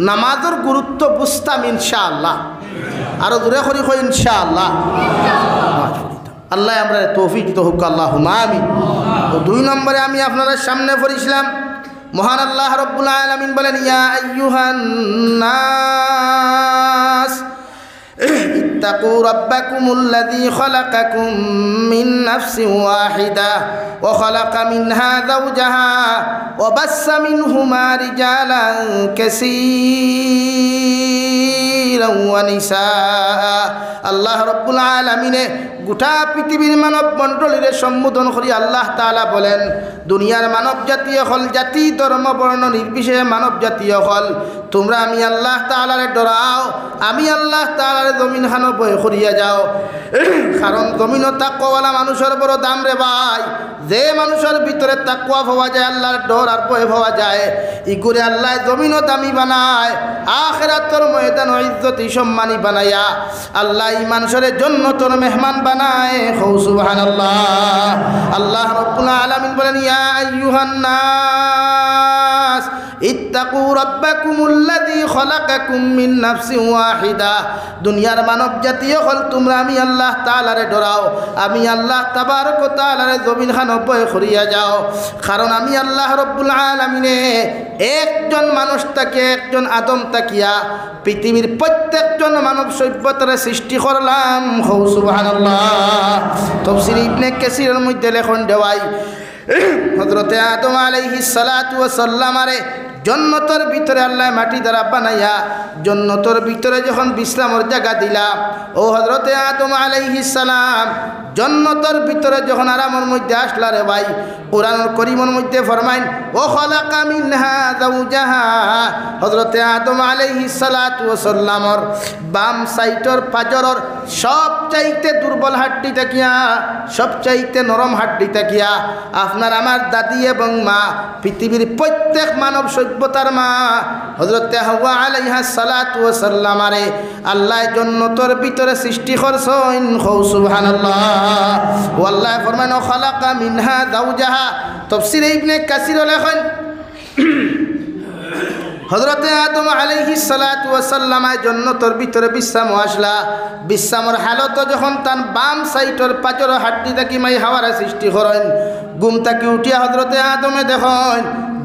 [SPEAKER 1] নামাজের গুরুত্ব বুঝতাম ইনশাআল্লাহ। আরো দূরে করি ইনশাআল্লাহ। আল্লাহ আমরা তৌফিক দিতে হোক, আল্লাহুম্মা আমিন। তো 2 নম্বরে আমি আপনার সামনে পড়িছিলাম মহান আল্লাহ রাব্বুল আলামিন বলেন ইয়া আইয়ুহান নাস ইত্তাকু রাব্বাকুমুল্লাযী খালাকাকুম মিন নাফসিন ওয়াহিদাহ ওয়া খালাকা মিনহা যাওজাহা ওয়া বাসসা মিনহুমা রিজালান কাসীরান ওয়া নিসাআ। আল্লাহ রাব্বুল আলামিনে গোটা পৃথিবীর মানব মণ্ডলীরে সম্বোধন করি আল্লাহ তাআলা বলেন দুনিয়ার মানব জাতীয় হল, জাতি ধর্ম বর্ণ নির্বিশেষে মানব জাতীয় হল, তোমরা আমি আল্লাহ তাআলারে ডরাও, আমি আল্লাহ তাআলারে জমিন খানো বয় করিয়া যাও। কারণ জমিনও তাকওয়ালা মানুষের বড় দাম রে ভাই। যে মানুষের ভিতরে তাকওয়া পাওয়া যায়, আল্লাহর ডর আর ভয় পাওয়া যায়, ই করে আল্লাহ জমিনও দামি বানায়, আখিরাতের ময়দান ইজ্জত সম্মানী বানায়া আল্লাহ এই মানুষের জান্নাতের মেহমান বানায়। সুবহানাল্লাহ। আল্লাহ রাব্বুল আলামিন বলেন ইয়া আইয়ুহান নাস ইত্তাকু রাব্বাকুমুল্লাযী খালাকাকুম মিন নাফসিন ওয়াহিদাহ। দুনিয়ার মানব জাতীয় হল তোমরা আমি আল্লাহ তাআলারে ডরাও, আমি আল্লাহ তাবারক ওয়া তাআলারে জমিন খান ভয় করিয়া যাও। কারণ আমি আল্লাহ রাব্বুল আলামিনে একজন মানুষ তাকে একজন আদম তাকিয়া পৃথিবীর প্রত্যেকজন মানব সভ্যতার সৃষ্টি করলাম। সুবহানাল্লাহ। তাফসীর ইবনে কাসীরের মধ্যে লেখন দেওয়াই হযরতে আদম আলাইহিস সালাতু ওয়াস সালামারে জন্নতর ভিতরে আল্লাহ মাটি দ্বারা বানাইয়া জন্নতর ভিতরে যখন বিশ্রামের জায়গা দিলা, ও হযরতে আদম আলাইহিস সালাম জন্নতর ভিতরে যখন আরামের মধ্যে আসলা রে ভাই, কুরআনুল কারীমের মধ্যে ফরমাইন ও খালাকা মিনহা যাওজাহা। হযরতে আদম আলাইহিস সালাতু ওয়াস সালামর বাম সাইডর পাজরর সবচাইতে দুর্বল হাড্ডি তাকিয়া, সবচাইতে নরম হাড্ডি তাকিয়া আপনার আমার দাদি এবং মা পৃথিবীর প্রত্যেক মানব সভ্যতার মা হযরতে হাওয়া আলাইহাস সালাতু ওয়াস সালামারে আল্লাহ জান্নাতের ভিতরে সৃষ্টি করছেন। সুবহানাল্লাহ। আল্লাহ ফরমান খালাকা মিনহা যাওজাহা। তাফসীর ইবনে কাসীর লেখেন হযরতে আদম আলাইহিস সালাতু ওয়াস সালাম জান্নাতের ভিতরে বিশ্রাম আসলা। বিশ্রামের হালত যখন তার বাম সাইডের পাঁচর হাড্ডি থাকি মাই হাওয়ারে সৃষ্টি করেন, ঘুম থাকি উঠিয়া হযরতে আদমে দেখেন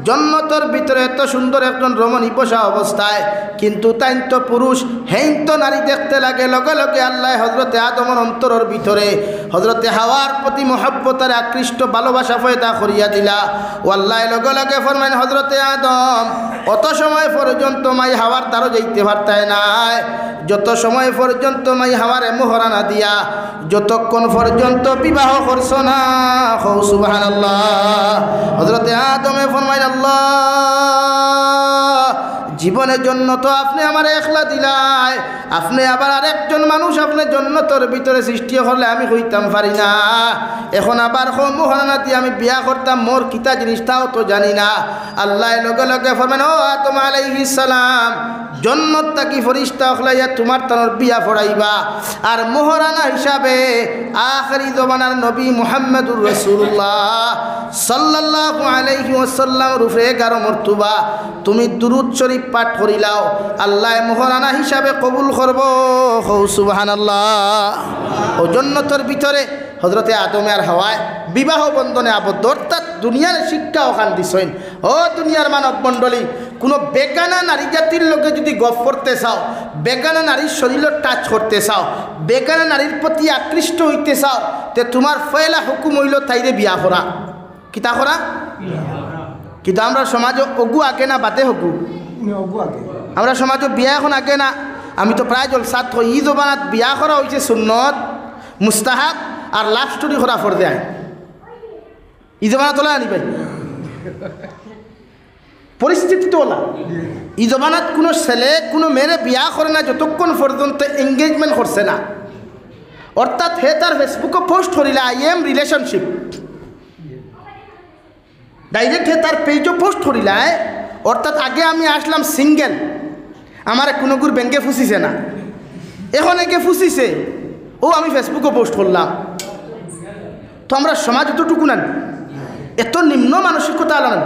[SPEAKER 1] জন্নতর ভিতরে এত সুন্দর একজন রমণী বসা অবস্থায়, কিন্তু তাই তো পুরুষ হেইন তো নারী দেখতে লাগে। লগে লগে আল্লাহ হযরতে আদমের অন্তরের ভিতরে হযরতে হাওয়ার প্রতি মহব্বতের আকৃষ্ট ভালোবাসা পয়দা করিয়া দিলা। ও আল্লাহ লগে লগে ফরমাইন হযরতে আদম অত সময় পর্যন্ত মাই হাওয়ার দ্বারও যাইতে পারতায় নাই, যত সময় পর্যন্ত মাই হাওয়ারে মোহরানা দিয়া যতক্ষণ পর্যন্ত বিবাহ করছো না। সুবহানাল্লাহ। হযরতে আদমে ফরমাইন আল্লাহ জীবনের জন্য তো আপনি আমার একলা দিলাই, আপনি আবার আরেকজন মানুষ আপনি জন্নতর ভিতরে সৃষ্টি করলে আমি হইতাম পারি না। এখন আবার মোহরানা দিয়ে আমি বিয়া করতাম, মোর কিতা জিনিস তাও তো জানি না। আল্লাহ লগে লগে ফরমান ও আদম আলাইহিস সালাম জন্নত তাকি ফরিস্তা হলাইয়া তোমার তানোর বিয়া পড়াইবা, আর মোহরানা হিসাবে আখিরি জমানার নবী মুহাম্মদুর রাসূলুল্লাহ সাল্লাল্লাহু আলাইহি ওয়াসাল্লাম রূপে 11 মর্তবা তুমি দুরূদ শরীফ শরীফ পাঠ করিলাও আল্লাহ মোহরানা হিসাবে কবুল করব সুবহানাল্লাহ। ও জান্নাতের ভিতরে হযরতে আদম আর হাওয়ায় বিবাহ বন্ধনে আবদ্ধ, অর্থাৎ দুনিয়ার শিক্ষা ওখান দিছেন। ও দুনিয়ার মানব মণ্ডলী, কোনো বেগানা নারী জাতির লোকে যদি গপ করতে চাও, বেগানা নারীর শরীরের টাচ করতে চাও, বেগানা নারীর প্রতি আকৃষ্ট হইতে চাও, তে তোমার পয়লা হুকুম হইল তাইরে বিয়া করা। কিতা করা? কিন্তু আমরা সমাজে অগু আগে না বাদে হকু, আমরা সমাজে বিয়া এখন আগে না। আমি তো প্রায় জলসাত হই, ই জবানাত বিয়া করা হয়েছে সুন্নত মুস্তাহাব আর লাভ স্টোরি করা ফরদে আয়। ই জবানা তোলা আনি ভাই, পরিস্থিতি তো ওলা। ই জবানাত কোনো ছেলে কোনো মেয়েরে বিয়া করে না যতক্ষণ পর্যন্ত এঙ্গেজমেন্ট করছে না, অর্থাৎ হে তার ফেসবুকে পোস্ট করিলে আই এম রিলেশনশিপ, ডাইরেক্ট হে তার পেজও পোস্ট করিলায়, অর্থাৎ আগে আমি আসলাম সিঙ্গেল, আমার কোনো গুর ব্যাংকে ফুসিছে না, এখন একে ফুসিছে, ও আমি ফেসবুকে পোস্ট করলাম। তো আমরা সমাজ এতটুকু না, এত নিম্ন মানসিকতা আলান,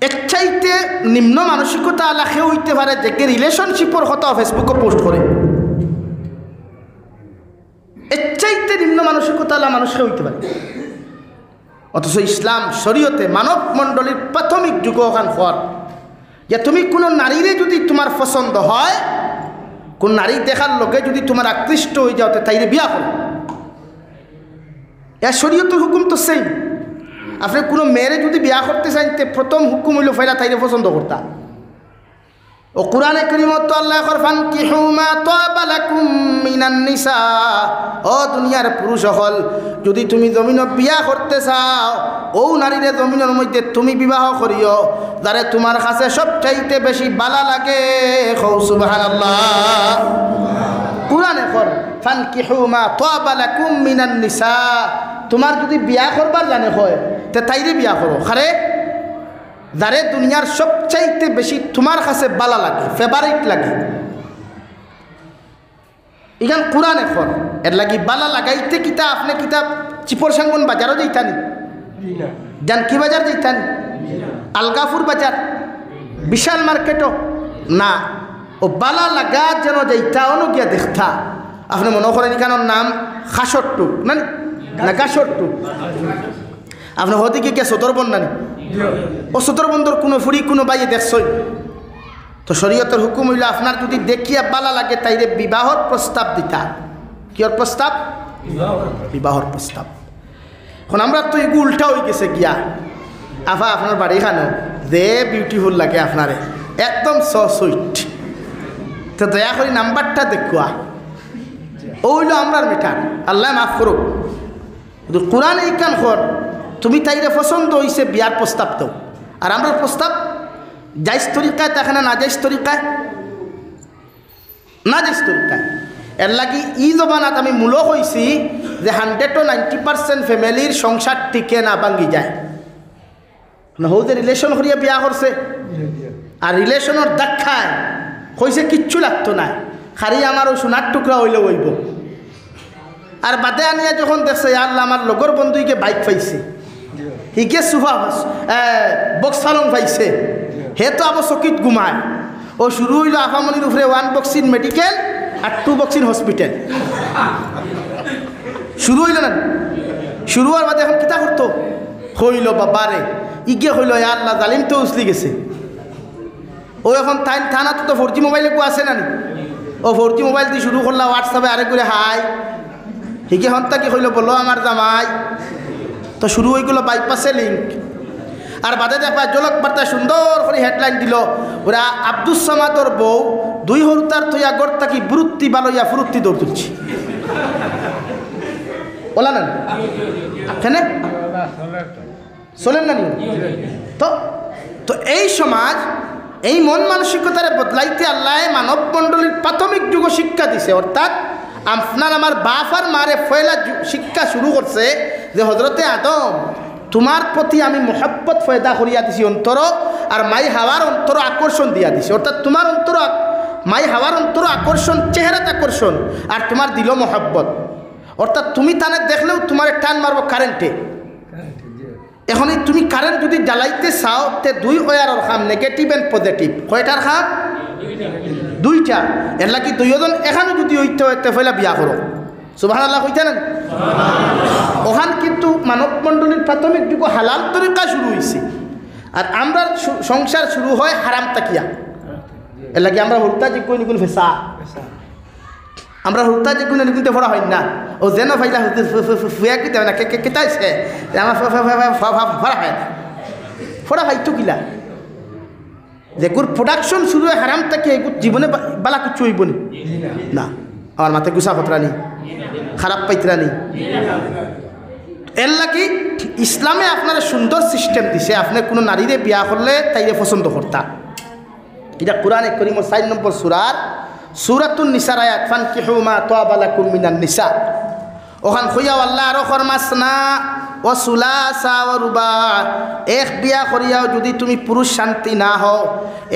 [SPEAKER 1] এক চাইতে নিম্ন মানসিকতা আলা কেউ হইতে পারে যে রিলেশনশিপের কথা ফেসবুকে পোস্ট করে, এক চাইতে নিম্ন মানসিকতা আলা মানুষ কেউ হইতে পারে। অথচ ইসলাম শরীয়তে মানব মণ্ডলীর প্রাথমিক যুগ ওখান ফর যে তুমি কোনো নারীরে যদি তোমার পছন্দ হয়, কোন নারী দেখার লোকে যদি তোমার আকৃষ্ট হয়ে যাও তাইরে বিয়া করো। এর শরীয়তের হুকুম তো সেই। আপনি কোনো মেয়েরে যদি বিয়া করতে চান তে প্রথম হুকুম হইল ফাইলা তাইরে পছন্দ করতা। ও কুরআনে কারীমত আল্লাহ ফরমান কিহু মা তাবা লাকুম মিনান নিসা, ও দুনিয়ার পুরুষ হল, যদি তুমি জমিন বিয়া করতে চাও, ও নারীরে জমিনের মধ্যে তুমি বিবাহ করিও যারে তোমার কাছে সবচাইতে বেশি বালা লাগে। সুবহানাল্লাহ। কুরআনে ফর ফানকিহু মা তাবা লাকুম মিনান নিসা, তোমার যদি বিয়া করবার জানে হয় তে তাইরে বিয়া করো, খারে যারে দুনিয়ার সবচাইতে বেশি তোমার কাছে বালা লাগে, ফেভারিট লাগে। ইখান কোরআন এখন এর লাগি বালা লাগাইতে কিতা আপনি কিতাব চিপর সাঙ্গন বাজারও যাইতানি, জানকি বাজার যাইতানি, আলগাপুর বাজার, বিশাল মার্কেটও না, ও বালা লাগা যেন যাইতা অনো গিয়া দেখতা। আপনি মনে করেন এখানোর নাম খাসরটুক না না গাছরটুক, আপনি হদিকে গিয়া সদরবন নানি, ও সদরবন্দর কোনো ফুরি কোনো বাইয়ে দেখছই। তো শরীয়তের হুকুম হইল আপনার যদি দেখিয়া বালা লাগে তাইরে বিবাহর প্রস্তাব দিতা। কিয়র প্রস্তাব? বিবাহর প্রস্তাব। এখন আমরা তো এগু উল্টা হয়ে গেছে গিয়া, আফা আপনার বাড়ি খানো যে বিউটিফুল লাগে আপনারে, একদম সুইট, তো দয়া করে নাম্বারটা দেখুয়া, ও হইল আমরার মেটার, আল্লাহ মাফ করুক। কিন্তু কোরআন এই কান কর তুমি তাইরে পছন্দ হইছে বিয়ার প্রস্তাব তো, আর আমরা প্রস্তাব জাইজ তরিকায় দেখে না, না জাইজ তরিকায়, না জাইজ তরিকায়। এর লাগি ই জবানাত আমি মূল হয়েছি যে 100-90% ফ্যামিলির সংসার টিকে না, ভাঙ্গি যায় না। হৌ যে রিলেশন করিয়া বিয়া করছে, আর রিলেশনের দেখায় কইছে কিচ্ছু লাগতো না, খালি আমার ওই সোনার টুকরা হইলে হইব। আর বাদে আনিয়া যখন দেখছে আল্লাহ আমার লগর বন্ধুকে বাইক পাইছে, হিকে সুফা বক্স ফালং পাইছে, হে তো আবার চকিত ঘুমায়। ও শুরু হইল আফামনির উপরে 1 বক্সিন মেডিকেল আর 2 বক্সিন হসপিটাল, শুরু হইল না। শুরু হওয়ার বাদে এখন কিতা করতো হইল বাবারে ইগে হইল আল্লাহ জালিম তো উছলি গেছে। ও এখন থানা তো 4G মোবাইলে কো আছে না, ও 4G মোবাইল দিয়ে শুরু করলা হোয়াটসঅ্যাপে আরেক করে হাই, হিকে হন্তা কি হইল বলো আমার জামাই, তো শুরু হয়ে গেল বাইপাসে লিঙ্ক। আর বাদে দেখবা জলক বার্তা সুন্দর করে হেডলাইন দিল, ওরা আব্দুস সামাদর বউ 2 হরুতার থইয়া গড় থাকি বুরুত্তি বালইয়া ফুরুত্তি দৌড় তুলছি, বলা না কেন চলেন না নি। তো এই সমাজ এই মন মানসিকতারে বদলাইতে আল্লাহ মানব মণ্ডলীর প্রাথমিক যুগ শিক্ষা দিছে, অর্থাৎ আপনার আমার বাপ আর মারে ফয়লা শিক্ষা শুরু করছে যে হজরতে আদম তোমার প্রতি আমি মোহাব্বত ফয়দা করিয়া দিছি অন্তর, আর মাই হাওয়ার অন্তর আকর্ষণ দিয়া দিছি। অর্থাৎ তোমার অন্তর মাই হাওয়ার অন্তর আকর্ষণ, চেহারাত আকর্ষণ, আর তোমার দিল মোহাব্বত। অর্থাৎ তুমি তানে দেখলেও তোমার টান মারব কারেন্টে, এখন তুমি কারেন্ট যদি জ্বালাইতে চাও তে 2 ওয়ারের খাম নেগেটিভ এন্ড পজিটিভ কয়টার খাম 2টা এর লাগি 2 জন এখানে যদি হইতে হইতে ফেলা বিয়া করো সুবহানাল্লাহ কইতেন ওখান কিন্তু মানব মণ্ডলীর প্রাথমিক যুগ হালাল তরিকা শুরু হইছে আর আমরা সংসার শুরু হয় হারাম তাকিয়া এর লাগি আমরা হুরতা যে কোন কোন ফেসা আমরা হুরতা যে কোন নিতে পড়া হয় না ও যেন ফাইলা ফুয়া কি দেয় না কে তাইছে আমার ফড়া হয় ফড়া হয় তো কিলা যে গুর প্রোডাকশন শুরু হয় হারাম তাকিয়া জীবনে বালা কিছু হইব না আমার মাথায় গুছা ফতরা নেই খারাপ পাইতরা নেই এর লাগি ইসলামে আপনার সুন্দর সিস্টেম দিছে আপনি কোনো নারীরে বিয়া করলে তাইরে পছন্দ করতা এটা কোরআনে কারীমের 4 নম্বর সূরাতুন নিসার আয়াত ফানকিহু মা তাবা লাকুম মিনান নিসা ওখান খুইয়া আল্লাহ আর ফরমাসনা ও সুলাসা ও রুবা এক বিয়া করিয়াও যদি তুমি পুরুষ শান্তি না হও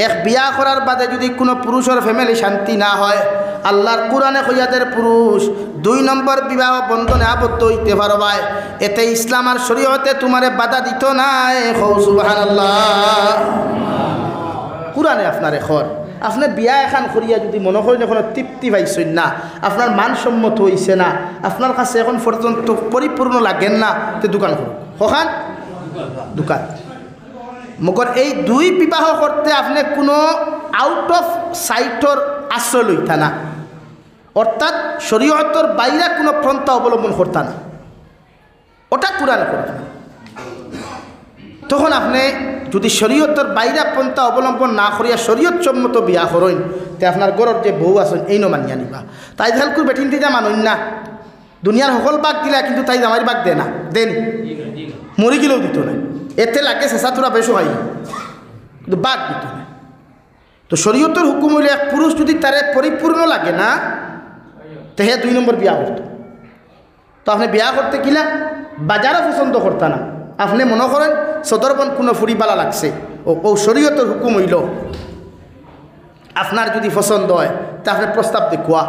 [SPEAKER 1] এক বিয়া করার বাদে যদি কোনো পুরুষের ফ্যামিলি শান্তি না হয় আল্লাহর কোরআনে কইয়াদের পুরুষ 2 নম্বর বিবাহ বন্ধনে আবদ্ধ হইতে পারবা এতে ইসলাম আর শরীয়তে তোমারে বাধা দিত না সুবহানাল্লাহ কোরআনে আপনারে খর আপনার বিয়া এখন করিয়া যদি মনে করেন এখন তৃপ্তি পাইছেন না আপনার মানসম্মত হইছে না আপনার কাছে এখন পর্যন্ত পরিপূর্ণ লাগেন না তো দোকান করুন কখন দোকান মগর এই 2 বিবাহ করতে আপনি কোনো আউট অফ সাইটর আশ্রয় লইতা না অর্থাৎ শরীয়তর বাইরে কোনো পন্থা অবলম্বন করতা না ওটা কোরআন করবেন তখন আপনি যদি শরীয়তর বাইরে পন্থা অবলম্বন না করিয়া শরীয়ত সম্মত বিয়া করেন তে আপনার ঘরের যে বউ আছেন এই মানিয়া নিবা তাই ঝালকুর বেঠিন দিতে মানুন না দুনিয়ার সকল বাঘ দিলা কিন্তু তাই জামাইর বাঘ দে না দেন মরি গেলেও দিত না এতে লাগে চেঁচা তোরা বেশি হয় কিন্তু বাঘ দিত না তো শরীয়তর হুকুম হইলে এক পুরুষ যদি তারে পরিপূর্ণ লাগে না তে হে 2 নম্বর বিয়া করত তো আপনি বিয়া করতে কিনা বাজারও পছন্দ করতা না আপনি মনে করেন সদরবন কোনো ফুরিবালা লাগছে ও শরীয়তর হুকুম হইল আপনার যদি পছন্দ হয় তা আপনি প্রস্তাব দেখুয়া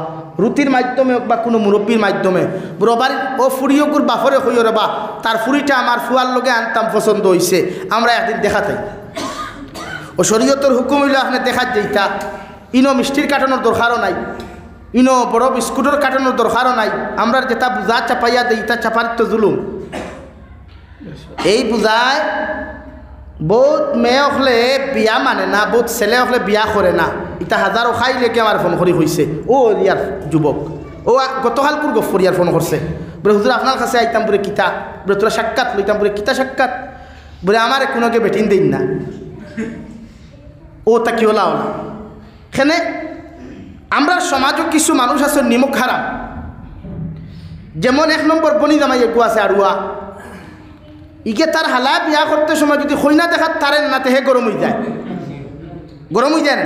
[SPEAKER 1] রুটির মাধ্যমে বা কোনো মুরব্বীর মাধ্যমে বুড়োবাড়ি ও ফুরিয়কুর বাফরে হইও রে বা তার ফুরিটা আমার ফুয়ার লগে আনতাম পছন্দ হইছে আমরা একদিন দেখাতাই ও শরীয়তর হুকুম হইলে আপনি দেখাত যেইটা ইনো মিষ্টির কাটানোর দরকারও নাই ইনো বড় বিস্কুটের কাটানোর দরকারও নাই আমরা যেটা বুঝা চাপাইয়া দেই তা চাপার তো জুলুম এই বুঝায় বহুত মেয়ে হলে বিয়া মানে না বহুত ছেলে হলে বিয়া করে না এটা হাজারো খাই লেগে আমার ফোন করি হয়েছে ও ইয়ার যুবক ও গতকালকুর গফর ইয়ার ফোন করছে বলে হুজুর আপনার কাছে আইতাম বলে কিতা বলে তোরা সাক্ষাৎ লইতাম বলে কিতা সাক্ষাৎ বলে আমার কোনোকে বেটিন দিন না ও তা কি ওলা ওলা এখানে আমরা সমাজও কিছু মানুষ আছে নিমক হারাম যেমন 1 নম্বর বনি জামাই একু আছে আড়ুয়া ইকে তার হালা বিয়া করতে সময় যদি খৈনা দেখাত তারেন না তে হে গরম হয়ে যায় না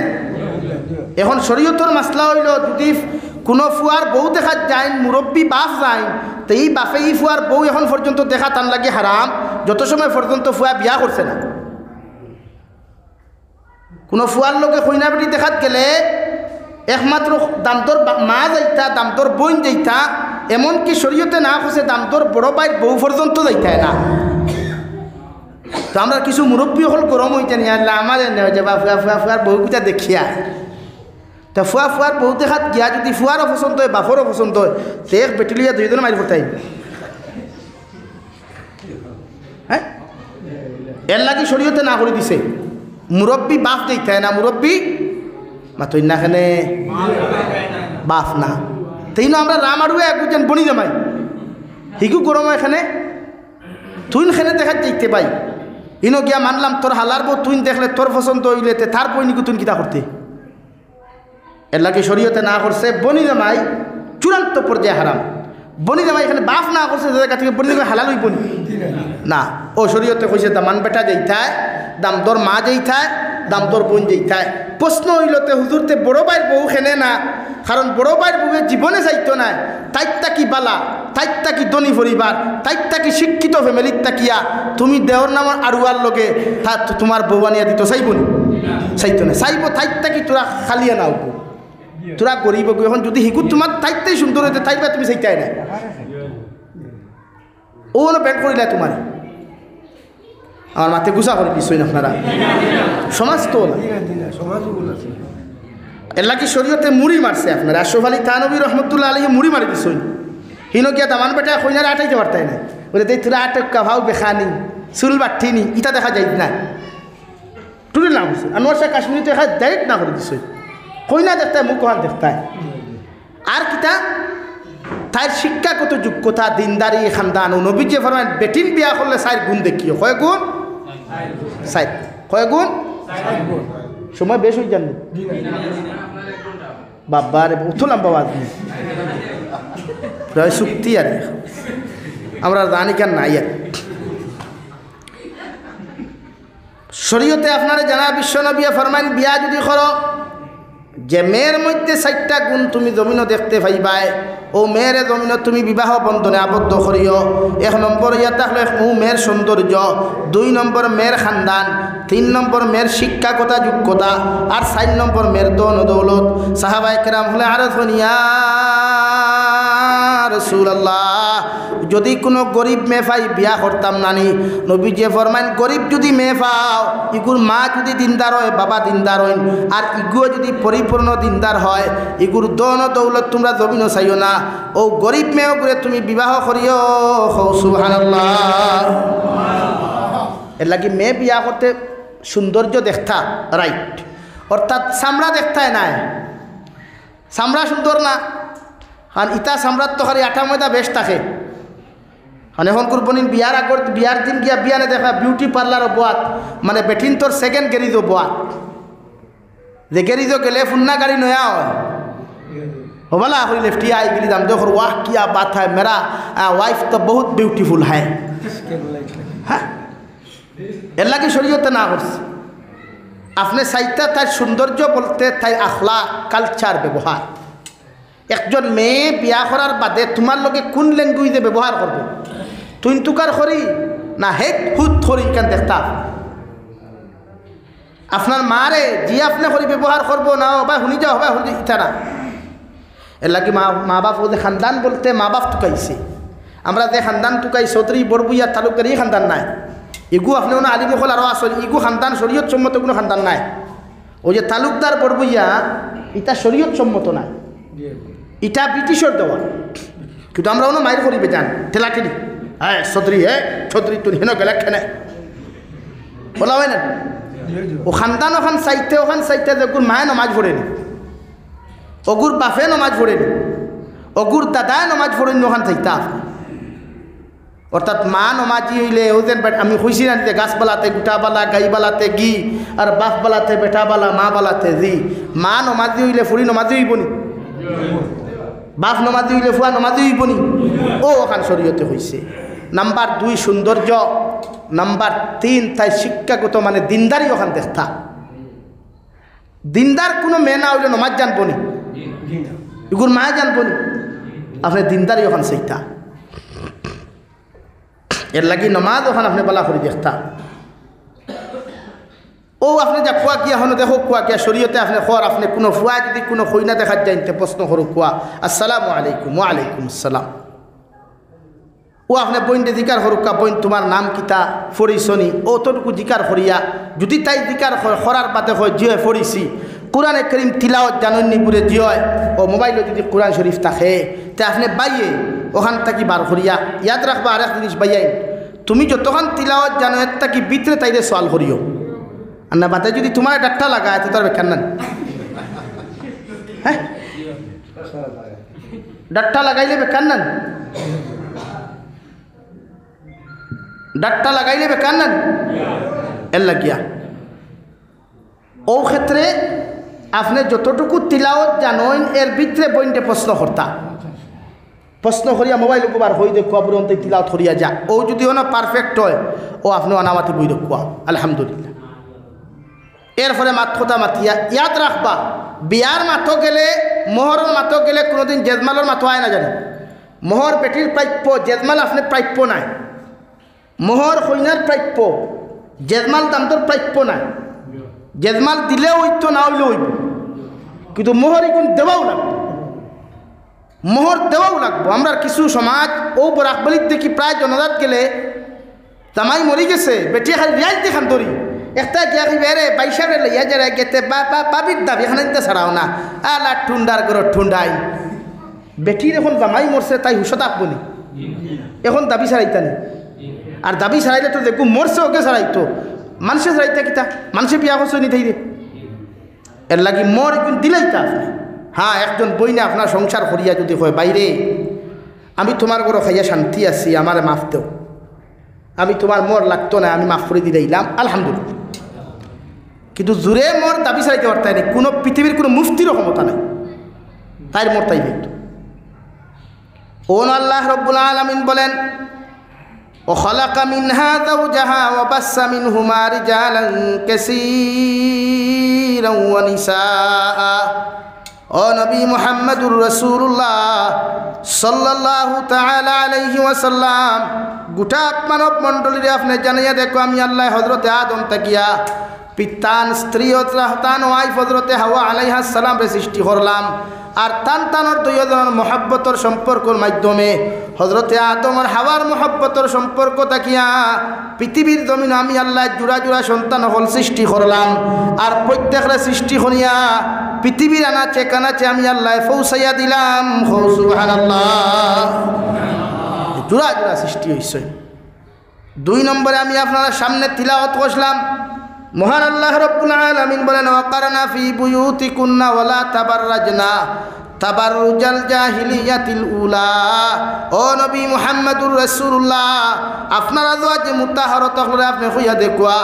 [SPEAKER 1] এখন শরীয়তর মাসলা হইল যদি কোনো ফুয়ার বউ দেখা যায় মুরব্বী বাপ যায় তো এই বাপে এই ফুয়ার বউ এখন পর্যন্ত দেখা তার লাগে হারাম যত সময় পর্যন্ত ফুয়া বিয়া করছে না কোনো ফুয়ার লোকে খৈনা বেটি দেখাত গেলে একমাত্র দামদর মা যাইতা দামদর বোন যাইতা এমনকি শরীয়তে না খুঁজে দামদর বড় বাইর বউ পর্যন্ত যাইতায় না তো আমরা কিছু মুরব্বী হল গরম হইতে নিয়ে আনলে আমার এনে যে বা ফুয়ার বউকিটা দেখিয়া তা ফুয়ার বউ দেখাত গিয়া যদি ফুয়ারও পছন্দ হয় বাপরও পছন্দ হয় সে এক বেটুলিয়া 2 জন মারি পড়তাই হ্যাঁ এর লাগি শরীয়তে না করে দিছে মুরব্বী বাপ দেইতায় না মুরব্বী মাতই না খানে বাপ না তাই না আমরা রাম আড়ুয়া একজন বনি জামাই হিগু গরম এখানে তুই খেনে দেখা দেখতে পাই ইনো গিয়া মানলাম তোর হালার বউ তুই দেখলে তোর পছন্দ হইলে তার বই নিকু তুই কিতা করতে এর লাগে শরীয়তে না করছে বনি জামাই চূড়ান্ত পর্যায়ে হারাম বনি জামাই এখানে বাপ না করছে জায়গা থেকে বনি জামাই হালাল হইব না ও শরীয়তে কইছে দামান বেটা যেইথায় দাম দর মা যেইথায় দাম দর বোন যেইথায় প্রশ্ন হইলতে হুজুরতে বড় ভাইয়ের বউ খেনে না কারণ বড় ভাইয়ের বউয়ে জীবনে যাইতো না তাইতা কি বালা তাইতা কি ধনী পরিবার তাইতা কি শিক্ষিত ফ্যামিলির তাকিয়া তুমি দেওর নামের আড়ুয়ার লোকে তোমার বউ আনিয়া দিত চাইব নি চাইতো না চাইব তাইতা কি তোরা খালিয়া নাও তোরা গরিব এখন যদি হিকু তোমার তাইতাই সুন্দর হইতে তাইবা তুমি চাইতাই না ও ব্যান্ড করিলা তোমার আমার মাথে গুছা করে দিচ্ছেন আপনারা সমাজ তো এল্লা কি শরীয়তে মুড়ি মারছে আপনারা আশরাফ আলী থানভী রহমতুল্লাহ আলাইহি মুড়ি মারি দিচ্ছেন হিনো গিয়া দামান বেটা কইনারা আটাইতে পারতাই না বলে তাই তোরা আটকা ভাও বেখানি চুল বাঠিনি ইটা দেখা যায় না টুরি নাম হচ্ছে আনোয়ার শাহ কাশ্মীরিতে দেখা ডাইরেক্ট না করে দিচ্ছেন কইনা দেখতায় মুখ কহান দেখতায় আর কিতা তাই শিক্ষাগত যোগ্যতা দিনদারি খানদান নবী যে ফরমান বেটিন বিয়া করলে 4 গুণ দেখিও কয় গুণ 4 কয় গুণ সময় বেশ হয়ে যান বাবা রে উঠলাম বাবা প্রায় চুক্তি আর আমরা জানি কেন নাই আর শরীয়তে আপনারা জানা বিশ্বনবী ফরমান বিয়া যদি করো যে মেয়ের মধ্যে 4টা গুণ তুমি জমিনও দেখতে পাইবাই ও মেয়ের জমিনও তুমি বিবাহ বন্ধনে আবদ্ধ করিও 1 নম্বর ইয়া থাকলে মেয়ের সৌন্দর্য 2 নম্বর মেয়ের খানদান 3 নম্বর মেয়ের শিক্ষাগত যোগ্যতা আর 4 নম্বর মেয়ের দন দৌলত সাহাবায়ে কেরাম হলে আরো ইয়া রাসূলুল্লাহ যদি কোনো গরিব মেয়ে পাই বিয়া করতাম নানি নবী যে ফরমান গরিব যদি মেয়ে পাও ইগুর মা যদি দিনদার হয় বাবা দিনদার হইন আর ইগুও যদি পরিপূর্ণ দিনদার হয় ইগুর দন দৌলত তোমরা জমিনও চাইও না ও গরিব মেয়েও করে তুমি বিবাহ করিও সুবহানাল্লাহ এর লাগি মেয়ে বিয়া করতে সৌন্দর্য দেখতা রাইট অর্থাৎ চামড়া দেখতায় নাই চামড়া সুন্দর না কারণ ইটা চামড়ার তো খালি আঠা ময়দা বেশ থাকে মানে এখন কুরবানির বিয়ার আগর বিয়ার দিন গিয়া বিয়ানে দেখা বিউটি পার্লারও বোয়াত মানে বেঠিন তোর সেকেন্ড গেরিজও বোয়াত যে গেরিজও গেলে ফুন্না গাড়ি নয়া হয় হবালা হই লেফটি आई गली दाम देखो वाह क्या बात है मेरा वाइफ तो बहुत ब्यूटीफुल है হ্যাঁ এর লাগি শরীয়তে না করছে আপনি চাইতা তার সৌন্দর্য বলতে তাই আখলাক কালচার ব্যবহার একজন মেয়ে বিয়া করার বাদে তোমার লগে কোন ল্যাঙ্গুয়েজে ব্যবহার করবে তুই তুকার করি না হেট হুত করি কেন দেখতা আপনার মারে জি আপনি করি ব্যবহার করবো না বা শুনি যাও বা শুনি ইটা না এর লাগে মা বাপ ওদের খানদান বলতে মা বাপ টুকাইছে আমরা যে খানদান টুকাই চৌধুরী বড়বুইয়া তালুকদার এই খানদান নাই ইগু আপনি কোনো আলিমুখল আরও আসল ইগু খানদান শরীয়ত সম্মত কোনো খানদান নাই ওই যে তালুকদার বড়বুইয়া এটা শরীয়ত সম্মত নাই এটা ব্রিটিশর দেওয়া কিন্তু আমরা ওনো মায়ের করিবে যান ঠেলা ঠেলি হ্যাঁ ছত্রী তুই হেন গেলে খেনে বলা হয় না ও খানদান ওখান চাইতে যেগুর মায়ে নমাজ পড়েনি অগুর বাপে নমাজ পড়েনি অগুর দাদায় নমাজ পড়েনি ওখান চাইতা অর্থাৎ মা নমাজি হইলে ও যেন আমি খুশি না যে গাছবালাতে গুটাবালা গাইবালাতে গি আর বাপবালাতে বেটাবালা মা বালাতে জি মা নমাজি হইলে ফুরি নমাজি হইবনি বাপ নমাজি হইলে ফুয়া নমাজি হইবনি ও ওখান শরীয়তে হয়েছে নাম্বার 2 সৌন্দর্য নাম্বার 3 তাই শিক্ষাগত মানে দিনদারি ওখান দেখতা দিনদার কোনো মেয়ে না হইলে নমাজ জানবনি এগুর মা জানবনি আপনি দিনদারি ওখান সেইটা এর লাগি নমাজ ওখানে আপনি বলা করে দেখতা ও আপনি যা কুয়া গিয়া হন দেখো কুয়া গিয়া শরীয়তে আপনি খর আপনি কোনো ফুয়া যদি কোনো খইনা দেখা যাইতে প্রশ্ন করো কুয়া আসসালামু আলাইকুম ওয়ালাইকুম আসসালাম ও আপনি বইনতে জিকার হরুকা বইন তোমার নাম কিতা ফরিসনি অতটুকু জিকার করিয়া যদি তাই জিকার করার বাদে হয় জিয়ে ফরিছি কোরআনে করিম তিলাওয়াত জাননি পুরে জিয় ও মোবাইলে যদি কোরআন শরীফ থাকে তা আপনি বাইয়ে ওখান থাকি বার করিয়া ইয়াদ রাখবা আর এক জিনিস বাইয়াই তুমি যতক্ষণ তিলাওয়াত জানো এর থাকি ভিতরে তাইলে সোয়াল করিও আর না বাদে যদি তোমার ডাক্তার লাগায় তো তার বেখান না হ্যাঁ ডাক্তার লাগাইলে বেখান না ডাক্তার লাগাইলে বেকার না এর লাগিয়া ও ক্ষেত্রে আপনি যতটুকু তিলাওয়াত জানেন এর ভিতরে বইনতে প্রশ্ন করতা প্রশ্ন করিয়া মোবাইল উপর হই দেখুয়া পর্যন্ত তিলাওয়াত করিয়া যা ও যদি না পারফেক্ট হয় ও আপনি অনামাতি বই দেখুয়া আলহামদুলিল্লাহ এরপরে মাথা মাতিয়া ইয়াদ রাখবা বিয়ার মাথো গেলে মোহরের মাথো গেলে কোনোদিন জেজমালের মাথো হয় না জানি মোহর পেটির প্রাপ্য জেজমাল আপনি প্রাপ্য নাই মোহর কইনার প্রাপ্য জেজমাল দামটোর প্রাপ্য নাই জেজমাল দিলেও হইতো না হইলেও হইব কিন্তু মোহর এগুন দেওয়াও লাগবে মোহর দেওয়াও লাগবো আমরা কিছু সমাজ ও বরাকবলির দেখি প্রায় জনজাত গেলে জামাই মরি গেছে বেটি খালি রিয়াজ দেখান ধরি একটা গিয়া কি বেরে বাইশারে লইয়া যারা গেতে বাবির দাবি এখানে নিতে ছাড়াও না আলা ঠুন্ডার গর ঠুন্ডাই বেটির এখন জামাই মরছে তাই হুশত আপনি এখন দাবি ছাড়াইতানি আর দাবি ছাড়াইলে তো দেখো মরছে ওকে ছাড়াইতো মানুষে ছাড়াইতা কিতা মানুষে বিয়া করছে নি থাই রে এর লাগি মর একদিন দিলাইতা আপনি হ্যাঁ একজন বই না আপনার সংসার করিয়া যদি হয় বাইরে আমি তোমার ঘরে খাইয়া শান্তি আছি আমার মাফ দেও আমি তোমার মর লাগতো না আমি মাফ করে দিলাম আলহামদুলিল্লাহ কিন্তু জোরে মর দাবি ছাড়াইতে পারতাই নাই কোনো পৃথিবীর কোনো মুফতিরও ক্ষমতা নাই তাই মর তাই হইত ওন আল্লাহ রব্বুল আলামিন বলেন وخلق منها زوجها وبث منهما رجالا كثيرا ونساء ও নবী মুহাম্মদুর রাসূলুল্লাহ সাল্লাল্লাহু তাআলা আলাইহি ওয়াসাল্লাম গোটা মানব মণ্ডলীরে আপনি জানাইয়া দেখো আমি আল্লাহ হযরতে আদম তাকিয়া পিতান স্ত্রী ও রাহতান ওয়াইফ হযরতে হাওয়া আলাইহিস সালাম রে সৃষ্টি করলাম আর তানতানোর দুইজনের মহব্বতর সম্পর্কের মাধ্যমে হযরতে আদম আর হাওয়ার মহব্বতর সম্পর্ক তাকিয়া পৃথিবীর জমিন আমি আল্লাহ জোড়া জোড়া সন্তান হল সৃষ্টি করলাম আর প্রত্যেকটা সৃষ্টি করিয়া পৃথিবীর আনাচে কানাচে আমি আল্লাহ পৌঁছাইয়া দিলাম সুবহানাল্লাহ জোড়া জোড়া সৃষ্টি হয়েছে 2 নম্বরে আমি আপনারা সামনে তিলাওয়াত করলাম মহান আল্লাহ রব্বুল আলামিন বলেন ওয়াকারনা ফি বুয়ুতিকুন্না ওয়ালা তাবাররাজনা তাবাররুজাল জাহিলিয়াতিল উলা ও নবী মুহাম্মদুর রাসূলুল্লাহ আপনারা যে মুতাহারত হলে আপনি হইয়া দেখুয়া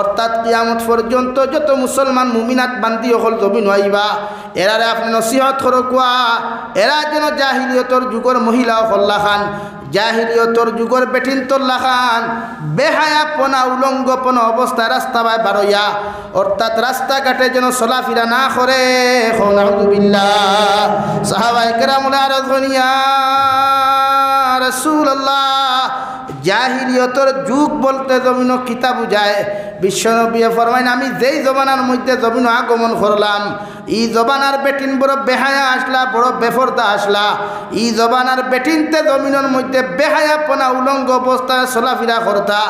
[SPEAKER 1] অর্থাৎ কিয়ামত পর্যন্ত যত মুসলমান মুমিনাত বান্দি হল জমিন হইবা এরারে আপনি নসিহত করকুয়া এরা যেন জাহিলিয়তর যুগের মহিলা হল্লা খান জাহিলিয়তর যুগের বেঠিন্তল্লা খান বেহায়াপনা উলঙ্গপনা অবস্থায় রাস্তা বাই বারইয়া অর্থাৎ রাস্তাঘাটে যেন চলাফেরা না করে নাউযুবিল্লাহ সাহাবায়ে কেরামুল আরজ করিয়া রাসূলুল্লাহ জাহিলিয়তর যুগ বলতে জমিন কিতা বুঝায় বিশ্বনবী ফরমাইন আমি যেই জমানার মধ্যে জমিন আগমন করলাম ই জবানার বেটিন বড় বেহায়া আসলা বড় বেফরদা আসলা ই জবানার বেটিনতে জমিনের মধ্যে বেহায়াপনা উলঙ্গ অবস্থায় চলাফেরা করতা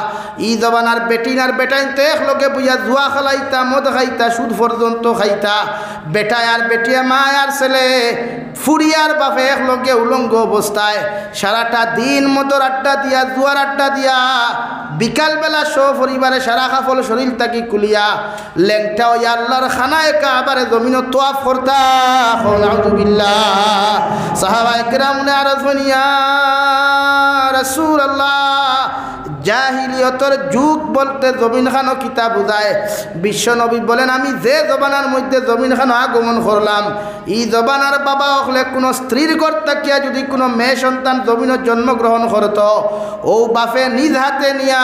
[SPEAKER 1] ই জবানার বেটিন আর বেটাইনতে একলগে বুঝা জুয়া খালাইতা মদ খাইতা সুদ পর্যন্ত খাইতা বেটায় আর বেটিয়া মা আর ছেলে ফুরিয়ার বাপে একলগে উলঙ্গ অবস্থায় সারাটা দিন মদর আড্ডা দিয়া জুয়ার আড্ডা দিয়া বিকালবেলা পরিবারে সারা কাফল শরীর তাকি কুলিয়া লেংটা ওই আল্লাহর খানায় কাবারে জমিন তোয়াফ করতা নাউযুবিল্লাহ সাহাবায়ে কেরামুনে আরজ করিয়া রাসূলুল্লাহ জাহিলিয়তর যুগ বলতে জমিন খানো কিতা বুঝায় বিশ্বনবী বলেন আমি যে জবানার মধ্যে জমিন খানো আগমন করলাম এই জবানার বাবা হলে কোনো স্ত্রীর ঘর থাকিয়া যদি কোনো মেয়ে সন্তান জমিনের জন্মগ্রহণ করত ও বাপে নিজ হাতে নিয়া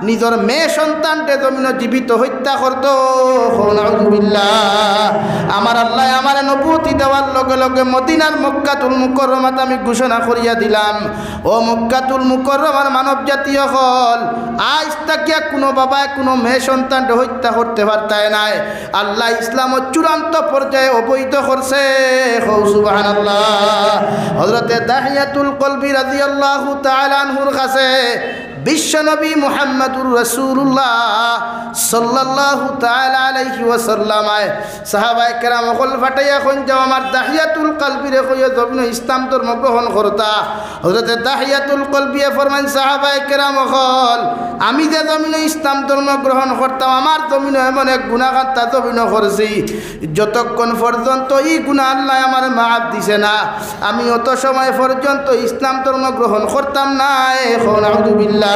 [SPEAKER 1] নিজের মেয়ে সন্তানকে জমিন জীবিত হত্যা করত নাউযুবিল্লাহ আমার আল্লাহ আমার নবুয়তি দেওয়ার লগে লগে মদিনার মক্কাতুল মুকাররমাত আমি ঘোষণা করিয়া দিলাম ও মক্কাতুল মুকাররমার মানব জাতীয় আজ তাকিয়া কোনো বাবা কোনো মেয়ে সন্তান হত্যা করতে পারতায় নাই আল্লাহ ইসলামের চূড়ান্ত পর্যায়ে অবৈধ করছে সুবহানাল্লাহ হযরতে দাহিয়াতুল কলবি রাদিয়াল্লাহু তাআলা আনহুর কাছে বিশ্বনবী মুহাম্মদুর রাসূলুল্লাহ সাল্লাল্লাহু তাআলা আলাইহি ওয়াসাল্লাম সাহাবায়ে কেরাম হল ফাটাইয়া কোন যাও আমার দাহিয়াতুল কলবিরে কইয়া জমিন ইসলাম ধর্ম গ্রহণ করতা হযরতে দাহিয়াতুল কলবিয়ে ফরমান সাহাবায়ে কেরাম হল আমি যে জমিন ইসলাম ধর্ম গ্রহণ করতাম আমার জমিন এমন এক গুনাহ কাটা জমিন করছি যতক্ষণ পর্যন্ত এই গুনাহ আল্লাহ আমার মাফ দিছে না আমি অত সময় পর্যন্ত ইসলাম ধর্ম গ্রহণ করতাম না নাউযুবিল্লাহ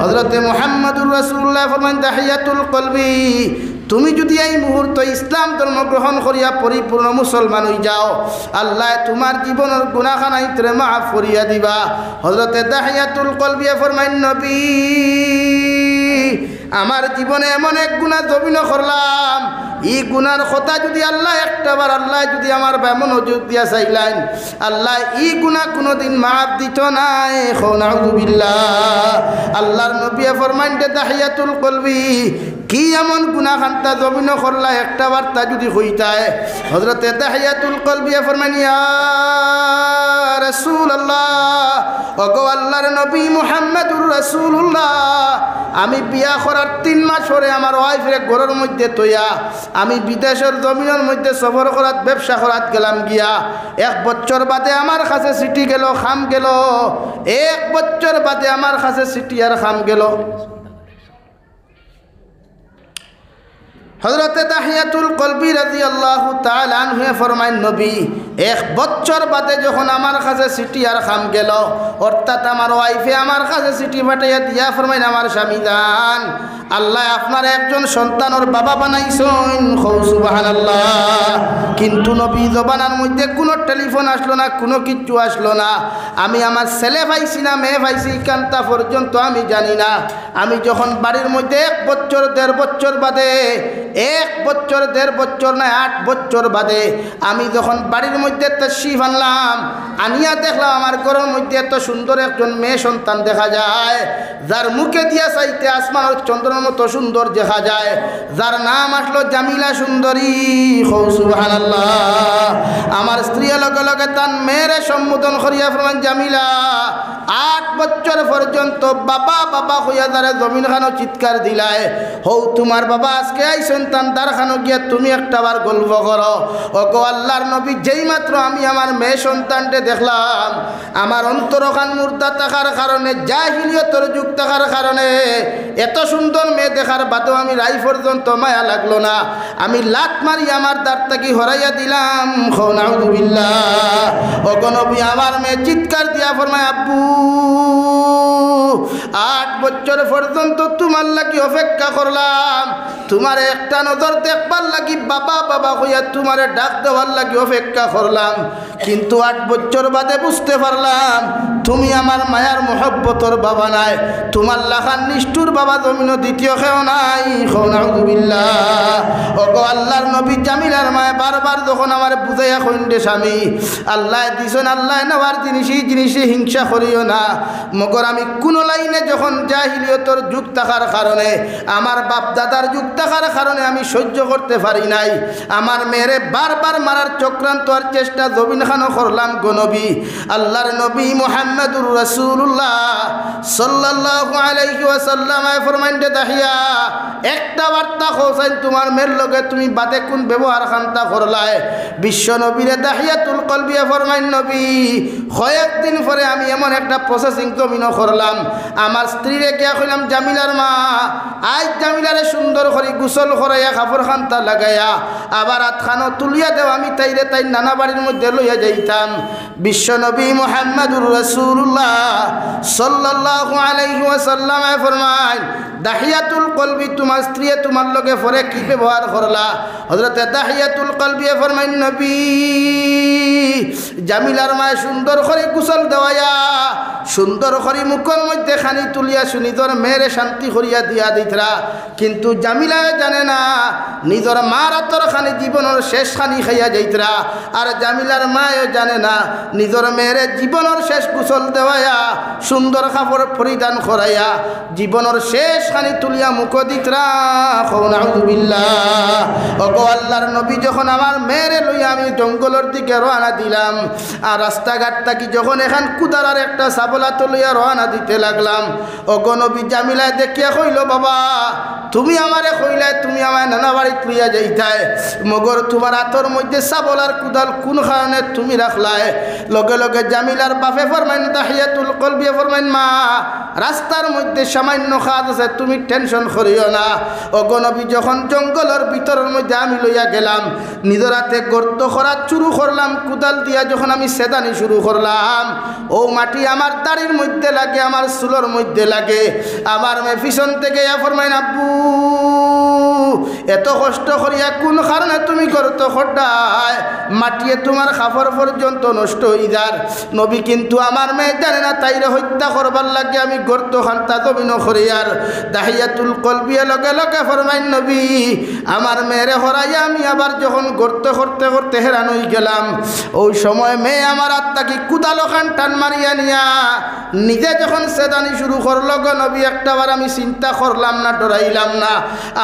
[SPEAKER 1] হযরতে মুহাম্মদুর রাসূলুল্লাহ ফরমান দাহিয়াতুল কলবি তুমি যদি এই মুহূর্তে ইসলাম ধর্ম গ্রহণ করিয়া পরিপূর্ণ মুসলমান হয়ে যাও আল্লাহ তোমার জীবনের গুনাহখানাই তোরে মাফ করিয়া দিবা হযরতে দাহিয়াতুল কলবি ফরমান নবী আমার জীবনে এমন এক গুনাহ জমিন করলাম এই গুনার কথা যদি আল্লাহ একটাবার আল্লাহ যদি আমার মনোযোগ দিয়া চাইলেন আল্লাহ এই গুনাহ কোনোদিন মাফ দিত নাই নাউযুবিল্লাহ আল্লাহর নবী ফরমাইন দাহিয়াতুল কলবি কি এমন গুনাহ খান্তা জমিন করলা একটাবার তা যদি হইতায় হযরতে দাহিয়াতুল কলবি ফরমাইন ইয়া রাসূলুল্লাহ ওগো আল্লাহর নবী মুহাম্মদুর রাসূলুল্লাহ আমি বিয়া করার 3 মাস পরে আমার ওয়াইফের ঘরের মধ্যে তৈয়া আমি বিদেশের জমিনের মধ্যে সফর করাত ব্যবসা করাত গেলাম গিয়া 1 বছর বাদে আমার কাছে সিটি গেল খাম গেল 1 বছর বাদে আমার কাছে সিটি আর খাম গেল হযরত দাহিয়াতুল কলবি রাদিয়াল্লাহু তাআলা আনহু ফরমায় নবী 1 বছর বাদে যখন আমার কাছে সিটি আর খাম গেল অর্থাৎ আমার ওয়াইফে আমার কাছে সিটি পাঠাইয়া দিয়া ফরমায় আমার স্বামী জান আল্লাহ আপনার একজন সন্তানের বাবা বানাইছেন সুবহানাল্লাহ কিন্তু নবী জবানার মধ্যে কোনো টেলিফোন আসলো না কোনো কিচ্ছু আসলো না আমি আমার ছেলে পাইছি না মেয়ে পাইছি কান্তা পর্যন্ত আমি জানি না আমি যখন বাড়ির মধ্যে 1 বছর 1.5 বছর বাদে 1 বছর 1.5 বছর না 8 বছর বাদে আমি যখন বাড়ির মধ্যে তাশরিফ আনলাম আনিয়া দেখলাম আমার ঘরের মধ্যে এত সুন্দর একজন মেয়ে সন্তান দেখা যায় যার মুখে দিয়া চাইতে আসমানের চন্দ্রের মতো সুন্দর দেখা যায় যার নাম আসলো জামিলা সুন্দরী সুবহানাল্লাহ আমার স্ত্রী লগে লগে তার মেয়ের সম্বোধন করিয়া ফরমান জামিলা 8 বছর পর্যন্ত বাবা বাবা হইয়া যারা জমিন খানো চিৎকার দিলায় হৌ তোমার বাবা আজকে আইছেন তান তার খানো গিয়া তুমি একটাবার গল্প করো ওগো আল্লাহর নবী যেই মাত্র আমি আমার মেয়ে সন্তানকে দেখলাম আমার অন্তরখান মুর্দা থাকার কারণে জাহিলিয়তের যুগ থাকার কারণে এত সুন্দর মেয়ে দেখার বাদেও আমি রাই পর্যন্ত মায়া লাগলো না আমি লাত মারি আমার দাঁতটাকে হরাইয়া দিলাম নাউযুবিল্লাহ ওগো নবী আমার মেয়ে চিৎকার দিয়া ফরমায় আব্বু 8 বছর পর্যন্ত তোমার লাগি অপেক্ষা করলাম তোমার একটা নজর দেখবার লাগি বাবা বাবা হইয়া তোমারে ডাক দেওয়ার লাগি অপেক্ষা করলাম কিন্তু 8 বছর বাদে বুঝতে পারলাম তুমি আমার মায়ার মহব্বতর বাবা নাই তোমার লাখান নিষ্ঠুর বাবা জমিন দ্বিতীয় কেউ নাই নাউযুবিল্লাহ ওগো আল্লাহর নবী জামিলার মায় বারবার যখন আমার বুঝাইয়া কইন্ডে স্বামী আল্লাহ দিছেন আল্লাহ নেওয়ার জিনিসে হিংসা করিও না মগর আমি কোন লাইনে যখন জাহিলিয়তের যুগ থাকার কারণে আমার বাপ দাদার যুগ থাকার কারণে আমি সহ্য করতে পারি নাই আমার মেয়েরে বারবার মারার চক্রান্ত আর চেষ্টা জমিন খানো করলাম গো নবী আল্লাহর নবী মুহাম্মদুর রাসূলুল্লাহ সাল্লাল্লাহু আলাইহি ওয়াসাল্লাম ফরমাইন দাহিয়া একটা বার্তা হোসেন তোমার মেয়ের লগে তুমি বাদে কোন ব্যবহার খান্তা করলায় বিশ্ব নবীরে দাহিয়াতুল কলবি ফরমাইন নবী কয়েকদিন পরে আমি এমন একটা প্রসেসিং জমিন করলাম আমার স্ত্রীরে গিয়া কইলাম জামিলার মা আজ জামিলারে সুন্দর করে গোসল করাইয়া কাপড় খান্তা লাগাইয়া আবার আতখানো তুলিয়া দেও আমি তাইরে তাই নানা বাড়ির মধ্যে লইয়া যাইতাম বিশ্ব নবী মুহাম্মদুর রাসূলুল্লাহ সাল্লাল্লাহু আলাইহি ওয়াসাল্লাম ফরমায় দাহিয়াতুল কলবি তোমার স্ত্রী তোমার লগে পরে কি ব্যবহার করলা হযরত দাহিয়াতুল কলবি ফরমায় নবী জামিলার মায় সুন্দর করে গোসল দেওয়াইয়া সুন্দর করে মুখের মধ্যে খানি তুলিয়া নিজের মেয়েরে শান্তি করিয়া দিয়া দিতরা কিন্তু জামিলা জানে না নিজের মার হাতর খানি জীবনের শেষ খানি খাইয়া যাইতরা আর জামিলার মায়ও জানে না নিজের মেয়েরে জীবনের শেষ গোসল দেওয়াইয়া সুন্দর কাপড় পরিধান করাইয়া জীবনের শেষ খানি তুলিয়া মুখ দিতরা নাউযুবিল্লাহ ওগো আল্লাহর নবী যখন আমার মেয়েরে লইয়া আমি জঙ্গলের দিকে রওনা দিলাম আর রাস্তাঘাট থাকি যখন এখান কুদারার একটা সাবলা লইয়া রওনা দিতে লাগলাম ওগো নবী জামিলায় দেখিয়া কইল বাবা তুমি আমারে কইলাই তুমি আমায় নানা বাড়িত লইয়া যাইতাই মগর তোমার হাতর মধ্যে সাবলার কুদাল কোন কারণে তুমি রাখলাই লগে লগে জামিলার বাপে ফরমাইন দাহিয়াতুল কলবি ফরমাইন মা রাস্তার মধ্যে সামান্য কাজ আছে তুমি টেনশন করিও না ওগো নবী যখন জঙ্গলের ভিতরের মধ্যে আমি লইয়া গেলাম নিজের হাতে গর্ত করা শুরু করলাম কুদাল দিয়া যখন আমি সেদানি শুরু করলাম ও মাটি আমার দাড়ির মধ্যে লাগে আমার চুলোর মধ্যে লাগে আমার মেয়ে পিছন থেকে ফরমাইন আব্বু এত কষ্ট করিয়া কোন কারণে তুমি গর্ত খড্ডায় মাটিয়ে তোমার কাপড় পর্যন্ত নষ্ট হয়ে যার নবী কিন্তু আমার মেয়ে জানে না তাইরে হত্যা করবার লাগে আমি গর্ত খান্তা জমিন করিয়ার দাহিয়াতুল কলবিয়া লগে লগে ফরমাইন নবী আমার মেয়েরে হরাইয়া আমি আবার যখন গর্ত করতে করতে হেরান হয়ে গেলাম ওই সময় মেয়ে আমার আত্মাকে কুদালো খান টান মারিয়া নিয়া নিজে যখন সেদানি শুরু করলো গো নবী একটাবার আমি চিন্তা করলাম না ডরাইলাম না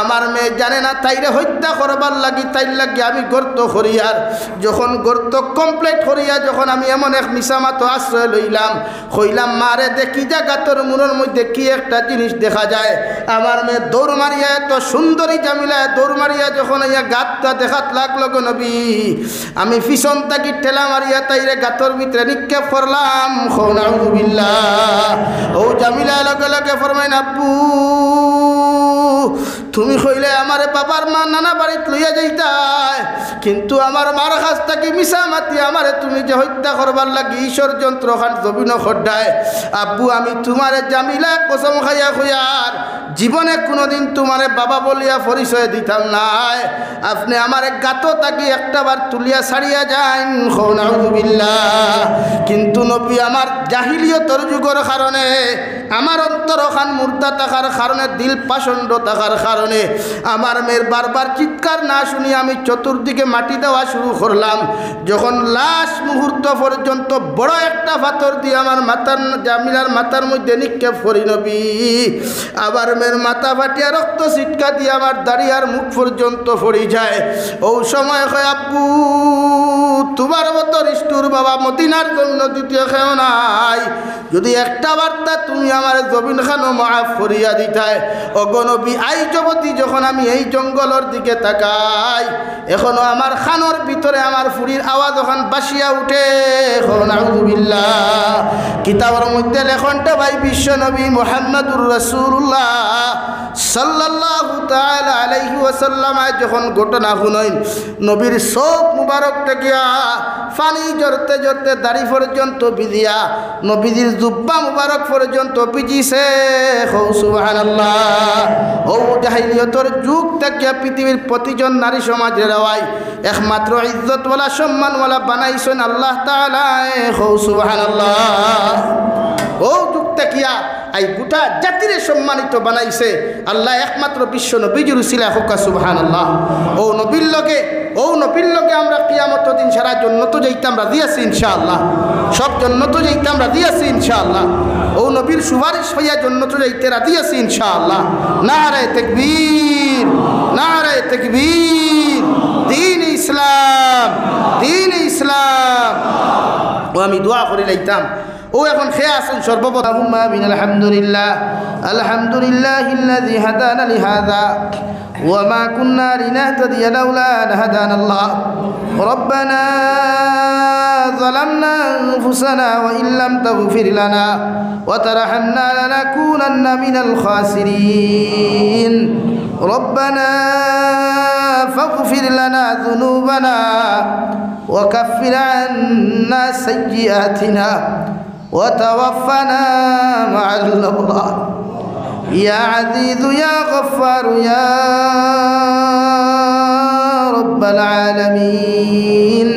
[SPEAKER 1] আমার মেয়ে জানে না তাইরে হত্যা করবার লাগি তাইর লাগি আমি গর্ত করিয়ার যখন গর্ত কমপ্লিট করিয়া যখন আমি এমন এক মিসামাতো আশ্রয় লইলাম হইলাম মারে দেখি যা গাতর মুড়োর মধ্যে কি একটা জিনিস দেখা যায় আমার মেয়ে দৌড় মারিয়া এত সুন্দরী জামিলা দৌড় মারিয়া যখন ইয়া গাতটা দেখাত লাগলো গো নবী আমি পিছন থাকি ঠেলা মারিয়া তাইরে গাতর ভিতরে নিক্ষেপ করলাম নাউযুবিল্লাহ ও জামিলা লগে লগে ফরমাইন আব্বু তুমি কইলে আমার বাবার মা নানা বাড়িত লইয়া যাইতাই কিন্তু আমার মার কাছ থেকে মিশা মাতি আমারে তুমি যে হত্যা করবার লাগি ষড়যন্ত্র খান জবিন খড্ডায় আব্বু আমি তোমারে জামিলা কসম খাইয়া খুয়ার জীবনে কোনোদিন তোমারে বাবা বলিয়া পরিচয় দিতাম নাই আপনি আমার গাত তাকি একটাবার তুলিয়া ছাড়িয়া যান নাউযুবিল্লাহ কিন্তু নবী আমার জাহিলিয়তর যুগের কারণে আমার অন্তর খান মুর্দা থাকার কারণে দিল পাষণ্ড থাকার কারণে আমার মেয়ের বারবার চিৎকার না শুনি আমি চতুর্দিকে মাটি দেওয়া শুরু করলাম যখন লাশ মুহূর্ত পর্যন্ত বড় একটা পাথর দিয়ে আমার মাথার জামিলার মাথার মধ্যে নিক্ষেপ করি নবী আবার মেয়ের মাথা ফাটিয়া রক্ত ছিটকা দিয়ে আমার দাঁড়িয়ার মুখ পর্যন্ত পড়ে যায় ও সময় হয় আব্বু তোমার মতো রিষ্টুর বাবা মদিনার জন্য দ্বিতীয় খেও নাই যদি একটা বার্তা তুমি আমার জবিন খানো মাফ করিয়া দিতাই অগনবী আই জগতি যখন আমি এই জঙ্গলের দিকে তাকাই এখনো আমার খানোর ভিতরে আমার ফুরির আওয়াজ ওখান বাসিয়া উঠে নাউযুবিল্লাহ কিতাবের মধ্যে লেখনটা ভাই বিশ্ব নবী মুহাম্মদুর রাসূলুল্লাহ সাল্লাল্লাহু তাআলা আলাইহি ওয়াসাল্লাম যখন ঘটনা শুনাইন নবীর চোখ মুবারক থেকে পানি জড়তে জড়তে দাড়ি পর্যন্ত ভিজিয়া নবীজির জুব্বা মুবারক পর্যন্ত ভিজিছে সুবহানাল্লাহ ও জাহিলিয়তের যুগ থেকে পৃথিবীর প্রতিজন নারী সমাজের রাওয়াই একমাত্র ইজ্জতওয়ালা সম্মানওয়ালা বানাইছেন আল্লাহ তাআলা সুবহানাল্লাহ ও যুগ থেকে এই গোটা জাতিরে সম্মানিত বানাইছে আল্লাহ একমাত্র বিশ্ব নবীজির উসিলায় হোক সুবহানাল্লাহ ও নবীর লগে আমরা কিয়ামতের দিন সারা জান্নাত যাইতাম রাজি আছি ইনশাআল্লাহ সব জান্নাত যাইতাম রাজি আছি ইনশাআল্লাহ ও নবীর সুপারিশ হইয়া জান্নাত যাইতে রাজি আছি ইনশাআল্লাহ নারে তাকবীর নারে তাকবীর দ্বীন ইসলাম ও আমি দোয়া করে লাইতাম ও এখন খেয়ে আসুন সর্বপ্রথম আমিন আলহামদুলিল্লাহিল্লাযী হাদানা লিহাযা ওয়া মা কুন্না লিনাহতাদিয়া লাউলা আন হাদানা আল্লাহ রব্বানা যালামনা আনফুসানা ওয়া ইল্লাম তাগফির লানা ওয়া তারহামনা লানাকুনান্না মিনাল খাসিরিন ربنا فاغفر لنا ذنوبنا وكفر عنا سيئاتنا وتوفنا مع الأبرار يا عزيز يا غفار يا رب العالمين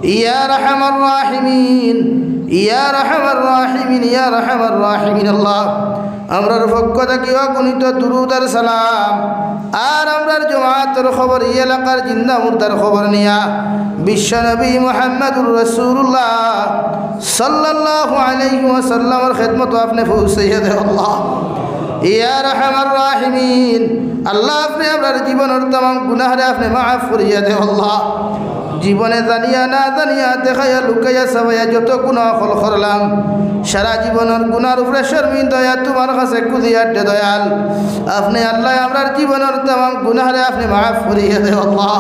[SPEAKER 1] يا أرحم الراحمين يا أرحم الراحمين يا أرحم الراحمين الله আমরার পক্ষ থেকে অগণিত দুরূদ আর সালাম আর আমরার জামাতের খবর এই এলাকার জিন্দা মুর্দার খবর নিয়া বিশ্বনবী মুহাম্মদুর রাসূলুল্লাহ সাল্লাল্লাহু আলাইহি ওয়াসাল্লামের খিদমত আপনি পৌঁছাইয়া দেন আল্লাহ ইয়া আরহামার রাহিমিন আল্লাহ আপনি আমরার জীবনের तमाम গুনাহরে আপনি মাফ করিয়া দেন আল্লাহ জীবনে জানিয়া না জানিয়া দেখাইয়া লুকাইয়া সবাইয়া যত গুনাহ করলাম সারা জীবনের গুনার উপরে শর্মিন্দা তোমার কাছে কুদিয়াতে দয়াল আপনি আল্লাহ আমরার জীবনের तमाम গুনাহরে আপনি মাফ করিয়া দেন আল্লাহ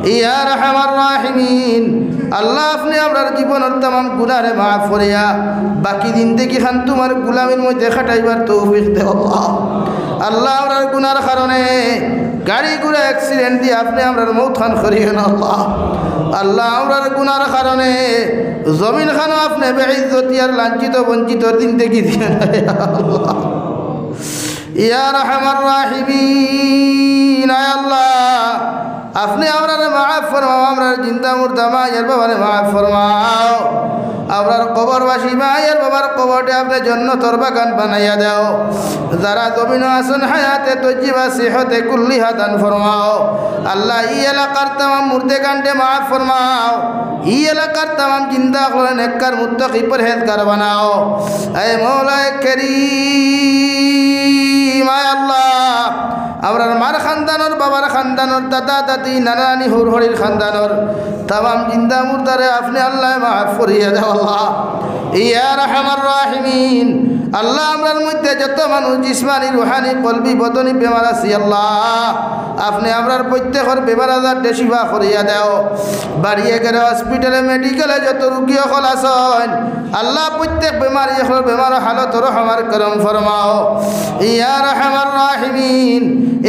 [SPEAKER 1] ইয়া আরহামার রাহিমিন আল্লাহ আপনি আমরার জীবনের तमाम গুনাহরে মাফ করিয়া বাকি জিন্দেগি খান তোমার গোলামির মধ্যে খাটাইবার তৌফিক দেন আল্লাহ আল্লাহ আমরার গুনার কারণে গাড়ি ঘোড়া অ্যাক্সিডেন্ট দিয়ে আপনি আমরার মৌত খান করিয়েন আল্লাহ আল্লাহ আমরার গুনার কারণে জমিন খানও আপনি বেইজ্জতি আর লাঞ্ছিত বঞ্চিত জিন্দেগি দিয়ে আল্লাহ ইয়া আরহামার রাহিমিন আল্লাহ আপনি আমরার মাফ ফরমাও আমরার জিন্দা মুর্দা মায়ের বাবারে মাফ ফরমাও আমরার কবরবাসী মায়ের বাবার কবরটা আপনি জান্নাতের বাগান বানাইয়া দাও যারা জমিন আসন হায়াতে তজ্জিবা সিহতে কুল্লিহা দান ফরমাও আল্লাহ এই এলাকার तमाम মুর্দে কান্ডে মাফ ফরমাও এই এলাকার तमाम জিন্দা করে নেককার মুত্তাকি পরহেজগার বানাও এ মওলা করিম আয় আল্লাহ আমরার মার খানদানর বাবার খানদানর দাদা দাদি নানা নানি হুর হরির খানদানর তামাম জিন্দা মুর্দারে আপনি আল্লাহ মাফ করিয়া দেও আল্লাহ ইয়া রাহমার রাহিমিন। আল্লাহ আমরার মধ্যে যত মানুষ জিসমানি রুহানি কলবি বদনি বেমার আছি আল্লাহ আপনি আমরার প্রত্যেকের বেমার আজার শিফা করিয়া দেও। বাড়িয়ে গেলে হসপিটালে মেডিকেলে যত রুগী সকল আছেন আল্লাহ প্রত্যেক বেমারি বেমার হালত রহমার করম ফরমাও ইয়া রাহমার রাহিমিন।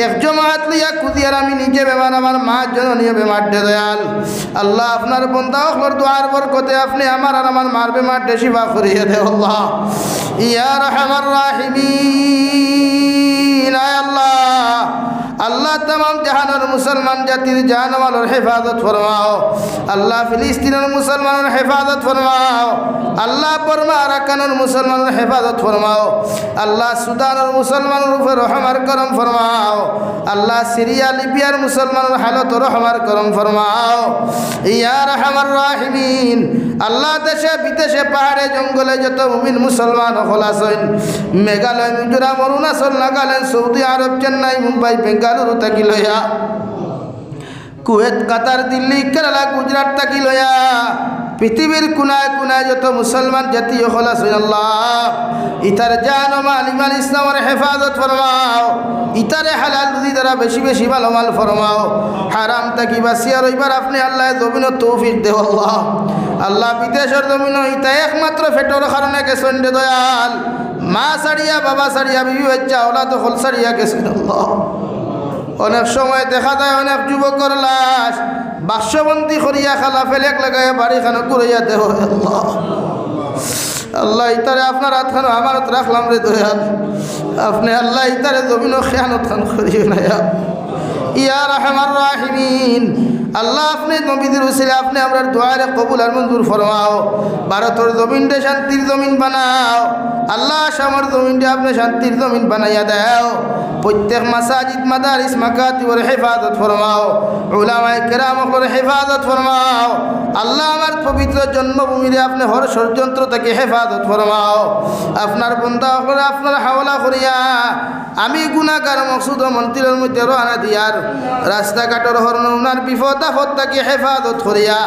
[SPEAKER 1] এক জমাত লিয়া কুদিয়ার আমি নিজে বেমার আমার মা জননীয় বেমার দে দয়াল আল্লাহ আপনার বন্দা সকলের দোয়ার বরকতে আপনি আমার আর আমার মার বেমার শিফা করিয়া দেও আল্লাহ ইয়া রাহমার রাহিমিন। আয় আল্লাহ আল্লাহ तमाम জাহানের মুসলমান জাতির জানমালের হেফাজত ফরমাও আল্লাহ ফিলিস্তিনের মুসলমানের হেফাজত ফরমাও আল্লাহ বর্মা আরাকানের মুসলমানের হেফাজত ফরমাও আল্লাহ সুদানের মুসলমানের উপর রহমার করম ফরমাও আল্লাহ সিরিয়া লিবিয়ার মুসলমানের হালত রহমার করম ফরমাও ইয়া রাহমার রাহিমিন। আল্লাহ দেশে বিদেশে পাহাড়ে জঙ্গলে যত মুমিন মুসলমান সকল আছেন মেঘালয় মিজোরাম অরুণাচল নাগাল্যান্ড সৌদি আরব চেন্নাই মুম্বাই বেঙ্গালুরু থাকি লইয়া কুয়েত কাতার দিল্লি কেরালা গুজরাট থাকি লইয়া পৃথিবীর কোনায় কোনায় যত মুসলমান জাতি সকল আছেন আল্লাহ ইতার জান ও মাল ইমান ইসলামের হেফাজত ফরমাও ইতারে হালাল রুজি দ্বারা বেশি বেশি মাল ফরমাও হারাম থাকি বাঁচিয়া রইবার আপনি আল্লাহ জমিন তৌফিক দেও আল্লাহ আল্লাহ বিদেশের জমিন ইতা একমাত্র ফেটোর কারণে গেছেন রে দয়াল মা সারিয়া বাবা সারিয়া বিবি বাচ্চা ওলা তো হল সারিয়া গেছেন আল্লাহ। অনেক সময় দেখা যায় অনেক যুবকর লাশ বাক্সবন্দি করিয়া খালা ফেলেক লাগাই বাড়িখানে ঘুরাইয়া দেহ আল্লাহ আল্লাহ ইতারে আপনার হাতখানো আমার হাত রাখলাম রে দয়াল আপনি আল্লাহ ইতারে জমিনও খেয়ানত খান করিয়ে না ইয়া রাহমার রাহিমিন। আল্লাহ আপনি নবীদের উসিলে আপনি আমরা দোয়ারে কবুল আর মঞ্জুর ফরমাও ভারতের জমিনটা শান্তির জমিন বানাও আল্লাহ আসামের জমিনটা আপনি শান্তির জমিন বানাইয়া দেও প্রত্যেক মাসাজিদ মাদারিস মাকাতিবের হেফাজত ফরমাও উলামায়ে কেরামদের হেফাজত ফরমাও আল্লাহ আমার পবিত্র জন্মভূমিরে আপনি হর ষড়যন্ত্র থেকে হেফাজত ফরমাও আপনার বন্দা আপনার হাওলা করিয়া আমি গুনাহগার মকসুদ ও মন্দিরের মধ্যে রওনা দিয়ার রাস্তাঘাটের হরণ উনার বিপদ আপদ থেকে হেফাজত করিয়া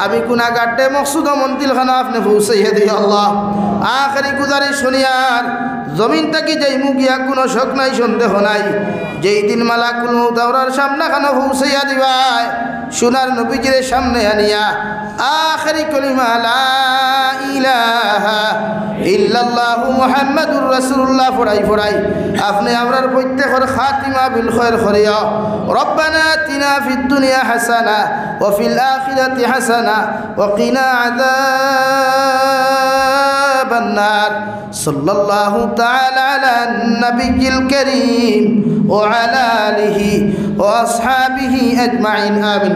[SPEAKER 1] আমি গুনাহগারটে মকসুদ ও মন্দিরখানা আপনি পৌঁছাইয়া দিও আল্লাহ। আখেরি গুজারিশ শুনিয়ার জমিন থাকি যেই মুগিয়া কোনো শোক নাই সন্দেহ নাই যেই দিন মালাকুল মউত আওরার সামনাখানা পৌঁছাইয়া দিবাই সোনার নবীজির সামনে আনিয়া আখেরি কলিমা লা ইলাহা ইল্লাল্লাহু মুহাম্মাদুর রাসূলুল্লাহ পড়াই আপনি আমরার প্রত্যেকের খাতিমা বিল খায়র করিয়া রব্বানা আতিনা ফিদ দুনিয়া হাসানা ওয়া ফিল আখিরাতি হাসানা ওয়া কিনা আযাবান নার সাল্লাল্লাহু তাআলা আলা নবিয়্যিল কারীম ওয়া আলা আলিহি ওয়া আসহাবিহি আজমাইন আমিন।